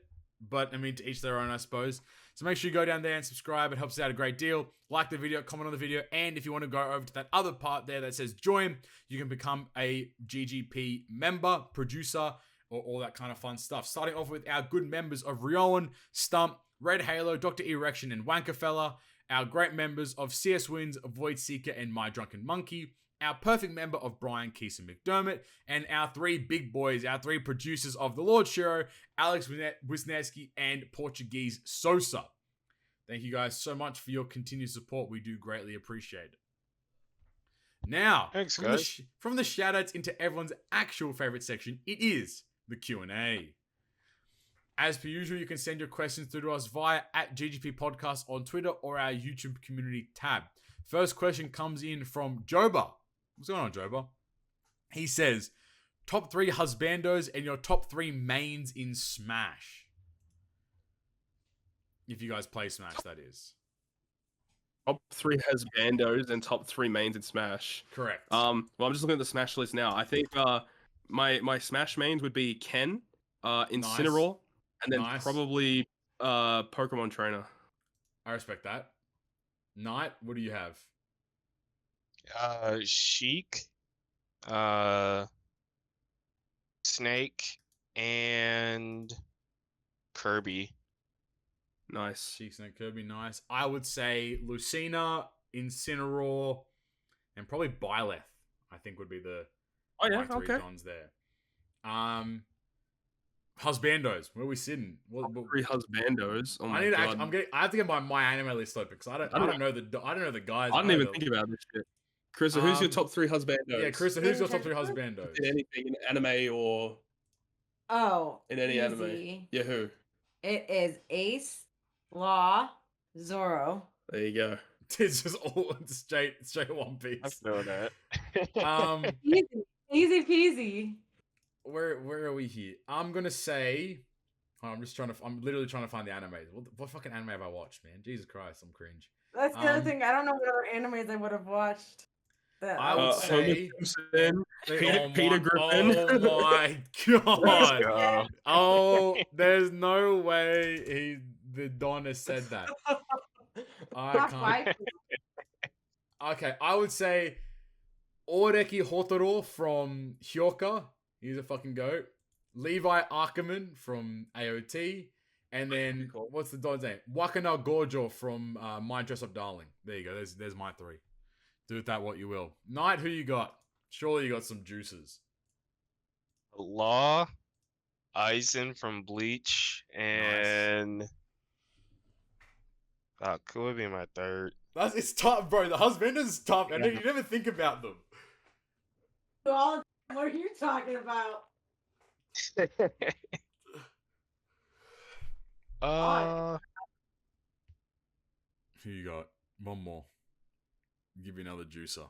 But, I mean, to each their own, I suppose. So make sure you go down there and subscribe. It helps out a great deal. Like the video, comment on the video. And if you want to go over to that other part there that says join, you can become a GGP member, producer, or all that kind of fun stuff. Starting off with our good members of Rioan, Stump, Red Halo, Dr. Erection, and Wankerfella. Our great members of CS Wins, Void Seeker, and My Drunken Monkey. Our perfect member of Brian Keeson McDermott, and our three big boys, our three producers of The Lord Shiro, Alex Wisniewski, and Portuguese Sosa. Thank you guys so much for your continued support. We do greatly appreciate it. Now, thanks, guys. From the shoutouts into everyone's actual favorite section, it is the Q&A. As per usual, you can send your questions through to us via @GGP Podcast on Twitter or our YouTube community tab. First question comes in from Joba. What's going on, Joba? He says, top 3 husbandos and your top 3 mains in Smash. If you guys play Smash, that is. Top 3 husbandos and top 3 mains in Smash. Correct. Well, I'm just looking at the Smash list now. I think my Smash mains would be Ken, Incineroar, and then probably Pokemon Trainer. I respect that. Knight, what do you have? Sheik, Snake, and Kirby. Nice. Sheik, Snake, Kirby, nice. I would say Lucina, Incineroar, and probably Byleth, I think would be the three Dons there. Husbandos, where are we sitting? Top 3 husbandos. Oh my God. I have to get my anime list open because I don't know the guys. I didn't even think about this shit. Carissa, who's your top 3 husbandos? Yeah, Carissa, who's your top 3 husbandos? In anything in anime or in any easy. anime? Yeah, who? It is Ace, Law, Zoro. There you go. It's just all straight One Piece. I feel that. Easy peasy. Where are we here? I'm gonna say, I'm literally trying to find the animes. What fucking anime have I watched, man? Jesus Christ, I'm cringe. That's the other thing. I don't know what other animes I would have watched. I would say Peter Griffin. Oh my God! Oh, there's no way the Don has said that. I can't. Okay, I would say Oreki Hotaro from Hyoka. He's a fucking goat. Levi Ackerman from AOT. And then, what's the Don's name? Wakana Gojo from My Dress Up Darling. There you go. There's my 3. Do with that what you will. Knight, who you got? Surely you got some juices. Law, Aizen from Bleach, and... Nice. Could be my 3rd. It's tough, bro. The husband is tough. And you never think about them. What are you talking about? Who you got? One more. Give you another juicer.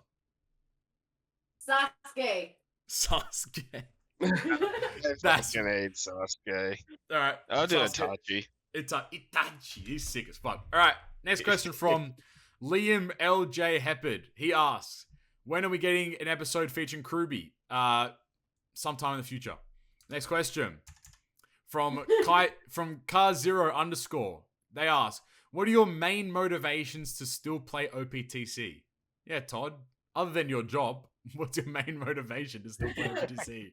Sasuke. Sasuke. I That's fucking hate Sasuke. all right. I'll do Sasuke. Itachi. It's Itachi. He's sick as fuck. All right. Next question from Liam LJ Heppard. He asks, "When are we getting an episode featuring Kruby? Sometime in the future." Next question from Car Zero _. They ask, "What are your main motivations to still play OPTC?" Yeah, Todd. Other than your job, what's your main motivation to still play OPTC?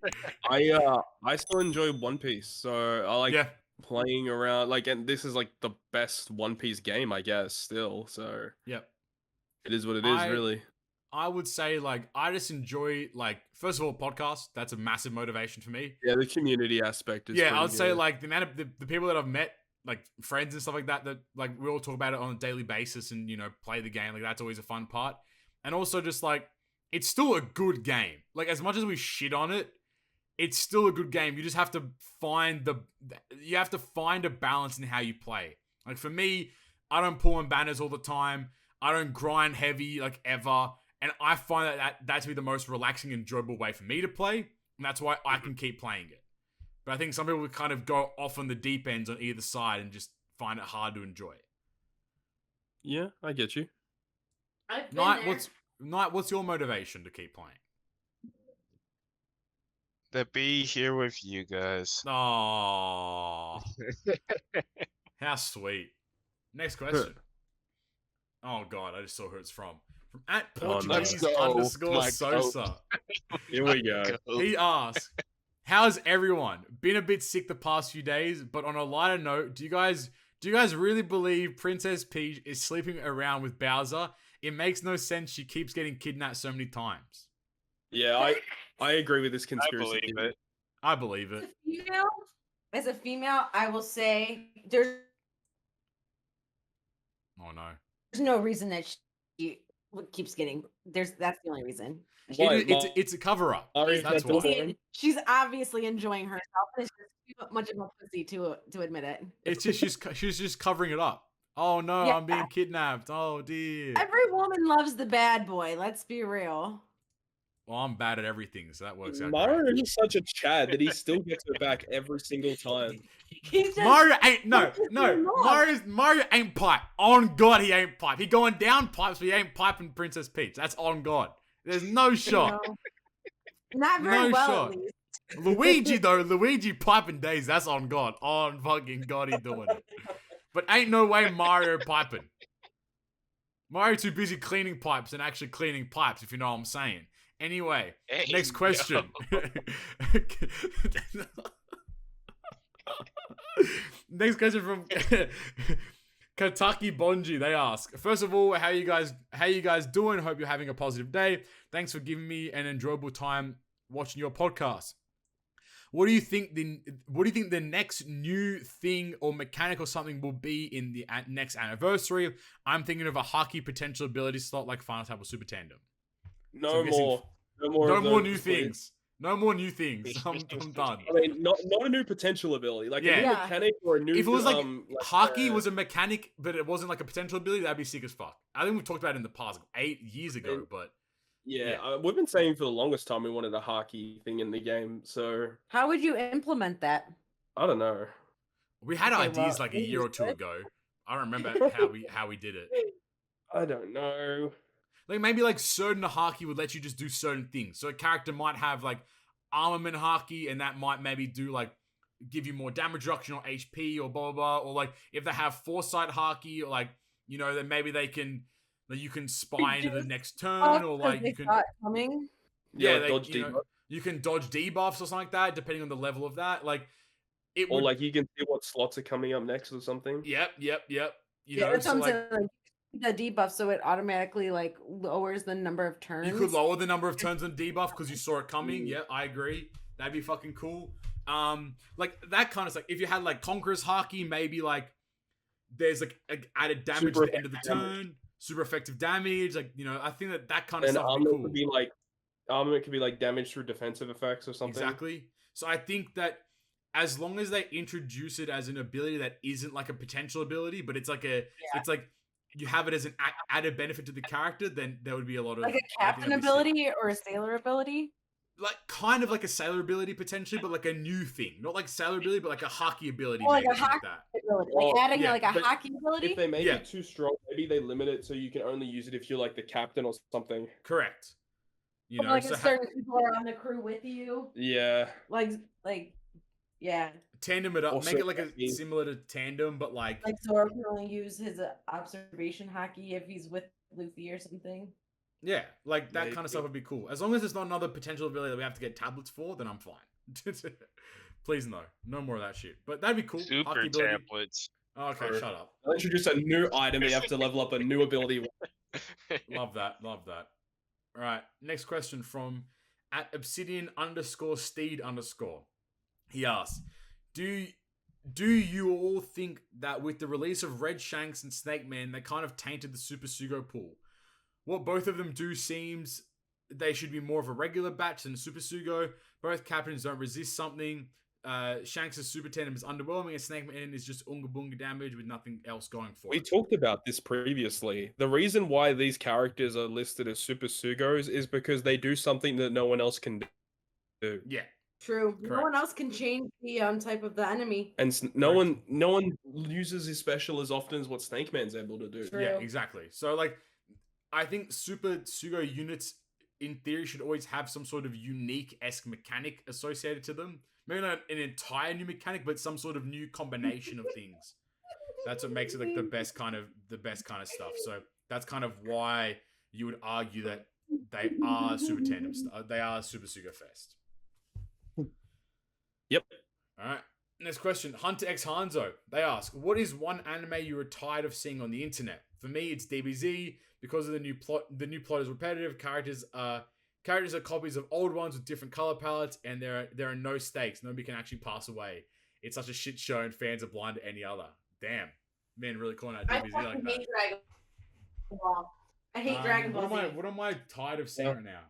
I still enjoy One Piece, so I like playing around. Like, and this is like the best One Piece game, I guess. Still, so yep, it is what it is, really. I would say, like, I just enjoy, like, first of all, podcasts. That's a massive motivation for me. Yeah, the community aspect is. Yeah, I would say, like, the amount of the people that I've met, like friends and stuff like that, that like we all talk about it on a daily basis and, you know, play the game. Like, that's always a fun part. And also just like, it's still a good game. Like, as much as we shit on it, it's still a good game. You just have to find a balance in how you play. Like, for me, I don't pull in banners all the time. I don't grind heavy like ever. And I find that to be the most relaxing, enjoyable way for me to play. And that's why I can keep playing it. But I think some people would kind of go off on the deep ends on either side and just find it hard to enjoy it. Yeah, I get you. Knight, what's your motivation to keep playing? To be here with you guys. Oh, how sweet. Next question. Oh god, I just saw who it's from. From @Portuguese _Sosa. Here we go. He asks, "How's everyone? Been a bit sick the past few days, but on a lighter note, do you guys really believe Princess Peach is sleeping around with Bowser? It makes no sense. She keeps getting kidnapped so many times." Yeah, I agree with this conspiracy. I believe it. As a female, I will say there's no reason that she keeps getting. That's the only reason. It's a cover up. That's why. She's obviously enjoying herself. It's just too much of a pussy to admit it. It's just she's just covering it up. Oh no, yeah. I'm being kidnapped. Oh dear. Every woman loves the bad boy. Let's be real. Well, I'm bad at everything, so that works out. Mario is such a Chad that he still gets it back every single time. Mario ain't Mario ain't pipe. On God, he ain't pipe. He going down pipes, but he ain't piping Princess Peach. That's on God. There's no shot. Not very well, at least. Luigi piping days. That's on God. On fucking God, he doing it. But ain't no way Mario piping. Mario too busy cleaning pipes and actually cleaning pipes, if you know what I'm saying. Anyway, next question. Next question from Kataki Bonji. They ask, "First of all, how you guys doing? Hope you're having a positive day. Thanks for giving me an enjoyable time watching your podcast. What do you think the next new thing or mechanic or something will be in the next anniversary? I'm thinking of a Haki potential ability slot like Final Tap or Super Tandem." No more new things. No more new things. I'm done. I mean, not a new potential ability, like a new mechanic or a new. If it was like Haki was a mechanic, but it wasn't like a potential ability, that'd be sick as fuck. I think we've talked about it in the past, 8 years ago, but yeah. We've been saying for the longest time we wanted a Haki thing in the game. So how would you implement that? I don't know. We had ideas like a year or two ago. I don't remember how we did it. I don't know. Like, maybe, like, certain Haki would let you just do certain things. So a character might have, like, armament Haki, and that might maybe do, like, give you more damage reduction or HP or blah, blah, blah. Or, like, if they have Foresight Haki, or, like, you know, then maybe you can spy into the next turn, or, like, you can... coming. Yeah, dodge debuffs. You can dodge debuffs or something like that, depending on the level of that. Like, or, like, you can see what slots are coming up next or something. Yep. You know, that's like the debuff, so it automatically like lowers the number of turns. You could lower the number of turns on debuff because you saw it coming. Yeah, I agree. That'd be fucking cool. Like that kind of stuff. If you had like Conqueror's Haki, maybe like there's like added damage at the end of the turn, super effective damage. Like, you know, I think that kind of stuff would be cool. Armament could be like damage through defensive effects or something. Exactly. So I think that as long as they introduce it as an ability that isn't like a potential ability, but it's like you have it as an added benefit to the character, then there would be a lot of like a captain ability or a sailor ability. Like kind of like a sailor ability potentially, but like a new thing, not like sailor ability, but like a hockey ability, like maybe, a hockey that. ability, like adding yeah, like a hockey ability. If they make it too strong, maybe they limit it so you can only use it if you're like the captain or something. Correct. You know, like so certain people are on the crew with you. Yeah. Like yeah. Tandem it up, make it like a similar to tandem, but like Zoro can only use his observation hockey if he's with Luffy or something. Yeah, like that kind of stuff would be cool. As long as there's not another potential ability that we have to get tablets for, then I'm fine. Please no more of that shit. But that'd be cool. Super tablets. Oh, okay, shut up. I'll introduce a new item that you have to level up a new ability. Love that. All right, next question from @obsidian_steed_. He asks, do you all think that with the release of Red Shanks and Snake Man, they kind of tainted the Super Sugo pool? What both of them do seems they should be more of a regular batch than Super Sugo. Both captains don't resist something. Shanks' Super Tandem is underwhelming, and Snake Man is just unga bunga damage with nothing else going for it. We talked about this previously. The reason why these characters are listed as Super Sugos is because they do something that no one else can do. Yeah. True. Correct. No one else can change the type of the enemy. And no one uses his special as often as what Snake Man's able to do. True. Yeah, exactly. So like I think Super Sugo units in theory should always have some sort of unique-esque mechanic associated to them. Maybe not an entire new mechanic, but some sort of new combination of things. That's what makes it like the best kind of stuff. So that's kind of why you would argue that they are Super Tandems. They are Super Sugo Fest. Yep. All right. Next question. Hunter X Hanzo. They ask, what is one anime you are tired of seeing on the internet? For me, it's DBZ. Because of the new plot is repetitive. Characters are copies of old ones with different color palettes, and there are no stakes. Nobody can actually pass away. It's such a shit show, and fans are blind to any other. Damn, man, really calling out DBZ like that. Hate Dragon Ball. I hate Dragon Ball. What am I tired of seeing right now?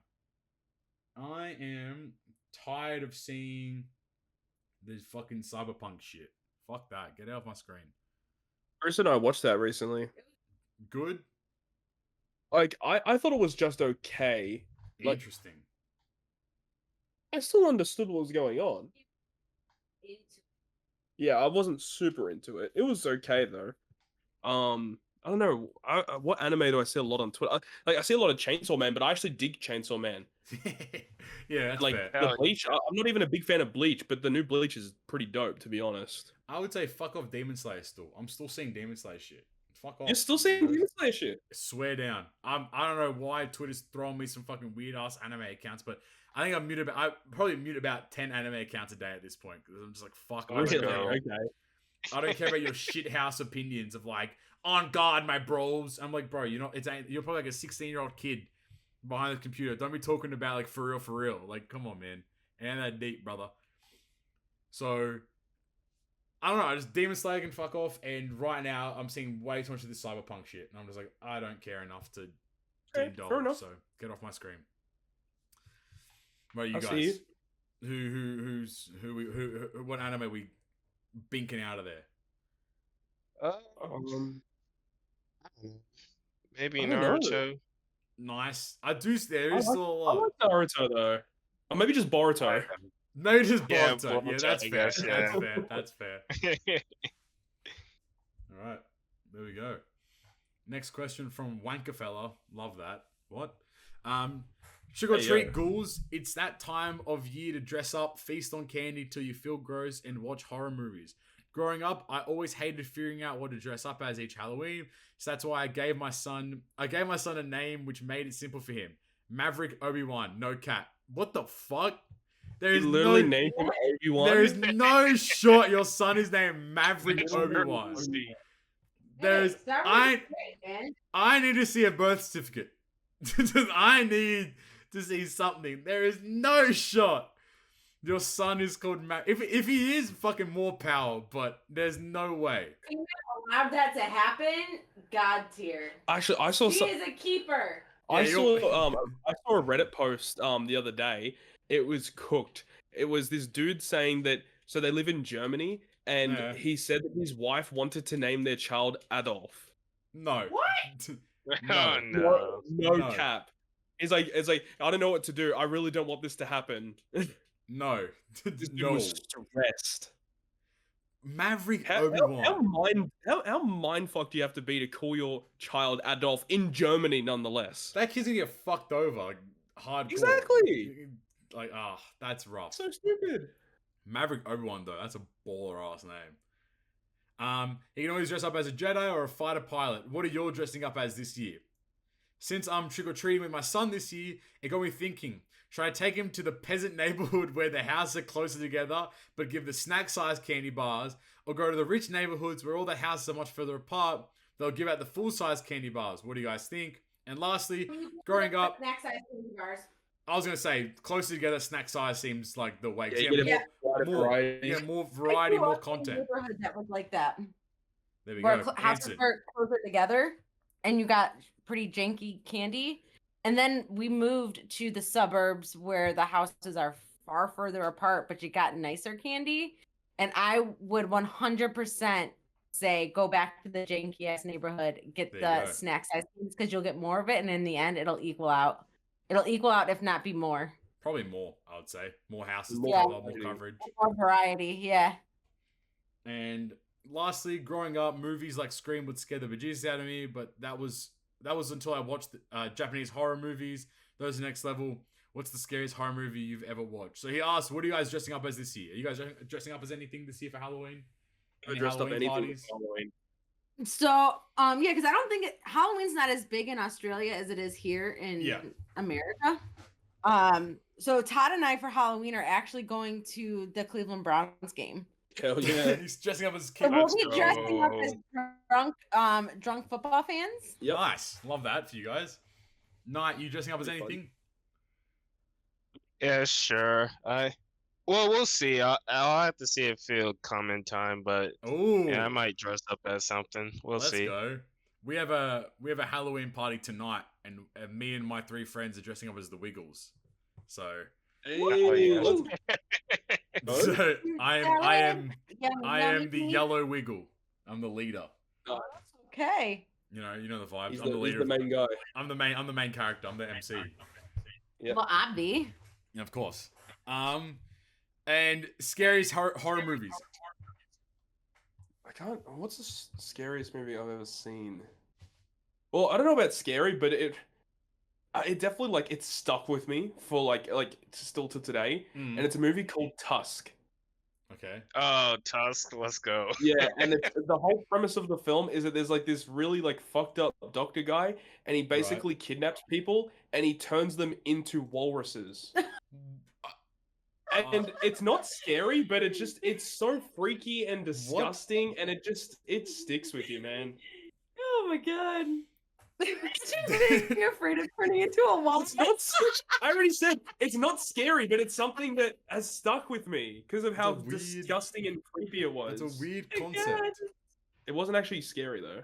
I am tired of seeing this fucking cyberpunk shit. Fuck that. Get it off my screen. Chris and I watched that recently. Good. Like, I thought it was just okay. Interesting. I still understood what was going on. Yeah, I wasn't super into it. It was okay, though. I don't know. What anime do I see a lot on Twitter? I see a lot of Chainsaw Man, but I actually dig Chainsaw Man. Yeah, that's like, fair. The Bleach, I'm not even a big fan of Bleach, but the new Bleach is pretty dope, to be honest. I would say fuck off Demon Slayer still. I'm still seeing Demon Slayer shit. Fuck off. You're still seeing Demon Slayer shit? Swear down. I don't know why Twitter's throwing me some fucking weird ass anime accounts, but I think I probably mute about 10 anime accounts a day at this point because I'm just like, fuck. I don't care about your shithouse opinions of like, on guard, my bros. I'm like, bro, you're probably like a 16-year-old kid behind the computer. Don't be talking about like for real. Like, come on, man. And that deep, brother. So I don't know. I just Demon Slayer can fuck off, and right now I'm seeing way too much of this cyberpunk shit, and I'm just like, I don't care enough to indulge. So get off my screen. What are you guys? What anime are we binking out of there? Maybe Naruto. Nice. There is still a lot. I like Naruto though, or maybe just Boruto. No, just Boruto. Yeah, that's fair. Guess, yeah. That's fair. All right, there we go. Next question from Wankerfella. Love that. What? Trick or treat ghouls. It's that time of year to dress up, feast on candy till you feel gross, and watch horror movies. Growing up, I always hated figuring out what to dress up as each Halloween, so that's why I gave my son a name which made it simple for him. Maverick Obi-Wan. No cap. What the fuck? There is literally named him Obi-Wan. There is no shot your son is named Maverick Obi-Wan. I need to see a birth certificate. I need to see something. There is no shot your son is called if he is, fucking more power, but there's no way. You allowed that to happen? God tier. Actually, I saw he is a keeper. I saw a Reddit post the other day. It was cooked. It was this dude saying that, so they live in Germany, and he said that his wife wanted to name their child Adolf. No. What? No. Oh, no. No cap. It's like I don't know what to do. I really don't want this to happen. No. This dude No. was stressed. Maverick How Obi-Wan. mind fucked do you have to be to call your child Adolf in Germany, nonetheless? That kid's gonna get fucked over, like, hardcore. Exactly. Like, that's rough. So stupid. Maverick Obi-Wan, though, that's a baller ass name. He can always dress up as a Jedi or a fighter pilot. What are you dressing up as this year? Since I'm trick-or-treating with my son this year, it got me thinking, should I take him to the peasant neighborhood where the houses are closer together, but give the snack-sized candy bars, or go to the rich neighborhoods where all the houses are much further apart, they'll give out the full-size candy bars? What do you guys think? And lastly, growing up, Snack size candy bars. I was going to say, closer together, snack size seems like the way. Yeah, You you get get more variety. more variety, I grew more up in a content. neighborhood that was like that. There we Where go. houses Answered. were closer together, and you got pretty janky candy. And then we moved to the suburbs where the houses are far further apart, but you got nicer candy. And I would 100% say go back to the janky ass neighborhood, get There you the go. snack size things because you'll get more of it, and in the end, it'll equal out. It'll equal out, if not be more. Probably more, I would say. More houses, More to cover, more variety. coverage. More variety, yeah. And lastly, growing up, movies like Scream would scare the bejesus out of me, but that was until I watched Japanese horror movies. Those are next level. What's the scariest horror movie you've ever watched? So he asked, what are you guys dressing up as this year? Are you guys dressing up as anything this year for Halloween? Any Dressed up Halloween anything parties? for Halloween. So, yeah, because I don't think Halloween's not as big in Australia as it is here in America. So Todd and I for Halloween are actually going to the Cleveland Browns game. Hell yeah. He's dressing up as So kid. we'll be dressing up as drunk football fans. Yep. Nice. Love that for you guys. Knight, you dressing up as Pretty fun. anything? Yeah, sure. Well, we'll see. I'll have to see if it'll come in time, but Oh, yeah, I might dress up as something. We'll let's see. go. We have a Halloween party tonight, and me and my 3 friends are dressing up as the Wiggles. So, Hey, yeah. let's go. so I am Yummy, the yellow Wiggle. I'm the leader. Okay. You know the vibes. He's I'm the the leader. main guy. I'm the main character. I'm the MC. Yep. Well, I'd be. Yeah, of course. And scariest horror movies. I can't. What's the scariest movie I've ever seen? Well, I don't know about scary, but it definitely like it's stuck with me for like still to today, and it's a movie called Tusk. Okay. Oh, Tusk, let's go. Yeah, and the whole premise of the film is that there's like this really like fucked up doctor guy, and he basically kidnaps people and he turns them into walruses. And it's not scary, but it's so freaky and disgusting, and it sticks with you, man. Oh my god. You're afraid of turning into a walrus. I already said it's not scary, but it's something that has stuck with me because of how weird- disgusting and creepy it was. It's a weird Oh my concept. God. It wasn't actually scary though.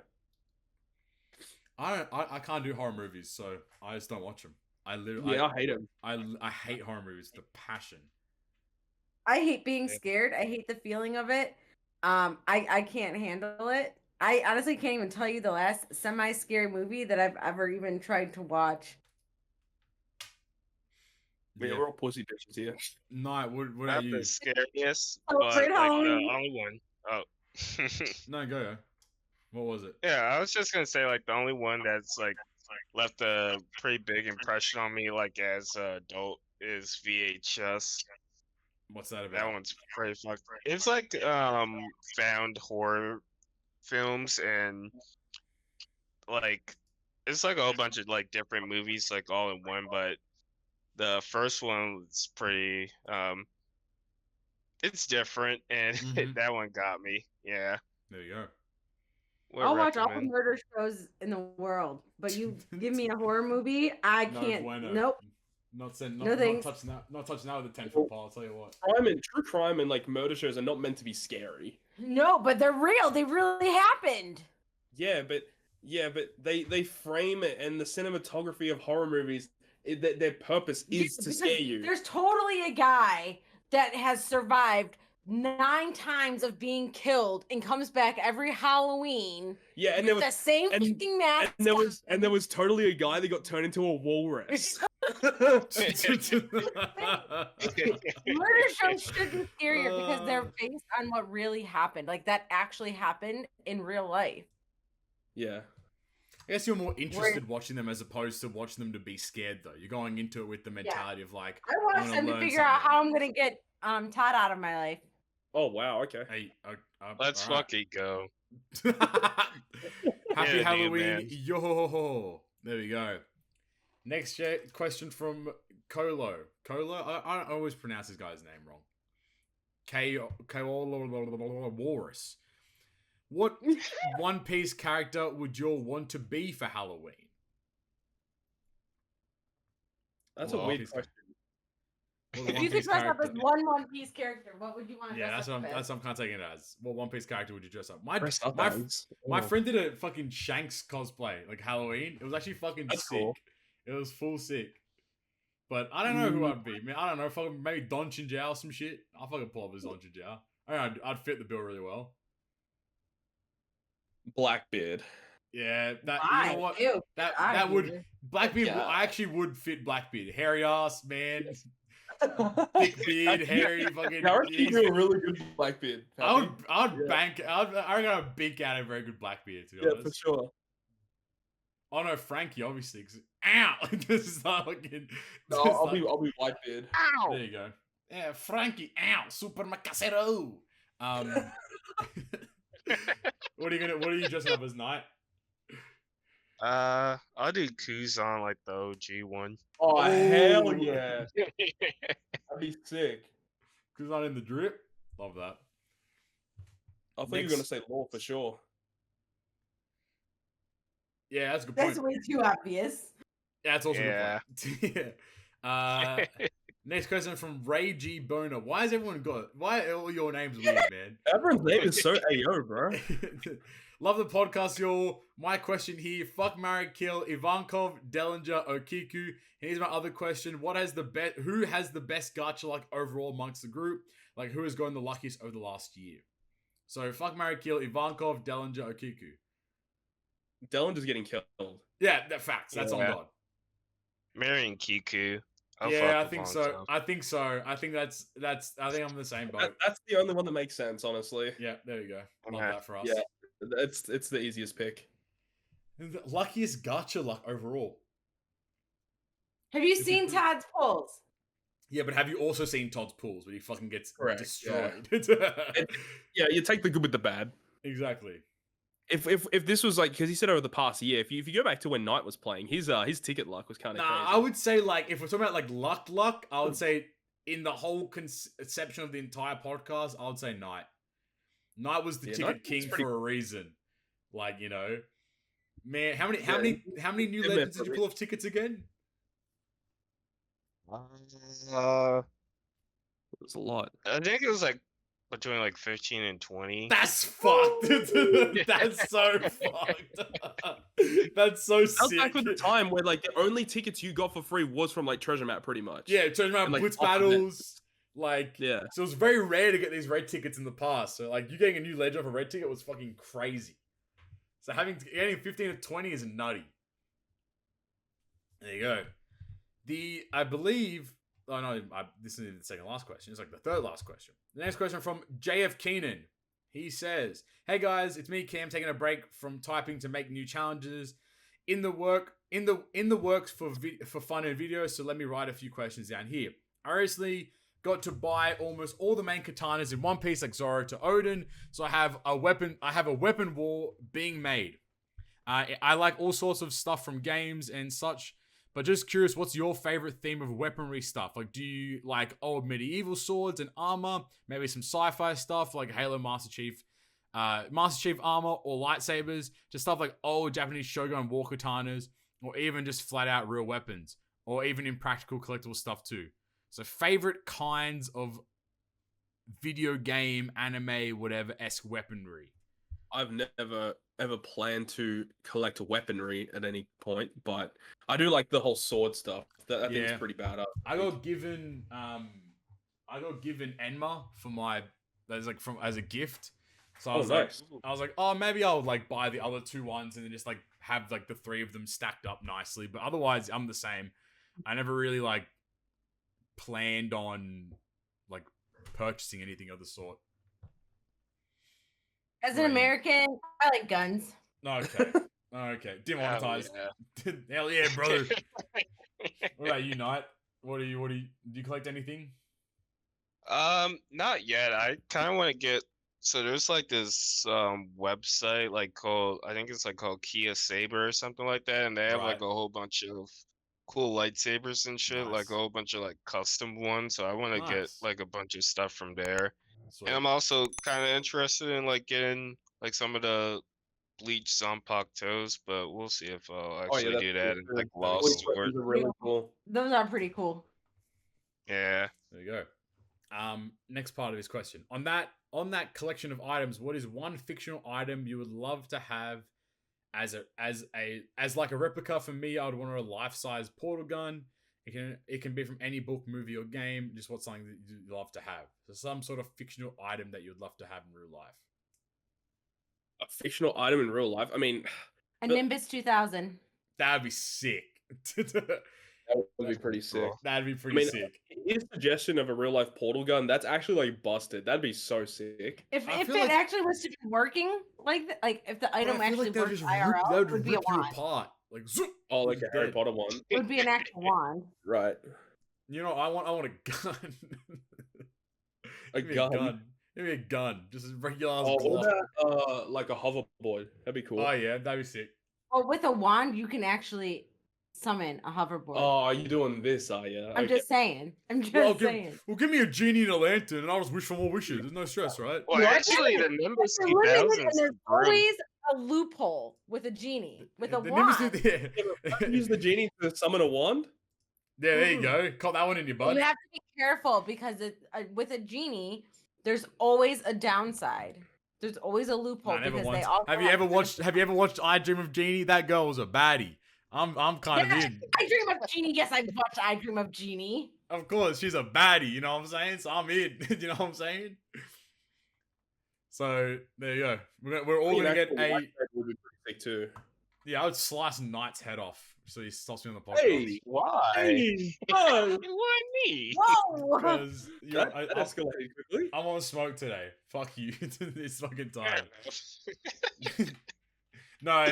I can't do horror movies, so I just don't watch them. I literally Yeah, I hate him. I hate horror movies with a passion. I hate being scared. I hate the feeling of it. I can't handle it. I honestly can't even tell you the last semi-scary movie that I've ever even tried to watch. Yeah, we're all pussy bitches here. Night, what are Not you? the scariest, Oh, but great like the Halloween. only one. Oh. No, go. What was it? Yeah, I was just gonna say like the only one that's like left a pretty big impression on me like as an adult is VHS. What's that about? That one's pretty fucked. It's like found horror films and like it's like a whole bunch of like different movies like all in one, but the first one was pretty it's different and Mhm. that one got me. Yeah. There you go. Would I'll watch all the recommend. murder shows in the world, but you give me a horror movie, I No can't. bueno. Nope. Not thanks. touching that. Not touching that with a 10-foot pole. I'll tell you what. True crime and like murder shows are not meant to be scary. No, but they're real. They really happened. Yeah, but they frame it, and the cinematography of horror movies, their purpose is to Because scare you. There's totally a guy that has survived 9 times of being killed and comes back every Halloween. Yeah, and with there was the same fucking mask. and there was totally a guy that got turned into a walrus. Murder shows should be scarier because they're based on what really happened. Like that actually happened in real life. Yeah. I guess you're more interested watching them as opposed to watching them to be scared, though. You're going into it with the mentality of like, I watch them to figure out how I'm gonna get Todd out of my life. Oh wow, okay. Hey, Let's fucking go. Happy Halloween, man. yo! There we go. Next question from Colo. I always pronounce this guy's name wrong. Walrus. What One Piece character would you want to be for Halloween? That's a weird question. If you could dress up as One Piece character, what would you want to dress that's up what as? I'm kind of taking it as. What One Piece character would you dress up? My Oh. friend did a fucking Shanks cosplay, like Halloween. It was actually fucking That's sick. cool. It was full sick. But I don't know who I'd be. Man, I don't know. Fucking maybe Don Chinjao or some shit. I'll fucking pull up as Don Chinjao. I'd fit the bill really well. Blackbeard. Yeah, that Why? you know what? Ew, That would Blackbeard. Yeah. I actually would fit Blackbeard. Hairy ass man, thick beard, hairy fucking. I reckon you're a really good Blackbeard. I'd Yeah. bank. I reckon I'd bink out a very good Blackbeard, to be honest. Yeah, for sure. Oh no, Frankie, obviously. Ow! This is not fucking. No, I'll be Whitebeard. There you go. Yeah, Frankie. Ow! Super Macasero. What are you dressing up as, Knight? I'll do Kuzan like the OG one. Oh, hell Ooh. yeah. That'd be sick. Cause not in the drip. Love that. I thought you were gonna say Law for sure. Yeah, that's a good point. That's way too obvious. Yeah, that's also Yeah. a good point. Yeah. Next question from Ray G Boner. Why is everyone why are all your names weird, man? Everyone's name is so AO, bro. Love the podcast, y'all. My question here: fuck, marry, kill Ivankov, Dellinger, Okiku. Here's my other question: who has the best gacha luck overall amongst the group? Like, who has gone the luckiest over the last year? So, fuck, marry, kill Ivankov, Dellinger, Okiku. Dellinger's getting killed. Yeah, facts. That's on Yeah. God. Marrying Kiku. Yeah, I think so. I think I think I think I'm the same boat. That's the only one that makes sense, honestly. Yeah, there you go. Love Okay. that for us. Yeah. It's the easiest pick. The luckiest gacha luck overall. Have you seen Todd's polls? Yeah, but have you also seen Todd's pools where he fucking gets Correct, destroyed? Yeah, you take the good with the bad. Exactly. If this was like, because he said over the past year, if you go back to when Knight was playing, his ticket luck was kind of Nah, crazy. I would say, like, if we're talking about like luck, I would say in the whole conception of the entire podcast, I would say Knight. Knight was the Yeah, ticket Knight was king pretty- for a reason. Like, you know, man, how many new Him legends and did you pull off tickets again? It was a lot. I think it was like between like 15 and 20. That's fucked. That's so fucked. That's so That was sick. back with the time where like the only tickets you got for free was from like Treasure Map, pretty much. Yeah, it turns around And, like, Blitz off of it. battles. Like, Yeah. so it was very rare to get these red tickets in the past. So, like, you getting a new legend off a red ticket was fucking crazy. So, getting 15 to 20 is nutty. There you go. I believe. Oh, no, this is the second last question. It's like the third last question. The next question from JF Keenan. He says, "Hey guys, it's me, Cam, taking a break from typing to make new challenges in the works for fun and video. So let me write a few questions down here. I recently got to buy almost all the main katanas in one piece, like Zoro to Odin. So I have a weapon wall being made. I like all sorts of stuff from games and such. But just curious, what's your favorite theme of weaponry stuff? Like, do you like old medieval swords and armor? Maybe some sci-fi stuff like Halo Master Chief armor or lightsabers? Just stuff like old Japanese Shogun war katanas, or even just flat out real weapons, or even impractical collectible stuff too. So favorite kinds of video game, anime, whatever-esque weaponry. I've never ever planned to collect weaponry at any point, but I do like the whole sword stuff. That I think is pretty bad. I got given Enma for my That's like from as a gift. So I Oh, was nice. like, I was like, oh, maybe I'll like buy the other 2 ones and then just like have like the 3 of them stacked up nicely. But otherwise, I'm the same. I never really like planned on like purchasing anything of the sort. As an American, I like guns. Okay. Okay. Demonetized. Hell yeah, brother. What about you, Knight? Do you collect anything? Not yet. I kind of want to get. So there's like this website like called, I think it's like called Kia Saber or something like that, and they have like a whole bunch of cool lightsabers and shit, like a whole bunch of like custom ones. So I want to get like a bunch of stuff from there. Sweet. And I'm also kind of interested in like getting like some of the bleach Zanpakuto toes, but we'll see if I'll actually do that in like Lost Sword. Really cool. Those are pretty cool. Yeah. There you go. Next part of his question. On that collection of items, what is one fictional item you would love to have as like a replica? For me, I would want a life-size portal gun. It can be from any book, movie, or game. Just what's something that you'd love to have. So some sort of fictional item that you'd love to have in real life. A fictional item in real life? I mean, a Nimbus 2000. That'd be sick. That would be pretty sick. That'd be pretty sick. His suggestion of a real life portal gun, that's actually like busted. That'd be so sick. If it actually was to be working like if the item actually worked IRL, it would be a wand. Apart. Like, zoop, oh, like a Harry Potter one. It would be an actual wand. Right. You know, I want a gun. a gun. Give me a gun. Just a regular. What about like a hoverboard? That'd be cool. Oh yeah, that'd be sick. Well, with a wand, you can actually summon a hoverboard. Oh, are you doing this? Are you? I'm just saying. Well, give me a genie and a lantern, and I'll just wish for more wishes. There's no stress, right? Well, actually, the Nimbus 2000 is there's always a loophole with a genie. With a wand. Use the genie to summon a wand? Yeah, there you go. Caught that one in your butt. You have to be careful because with a genie, there's always a downside. There's always a loophole because they all. Have you ever watched I Dream of Jeannie? That girl was a baddie. I'm kind of in. I Dream of Jeannie. Yes, I've watched I Dream of Jeannie. Of course, she's a baddie. You know what I'm saying? So I'm in. You know what I'm saying? So there you go. We're all gonna get a. Would be pretty sick too. Yeah, I would slice Knight's head off so he stops me on the podcast. Hey, why? Hey, why me? Whoa! Because that escalated quickly. I'm on smoke today. Fuck you. This fucking time. No,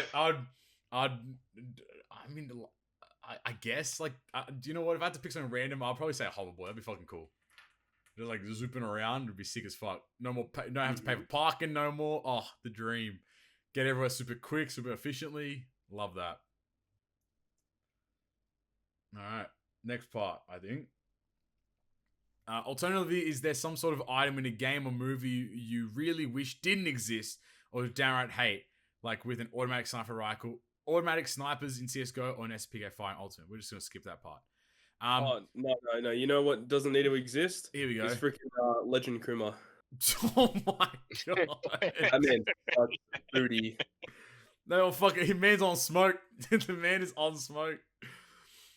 I guess, like, do you know what? If I had to pick something random, I'll probably say a hoverboard. That'd be fucking cool. Just like zooping around, it'd be sick as fuck. No more, don't have to pay for parking no more. Oh, the dream. Get everywhere super quick, super efficiently. Love that. All right, next part, I think. Alternatively, is there some sort of item in a game or movie you really wish didn't exist or downright hate, like with an automatic sniper rifle, automatic snipers in CS:GO, or an SPK fire in Ultimate? We're just gonna skip that part. No. You know what doesn't need to exist? Here we go. It's freaking Legend Kuma. Oh my god! I mean, booty. No, fuck it. Man's on smoke. The man is on smoke.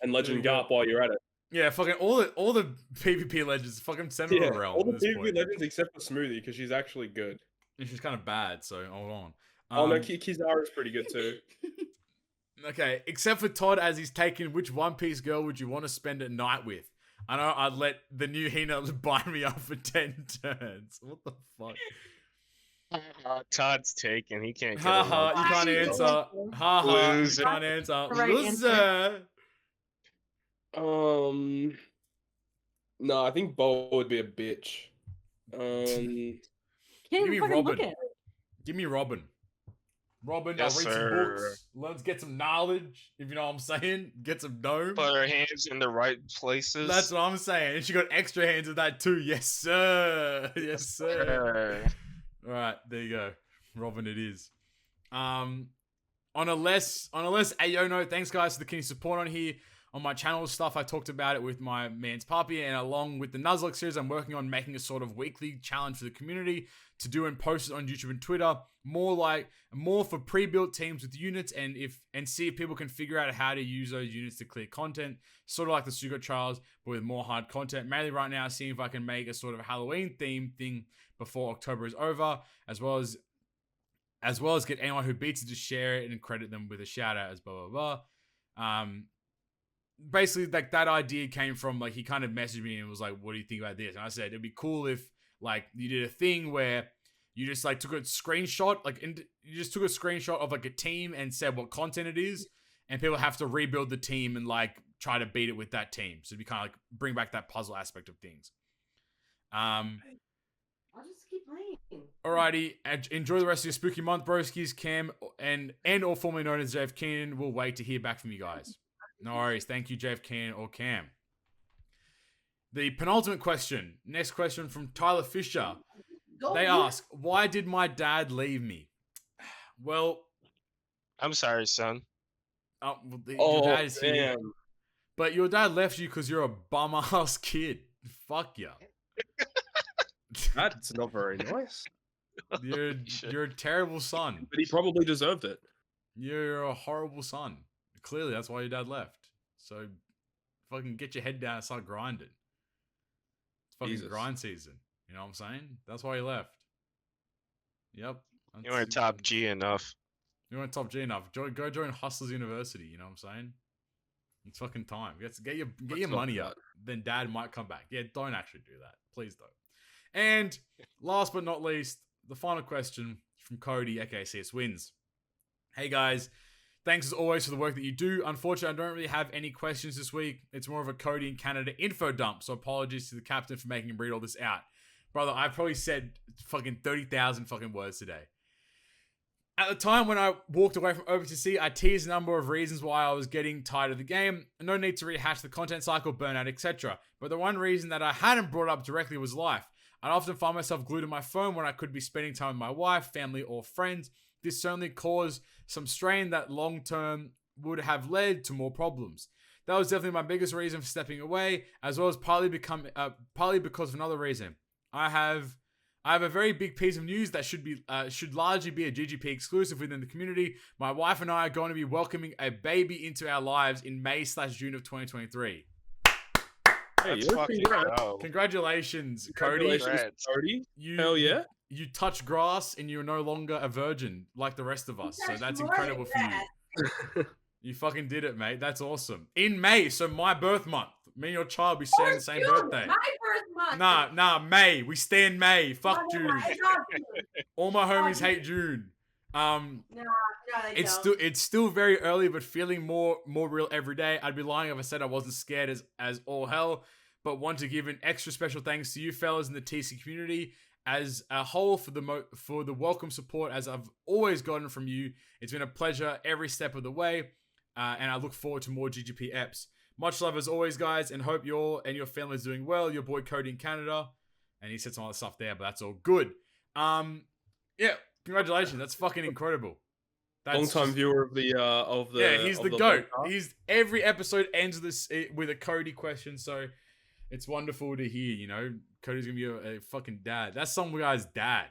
And Legend Garp while you're at it. Yeah, fucking all the PvP legends, fucking send them around. All the PvP legends except for Smoothie, because she's actually good. And she's kind of bad, so hold on. Oh no, Kizara's pretty good too. Okay, except for Todd, as he's taken, which One Piece girl would you want to spend a night with? I know I'd let the new Hina buy me up for 10 turns. What the fuck? Todd's taken. He can't get Haha, you can't answer. Haha, you can't answer. Loser. No, I think Bo would be a bitch. Give me Robin. Give me Robin. Robin, yes, read some books. Let's get some knowledge, if you know what I'm saying. Get some dome. Put her hands in the right places. That's what I'm saying. And she got extra hands with that too. Yes, sir. Yes, sir. All right, there you go. Robin it is. On a less AO note, thanks guys for the continued support on here. on my channel stuff. I talked about it with my man's puppy, and along with the Nuzlocke series, I'm working on making a sort of weekly challenge for the community to do and post it on YouTube and Twitter. More for pre-built teams with units, and see if people can figure out how to use those units to clear content, sort of like the Sugo Trials, but with more hard content. Mainly right now, seeing if I can make a sort of Halloween theme thing before October is over, as well as get anyone who beats it to share it and credit them with a shout out as blah blah blah. Basically, like, that idea came from, like, he kind of messaged me and was like, what do you think about this? And I said it'd be cool if, like, you did a thing where you just, like, took a screenshot, of, like, a team and said what content it is, and people have to rebuild the team and, like, try to beat it with that team. So we kind of, like, bring back that puzzle aspect of things. I'll just keep playing. Alrighty, enjoy the rest of your spooky month, broskies. Cam and or formerly known as JF Keenan will wait to hear back from you guys. No worries. Thank you, JF Keenan or Cam. The penultimate question. Next question from Tyler Fisher. They ask, why did my dad leave me? Well, I'm sorry, son. Your dad is here. But your dad left you because you're a bum-ass kid. Fuck ya. That's not very nice. You're a terrible son. But he probably deserved it. You're a horrible son. Clearly, that's why your dad left. So, fucking get your head down and start grinding. It's fucking grind season. You know what I'm saying? That's why he left. Yep. You weren't top G enough. You weren't top G enough. Go join Hustlers University. You know what I'm saying? It's fucking time. Get your money up. Then dad might come back. Yeah, don't actually do that. Please don't. And last but not least, the final question from Cody, aka CS Wins. Hey guys, thanks as always for the work that you do. Unfortunately, I don't really have any questions this week. It's more of a Cody and Canada info dump, so apologies to the captain for making him read all this out. Brother, I probably said fucking 30,000 fucking words today. At the time when I walked away from OPTC, I teased a number of reasons why I was getting tired of the game. No need to rehash the content cycle, burnout, etc. But the one reason that I hadn't brought up directly was life. I'd often find myself glued to my phone when I could be spending time with my wife, family, or friends. This certainly caused some strain that long-term would have led to more problems. That was definitely my biggest reason for stepping away, as well as partly because of another reason. I have a very big piece of news that should largely be a GGP exclusive within the community. My wife and I are going to be welcoming a baby into our lives in May/June of 2023. Hey, Congratulations, Cody. Cody. Hell yeah. You touch grass and you're no longer a virgin like the rest of us. So that's incredible for you. You fucking did it, mate. That's awesome. In May, so my birth month. Me and your child be sharing the same birthday. My birth month. Nah, May. We stay in May. Fuck June. All my homies hate June. It's still very early, but feeling more real every day. I'd be lying if I said I wasn't scared as all hell, but want to give an extra special thanks to you fellas in the TC community as a whole for the welcome support as I've always gotten from you. It's been a pleasure every step of the way, and I look forward to more GGP eps. Much love as always, guys, and hope you and your family is doing well. Your boy Cody in Canada, and he said some other stuff there, but that's all good. Yeah, congratulations. That's fucking incredible. Long-time viewer of the yeah, he's the GOAT. He's every episode ends with a Cody question, so it's wonderful to hear. You know, Cody's gonna be a fucking dad. That's some guy's dad.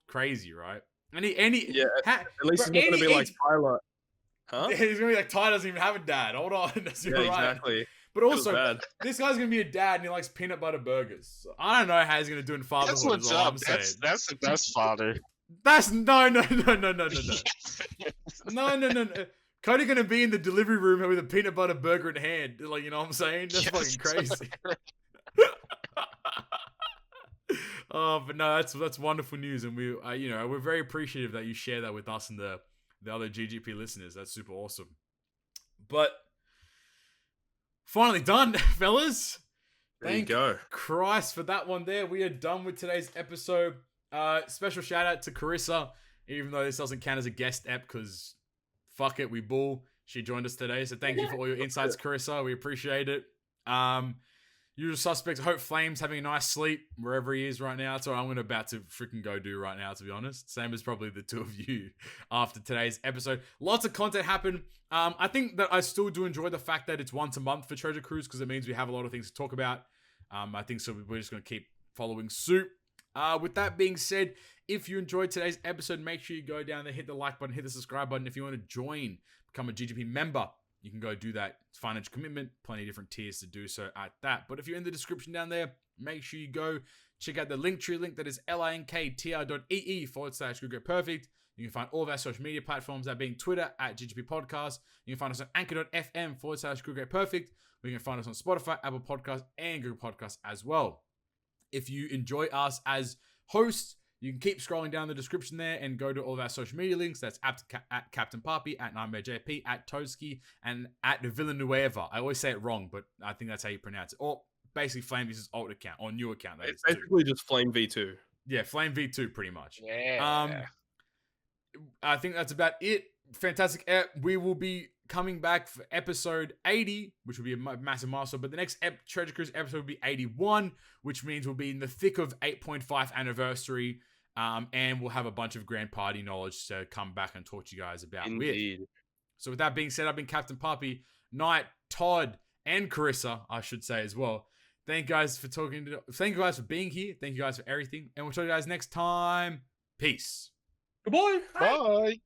Crazy, right? At least he's not gonna be like Tyler. Huh? He's gonna be like, Ty doesn't even have a dad. Hold on. That's right. Exactly. But also, this guy's gonna be a dad and he likes peanut butter burgers. So I don't know how he's gonna do in fatherhood. That's what's up. That's the best father. That's no. Cody gonna be in the delivery room with a peanut butter burger in hand. Like, you know what I'm saying? That's fucking crazy. Oh, but no, that's wonderful news, and we're very appreciative that you share that with us and the other GGP listeners. That's super awesome. But finally done, fellas. Thank Christ for that one there. We are done with today's episode. Special shout out to Carissa, even though this doesn't count as a guest ep because fuck it, we bull. She joined us today, so thank you for all your insights, Carissa. We appreciate it. Usual suspects. I hope Flame's having a nice sleep wherever he is right now. That's what I'm about to freaking go do right now, to be honest. Same as probably the two of you after today's episode. Lots of content happened. I think that I still do enjoy the fact that it's once a month for Treasure Cruise because it means we have a lot of things to talk about. I think so. We're just going to keep following suit. With that being said, if you enjoyed today's episode, make sure you go down there, hit the like button, hit the subscribe button. If you want to join, become a GGP member, you can go do that. It's financial commitment, plenty of different tiers to do so at that. But if you're in the description down there, make sure you go check out the Linktree link that is linktr.ee/GoodGreatPerfect. You can find all of our social media platforms, that being Twitter at GGP Podcast. You can find us on anchor.fm/GoodGreatPerfect. You can find us on Spotify, Apple Podcasts, and Google Podcasts as well. If you enjoy us as hosts, you can keep scrolling down the description there and go to all of our social media links. That's at Captain Papi, at NightmareJP, at Toski, and at Villanueva. I always say it wrong, but I think that's how you pronounce it. Or basically Flame uses old account, or new account. It's basically just Flame V2. Yeah, Flame V2 pretty much. Yeah. I think that's about it. Fantastic. We will be coming back for episode 80, which will be a massive milestone. But the next Treasure Cruise episode will be 81, which means we'll be in the thick of 8.5 anniversary. And we'll have a bunch of grand party knowledge to come back and talk to you guys about. Indeed. So with that being said, I've been Captain Papi, Knight, Todd, and Carissa, I should say as well. Thank you guys for thank you guys for being here. Thank you guys for everything. And we'll talk to you guys next time. Peace. Goodbye. Bye.